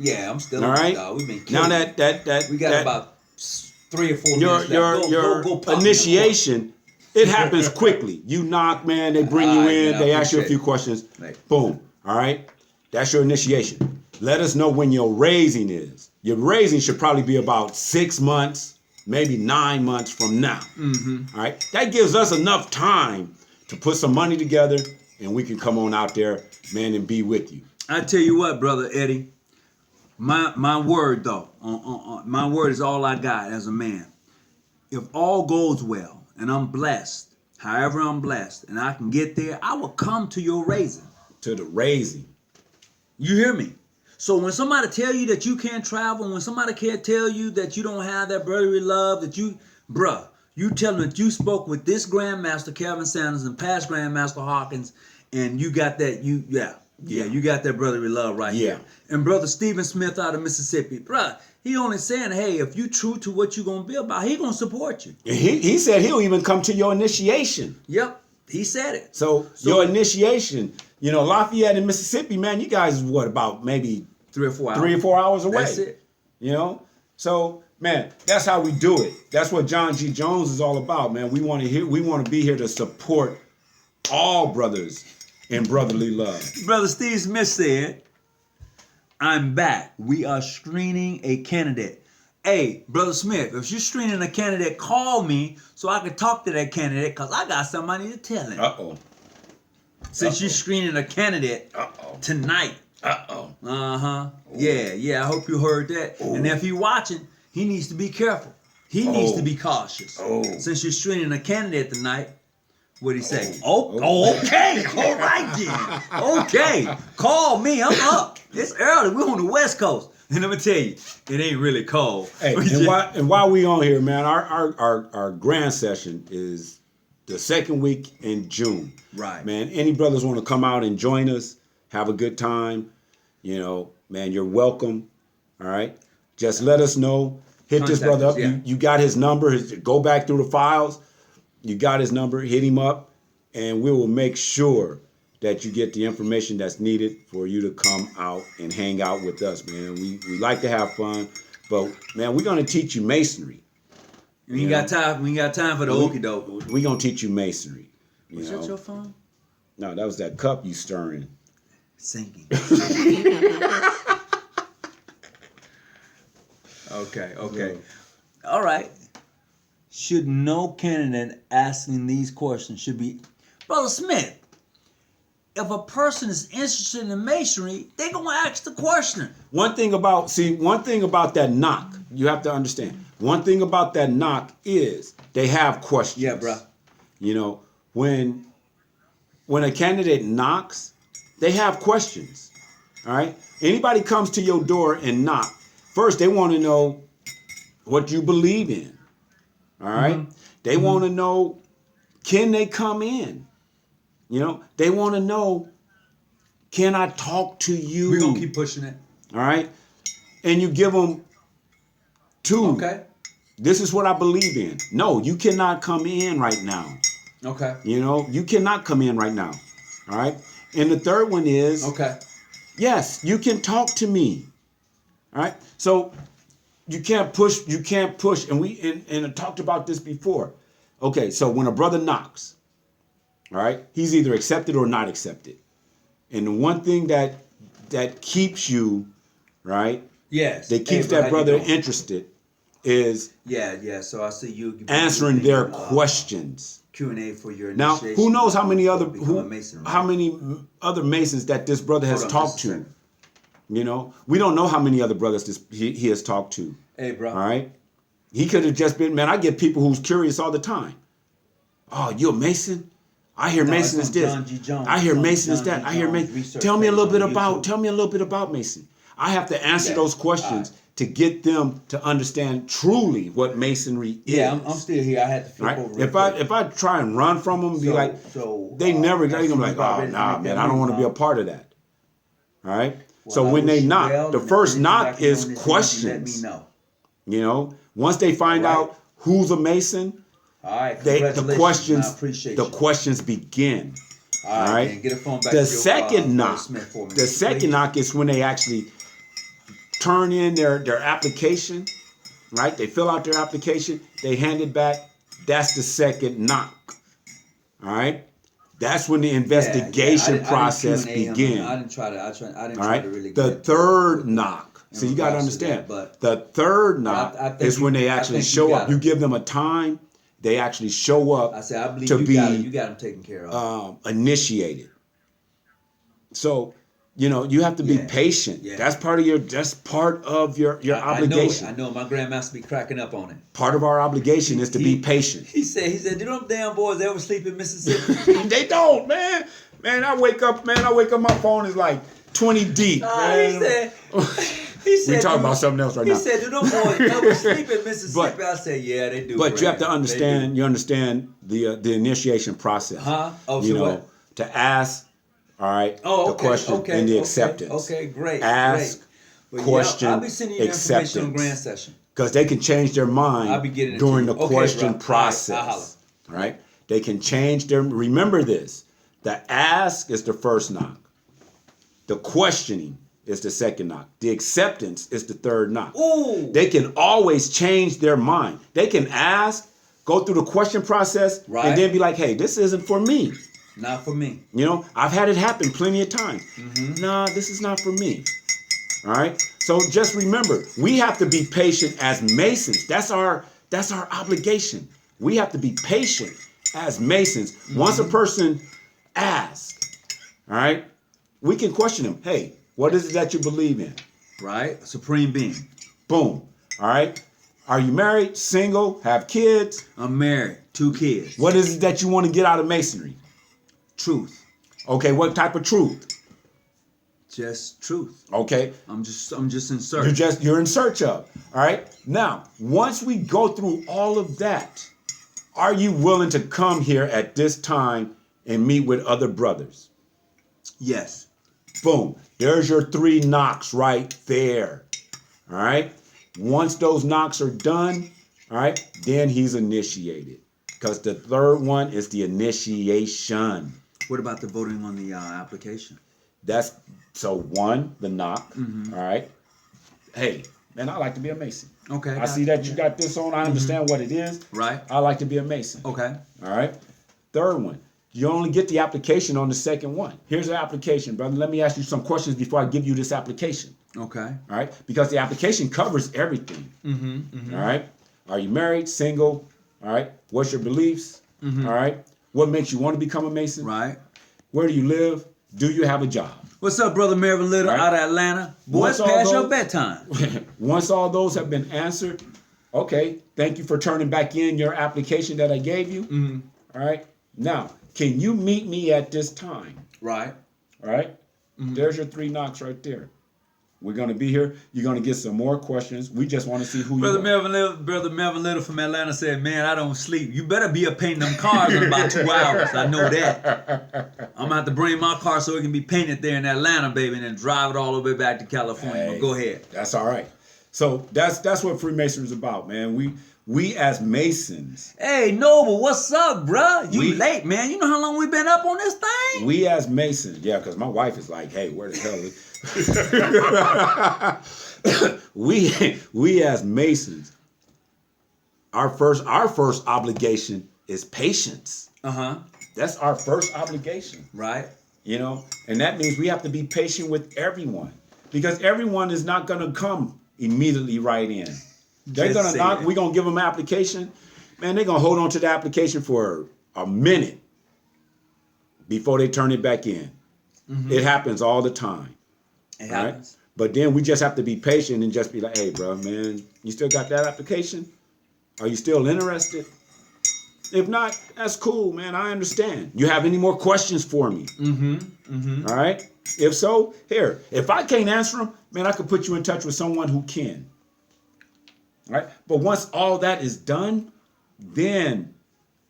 Yeah, I'm still All on right. dog. We've been Now killing that we got about 3 or 4 your minutes left. Go pop me initiation, it happens quickly. You knock, man. They bring you in. man, They I ask you a appreciate few questions. Right. Boom. All right. That's your initiation. Let us know when your raising is. Your raising should probably be about 6 months, maybe 9 months from now. All right. That gives us enough time to put some money together, and we can come on out there, man, and be with you. I tell you what, brother Eddie. My word though, my word is all I got as a man. If all goes well and I'm blessed, however I'm blessed, and I can get there, I will come to your raising. To the raising. You hear me? So when somebody tell you that you can't travel, when somebody can't tell you that you don't have that brotherly love, that you tell them that you spoke with this Grandmaster Kevin Sanders and past Grandmaster Hawkins, and you got that, Yeah, you got that brotherly love right here. And brother Stephen Smith out of Mississippi, bruh, he only saying, hey, if you true to what you gonna be about, he gonna support you. He said he'll even come to your initiation. Yep, he said it. So your initiation, you know, Lafayette in Mississippi, man, you guys is what, about maybe 3 or 4 hours. 3 or 4 hours away. That's it. You know? So, man, that's how we do it. That's what John G. Jones is all about, man. We want to be here to support all brothers in brotherly love. Brother Steve Smith said, I'm back. We are screening a candidate. Hey, Brother Smith, if you're screening a candidate, call me so I can talk to that candidate because I got somebody to tell him. Uh-oh. Since you're screening a candidate tonight. Uh-oh. Uh-huh. Yeah, I hope you heard that. Ooh. And if you're watching, he needs to be careful. He needs to be cautious. Oh. Since you're screening a candidate tonight, what'd he say? Okay. All right then. Okay. Call me. I'm up. It's early. We're on the West Coast. And let me tell you, it ain't really cold. Hey, and while we on here, man, our grand session is the second week in June. Right. Man, any brothers want to come out and join us, have a good time, you know, man, you're welcome. All right. Just let us know. Hit this brother up. Yeah. You got his number. Go back through the files. You got his number. Hit him up, and we will make sure that you get the information that's needed for you to come out and hang out with us, man. We like to have fun, but man, we're gonna teach you masonry. We ain't got time. We ain't got time for the okie doke. We're gonna teach you masonry. Was that your phone? No, that was that cup you stirring. Sinking. Okay. Yeah. All right. Should no candidate asking these questions should be, Brother Smith, if a person is interested in masonry, they're going to ask the question. One thing about that knock, you have to understand. One thing about that knock is they have questions. Yeah, bro. You know, when a candidate knocks, they have questions. All right? Anybody comes to your door and knock, first they want to know what you believe in. All right? Mm-hmm. They want to know, can they come in? You know, they want to know, can I talk to you? We're going to keep pushing it. All right? And you give them two. Okay. This is what I believe in. No, you cannot come in right now. Okay. You know, you cannot come in right now. All right? And the third one is, Okay. yes, you can talk to me. All right? So you can't push. And I talked about this before. Okay, so when a brother knocks, all right, he's either accepted or not accepted. And the one thing that keeps you, right? Yes. That keeps that brother interested is Yeah. So I see you answering their questions. Q&A for your Now, initiation. who knows how many for other becoming a Mason, right? how many other Masons that this brother has Hold on talked just a to? second. You know, we don't know how many other brothers he has talked to. Hey, bro. All right, he could have just been. Man, I get people who's curious all the time. Oh, you a Mason? I hear No, Mason it's is from this. John G. Jones. I hear It's from Mason is John that. G. I hear Jones Mason. research Tell me a little page bit on about. YouTube. Tell me a little bit about Mason. I have to answer Yeah. those questions to get them to understand truly what Masonry is. Yeah, I'm still here. I had to flip Right? over. real quick. If I try and run from them and be like, they never, they're gonna be like, oh nah, man, I don't want to be a part of that. All right. So Well, I when they wish you knock, well, the and first if knock anything is on this, questions. Let me know. You know, once they find All right. out who's a Mason, All right. the Congratulations. I appreciate you. questions begin. All right. Then get a phone back The to your, second Brother knock, Smith for me, the please. second knock is when they actually turn in their application, right? They fill out their application, they hand it back. That's the second knock. All right? That's when the investigation process begins. I didn't try to. I didn't All try right? to really. The get into third it knock. in So you got to regards understand. that, but The third knock I think is when they I actually think you show got up. it. You give them a time. They actually show up I said I believe to you be got it. You got them taken care of. initiated. So, you know, you have to be Yeah. patient. Yeah. That's part of your obligation. I know. My grandmaster be cracking up on it. Part of our obligation is to be patient. He said, do them damn boys ever sleep in Mississippi? They don't, man. Man, I wake up, my phone is like 20 deep, man. He said, We talking about something else right now. He said, do them boys ever sleep in Mississippi? I said, yeah, they do. But you have to Brandon. understand, you understand the initiation process. Huh? Oh, you so know, what? to ask All right. Oh, The okay, question okay, and the okay, acceptance. okay, great, Ask, great. But question, I'll be sending you the information on Grand acceptance. Session. Because they can change their mind I'll be getting it during to the you. Okay, question bro. All right, process. I'll holler. Right? They can change their. Remember this: the ask is the first knock. The questioning is the second knock. The acceptance is the third knock. Ooh. They can always change their mind. They can ask, go through the question process, Right. and then be like, "Hey, this isn't for me." Not for me. You know, I've had it happen plenty of times. Mm-hmm. Nah, this is not for me. All right. So just remember, we have to be patient as Masons. That's our obligation. We have to be patient as Masons. Mm-hmm. Once a person asks, all right, we can question them. Hey, what is it that you believe in? Right? Supreme being. Boom. All right. Are you married, single, have kids? I'm married, 2 kids. What is it that you want to get out of Masonry? Truth. Okay, what type of truth? Just truth. Okay. I'm just in search. You're in search of. All right. Now, once we go through all of that, are you willing to come here at this time and meet with other brothers? Yes. Boom. There's your 3 knocks right there. All right. Once those knocks are done, all right, then he's initiated. Because the third one is the initiation. What about the voting on the application? That's so 1, the knock. Mm-hmm. All right. Hey, man, I like to be a Mason. Okay. I see that you got this on. I understand what it is. Right. I like to be a Mason. Okay. All right. Third one. You only get the application on the second one. Here's the application, brother. Let me ask you some questions before I give you this application. Okay. All right. Because the application covers everything. Mm-hmm. Mm-hmm. All right. Are you married, single? All right. What's your beliefs? Mm-hmm. All right. What makes you want to become a Mason? Right. Where do you live? Do you have a job? What's up, brother Marvin Little Right. out of Atlanta? Boy, Once it's all past your those- bedtime. Once all those have been answered, okay, thank you for turning back in your application that I gave you. Mm-hmm. All right. Now, can you meet me at this time? Right. All right. Mm-hmm. There's your 3 knocks right there. We're going to be here. You're going to get some more questions. We just want to see who Brother you are. Brother Melvin Little from Atlanta said, "Man, I don't sleep. You better be up painting them cars in about 2 hours. I know that. I'm going to have to bring my car so it can be painted there in Atlanta, baby, and then drive it all the way back to California. Hey, But go ahead." That's all right. So that's what Freemasonry is about, man. We as Masons, Hey, Noble, what's up, bruh? You We- late, man. You know how long we been up on this thing? we as Masons, yeah, because my wife is like, hey, where the hell is we as Masons, our first obligation is patience. Uh-huh. That's our first obligation. Right. You know, and that means we have to be patient with everyone because everyone is not going to come immediately right in. They're Just going to say knock. it. We're going to give them an application. Man, they're going to hold on to the application for a minute before they turn it back in. Mm-hmm. It happens all the time. It Right? happens. But then we just have to be patient and just be like, hey, bro, man, you still got that application? Are you still interested? If not, that's cool, man. I understand. You have any more questions for me? Mm-hmm. Mm-hmm. All right. If so, here. If I can't answer them, man, I could put you in touch with someone who can. All right. But once all that is done, then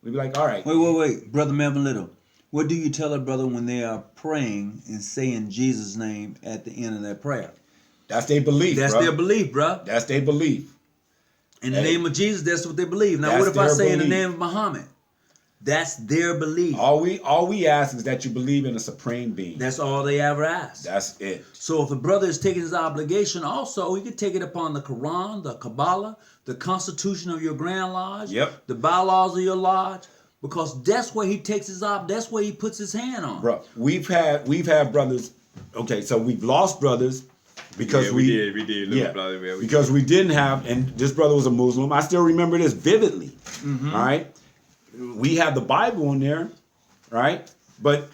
we'd be like, all right. Wait. Brother Melvin Little, what do you tell a brother when they are praying and saying Jesus' name at the end of their prayer? That's their belief. That's bro. their belief, bruh. That's their belief. In the Hey. name of Jesus, that's what they believe. Now, That's what if I their say in the belief. name of Muhammad? That's their belief. All we ask is that you believe in a supreme being. That's all they ever ask. That's it. So if a brother is taking his obligation, also he could take it upon the Quran, the Kabbalah, the Constitution of your Grand Lodge, Yep. the bylaws of your lodge, because that's where he takes his that's where he puts his hand on. Bro, we've had brothers. Okay, so we've lost brothers because Yeah, we did, little brother, man. Because we didn't have, and this brother was a Muslim. I still remember this vividly. Mm-hmm. All right, we had the Bible in there, right? But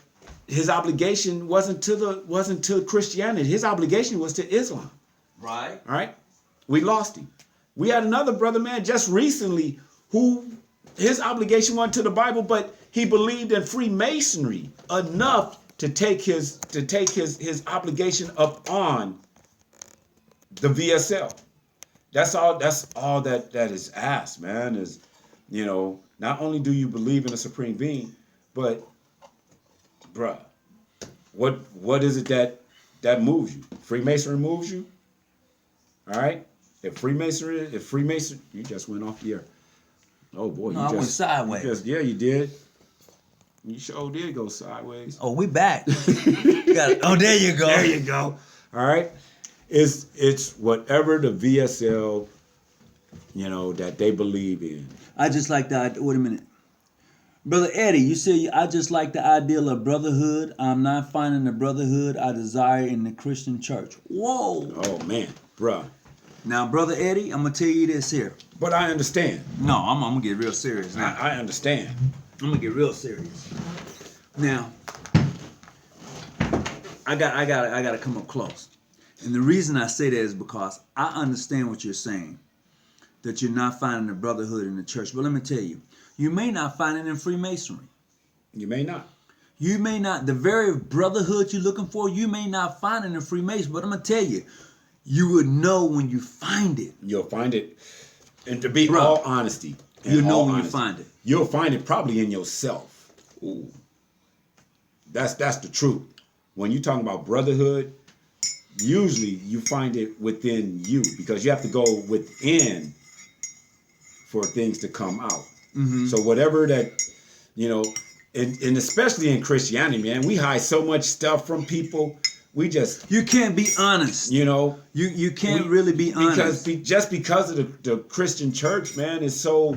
his obligation wasn't to Christianity. His obligation was to Islam. Right. All right, we lost him. We had another brother, man, just recently who his obligation wasn't to the Bible, but he believed in Freemasonry enough to take his obligation up on the VSL. That's all that is asked, man, is, you know, not only do you believe in a supreme being, but bruh, what is it that moves you? Freemasonry moves you. All right. If Freemasonry, you just went off the air. Oh boy, No, you I just went sideways. yeah, you did. You sure did go sideways. Oh, we back. Oh, there you go. There you go. All right. It's whatever the VSL, that they believe in. I just like that. Wait a minute. Brother Eddie, you say, I just like the ideal of brotherhood. I'm not finding the brotherhood I desire in the Christian church. Whoa. Oh man, bruh. Now, Brother Eddie, I'm going to tell you this here. But I understand. No, I'm going to get real serious now. I understand. I'm going to get real serious. Now, I got to come up close. And the reason I say that is because I understand what you're saying, that you're not finding the brotherhood in the church. But let me tell you, you may not find it in Freemasonry. You may not. You may not, the very brotherhood you're looking for, you may not find it in Freemasonry. But I'm going to tell you, you would know when you find it. You'll find it, and to be Bruh, all honesty, you know all when honesty, you find it. You'll find it probably in yourself. Ooh. That's the truth. When you're talking about brotherhood, usually you find it within you because you have to go within for things to come out. Mm-hmm. So whatever that, and especially in Christianity, man, we hide so much stuff from people. We just, You can't be honest. You can't really be honest. Because of the Christian church, man, is so,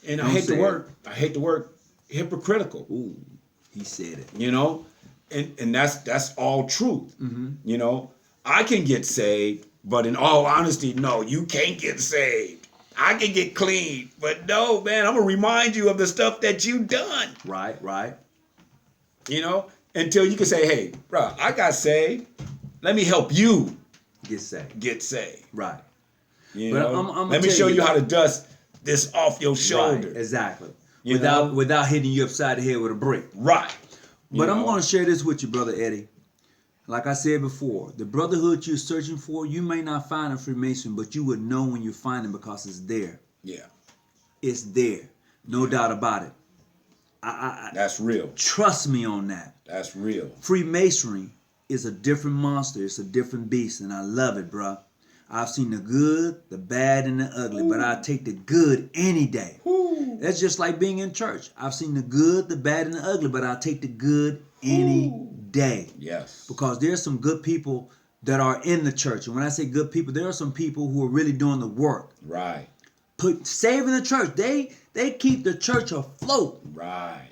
and I hate the word hypocritical. Ooh, he said it. And that's all truth. Mm-hmm. I can get saved, but in all honesty, no, you can't get saved. I can get clean, but no, man, I'm gonna remind you of the stuff that you done. Right. Until you can say, hey, bro, I got saved. Let me help you Get saved. get saved. Right. Let I'm me tell show you- you how to dust this off your shoulder. Right, exactly. You know? Without hitting you upside the head with a brick. Right. But I'm going to share this with you, Brother Eddie. Like I said before, the brotherhood you're searching for, you may not find in Freemason, but you would know when you find it because it's there. Yeah. It's there. No doubt about it. That's real. Trust me on that. That's real. Freemasonry is a different monster. It's a different beast, and I love it, bruh. I've seen the good, the bad, and the ugly, but I take the good any day. Ooh. That's just like being in church. I've seen the good, the bad, and the ugly, but I take the good any day. Yes. Because there's some good people that are in the church. And when I say good people, there are some people who are really doing the work. Right. Saving the church. They keep the church afloat. Right.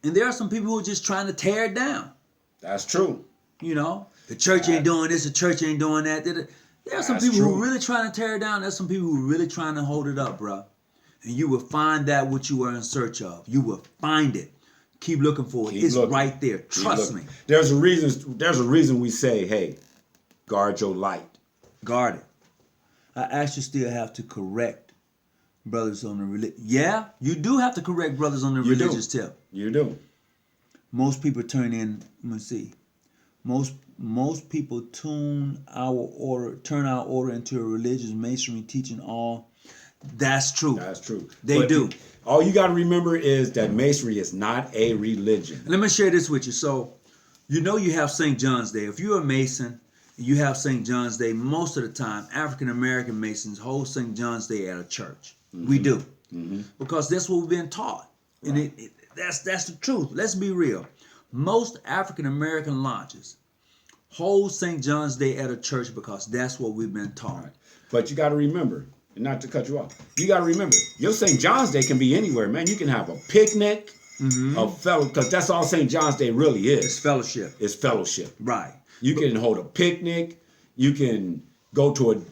And there are some people who are just trying to tear it down. That's true. The church ain't doing this, the church ain't doing that. There are some That's people true. who are really trying to tear it down. There's some people who are really trying to hold it up, bro. And you will find that what you are in search of. You will find it. Keep looking for it. Keep It's looking. right there. Trust me. There's a reason we say, hey, guard your light. Guard it. I actually still have to correct brothers on the religion. Yeah, you do have to correct brothers on the You do. religious tip. You do. Most people turn in. Let me see. Most people turn our order into a religious masonry teaching all. That's true. That's true. They do. All you got to remember is that masonry is not a religion. Let me share this with you. So, you have St. John's Day. If you're a Mason, you have St. John's Day. Most of the time, African American Masons hold St. John's Day at a church. Mm-hmm. We do. Mm-hmm. Because that's what we've been taught. Right. And that's the truth. Let's be real. Most African American lodges hold St. John's Day at a church because that's what we've been taught. Right. But you got to remember, and not to cut you off, you got to remember, your St. John's Day can be anywhere, man. You can have a picnic, a because that's all St. John's Day really is. It's fellowship. It's fellowship. Right. You can hold a picnic. You can go to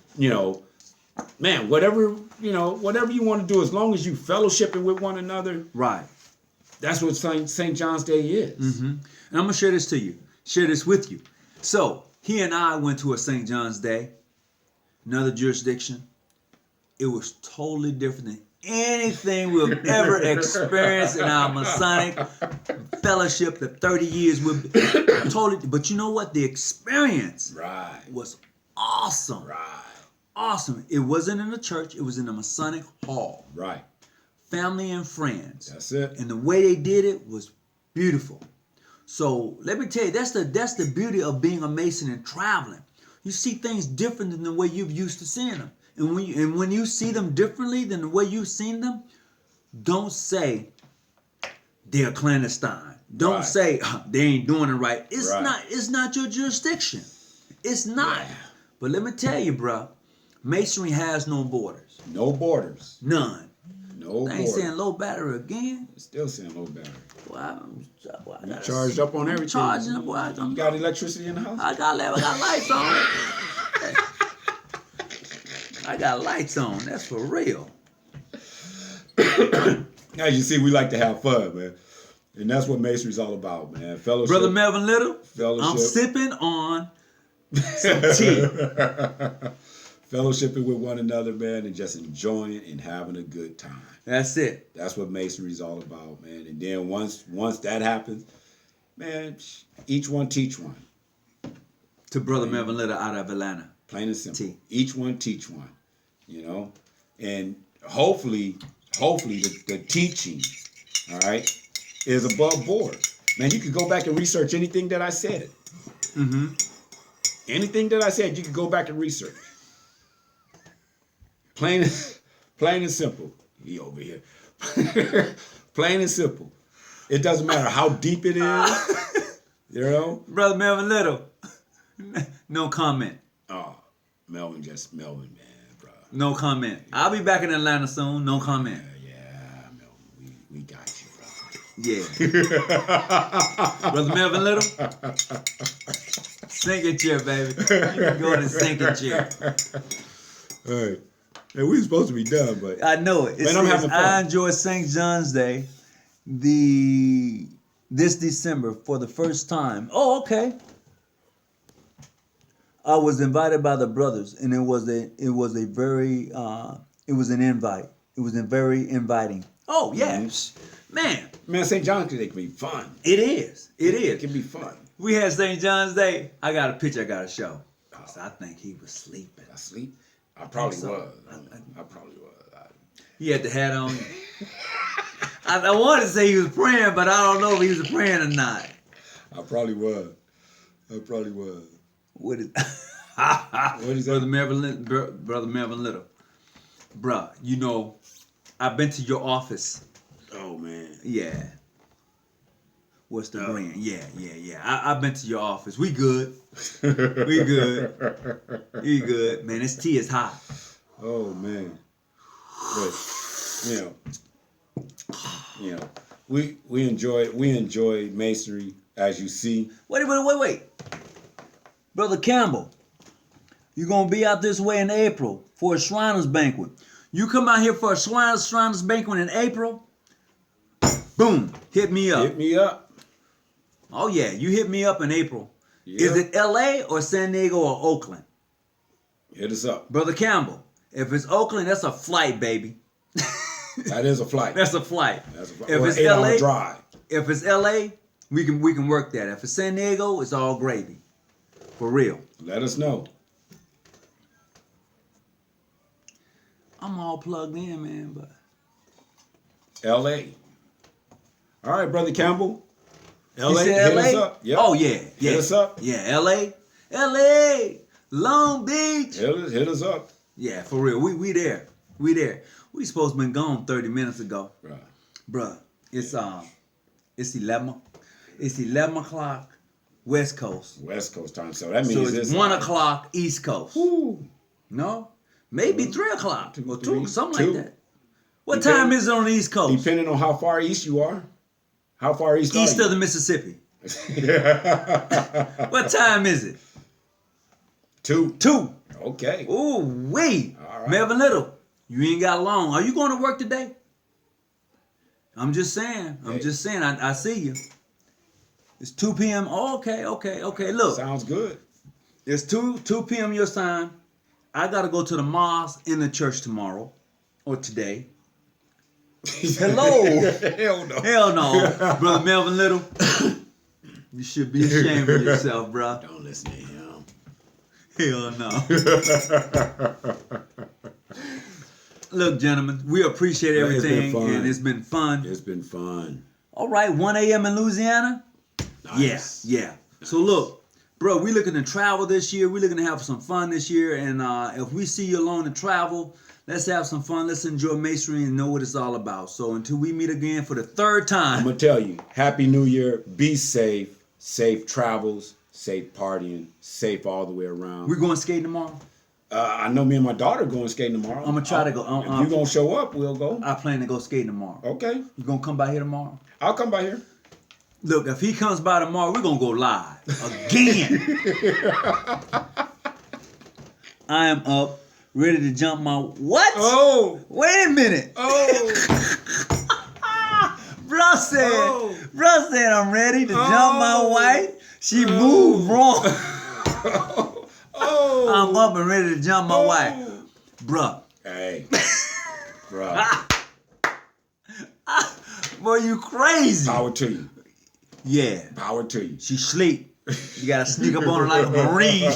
whatever you want to do, as long as you fellowshipping with one another. Right. That's what St. John's Day is. Mm-hmm. And I'm going to share this with you. So, he and I went to a St. John's Day, another jurisdiction. It was totally different than anything we've ever experienced in our Masonic fellowship, the 30 years we've totally. But you know what? The experience was awesome. Right. Awesome. It wasn't in a church. It was in a Masonic hall. Right. Family and friends. That's it. And the way they did it was beautiful. So let me tell you, that's the beauty of being a Mason and traveling. You see things different than the way you've used to seeing them. And when you see them differently than the way you've seen them, don't say they're clandestine. Don't Right. say they ain't doing it right. It's Right. not your jurisdiction. It's not. Yeah. But let me tell you, bro, Masonry has no borders. No borders. None. No They ain't borders. saying low battery again. Still saying low battery. Boy, I You gotta- charged up on everything. Charging up, boy. You got electricity in the house? I got lights on. I got lights on. That's for real. As you see, we like to have fun, man. And that's what Masonry's all about, man. Fellowship. Brother Melvin Little, Fellowship. I'm sipping on some tea. Fellowshipping with one another, man, and just enjoying and having a good time. That's it. That's what Masonry's all about, man. And then once that happens, man, each one teach one. To Brother Melvin Little out of Atlanta. Plain and simple. T. Each one teach one, you know? And hopefully the teaching, all right, is above board. Man, you could go back and research anything that I said. Mm-hmm. Anything that I said, you could go back and research. Plain and simple. He over here. Plain and simple. It doesn't matter how deep it is, you know? Brother Melvin Little, no comment. Oh, Melvin, man, bro. No comment. I'll be back in Atlanta soon. No comment. Yeah, Melvin, we got you, bro. Yeah. Brother Melvin Little, sinking chair, baby. You can go in the sinking chair. All right. And we supposed to be done, but I know it. Man, I'm having fun. I enjoy St. John's Day this December for the first time. Oh, okay. I was invited by the brothers, and it was an invite. It was very inviting. Oh yeah, man. man, St. John's Day can be fun. It is. It It is. can be fun. We had St. John's Day. I got a picture I got to show. So I think he was sleeping. I sleep. I probably so. was. I probably was. He had the hat on. I wanted to say he was praying, but I don't know if he was praying or not. I probably was. What is What is that? Brother Melvin Little. Bruh, you know, I've been to your office. Oh man. Yeah. What's the brand? Yeah. I've been to your office. We good. We good. Man, this tea is hot. Oh man. But you know, we enjoy Masonry, as you see. Wait. Brother Campbell, you're going to be out this way in April for a Shriners Banquet. You come out here for a Shriners Banquet in April, boom, hit me up. Hit me up. Oh, yeah, you hit me up in April. Yeah. Is it L.A. or San Diego or Oakland? Hit us up. Brother Campbell, if it's Oakland, that's a flight, baby. That is a flight. That's a flight. That's a flight. If Or it's an 8-hour LA, drive. if it's L.A., we can work that. If it's San Diego, it's all gravy. For real. Let us know. I'm all plugged in, man, but L.A. All right, Brother Campbell. you L.A. said Hit LA? us up. Yep. Oh yeah. Hit us up. Yeah, L.A., Long Beach. Hit us up. Yeah, for real. We there. We supposed to been gone 30 minutes ago, Right. bruh. It's 11 o'clock West Coast. West Coast time. So that So means it's it's 1 like- o'clock East Coast. Woo. No, maybe 3 o'clock or 2, three, something two. like that. What Depend- time is it on the East Coast? Depending on how far east you are. How far east East are of the Mississippi. you? What time is it? 2. 2. Okay. Ooh, wait. All right. Melvin Little, you ain't got long. Are you going to work today? I'm just saying. I see you. It's 2 p.m. Oh, okay. Look, Sounds good. it's 2 p.m. your time. I got to go to the mosque in the church tomorrow or today. Hello. Hell no. Hell no. Brother Melvin Little, you should be ashamed of yourself, bro. Don't listen to him. Hell no. Look, gentlemen, we appreciate It's been everything, fun. and it's been fun. It's been fun. All right, 1 a.m. in Louisiana. Nice. Yeah. So look, bro, we looking to travel this year. We looking to have some fun this year. And if we see you along to travel, let's have some fun. Let's enjoy masonry and know what it's all about. So until we meet again for the third I'm time, gonna tell you, Happy New Year. Be safe. Safe travels. Safe partying. Safe all the way around. we're going skating tomorrow. I know me and my daughter going skating tomorrow. I'm gonna try to go. If you gonna show up, we'll go. I plan to go skating tomorrow. Okay. You gonna come by here tomorrow? I'll come by here. Look, if he comes by tomorrow, we're gonna go live again. I am up, ready to jump my what? Oh. Wait a minute. Oh. Bro said, I'm ready to jump my Oh. wife. She moved wrong. Oh. I'm up and ready to jump my wife. Bruh. Hey. Bro. Boy, you crazy. Power to you. Yeah. Power to you. She sleep. You gotta sneak up on her like a Marine.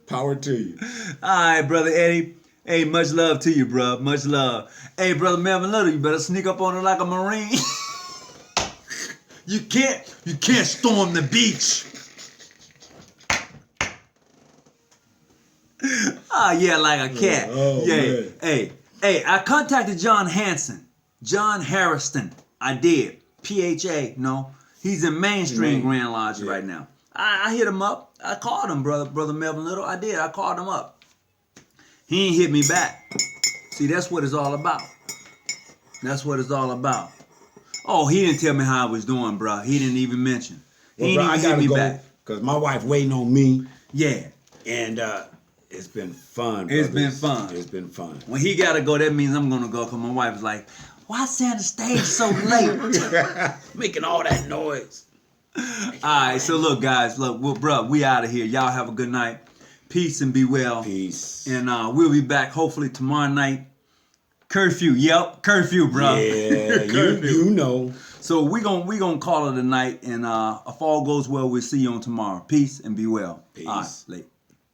Power to you. Alright, brother Eddie. Hey, much love to you, bro. Much love. Hey, brother Melvin Little, you better sneak up on her like a Marine. You can't storm the beach. Yeah, like a cat. Oh, yeah. man. Hey, I contacted John Harrison. I did. PHA, no. He's in mainstream Grand Lodge right now. I hit him up. I called him, brother Melvin Little. I did. I called him up. He ain't hit me back. See, that's what it's all about. That's what it's all about. Oh, he didn't tell me how I was doing, bro. He didn't even mention. He Well, bro, didn't I even hit gotta me go back. because my wife waiting on me, Yeah. and it's been fun. It's brothers. been fun. It's been fun. When he gotta go, that means I'm gonna go because my wife is like, why Santa stage so late? Making all that noise. Alright, so look guys, bro, we out of here. Y'all have a good night. Peace and be well. Peace. And we'll be back hopefully tomorrow night. Curfew, yep, curfew, bro. Yeah, you know. So we gonna call it a night, and if all goes well, we'll see you on tomorrow. Peace and be well. Peace. All right, late.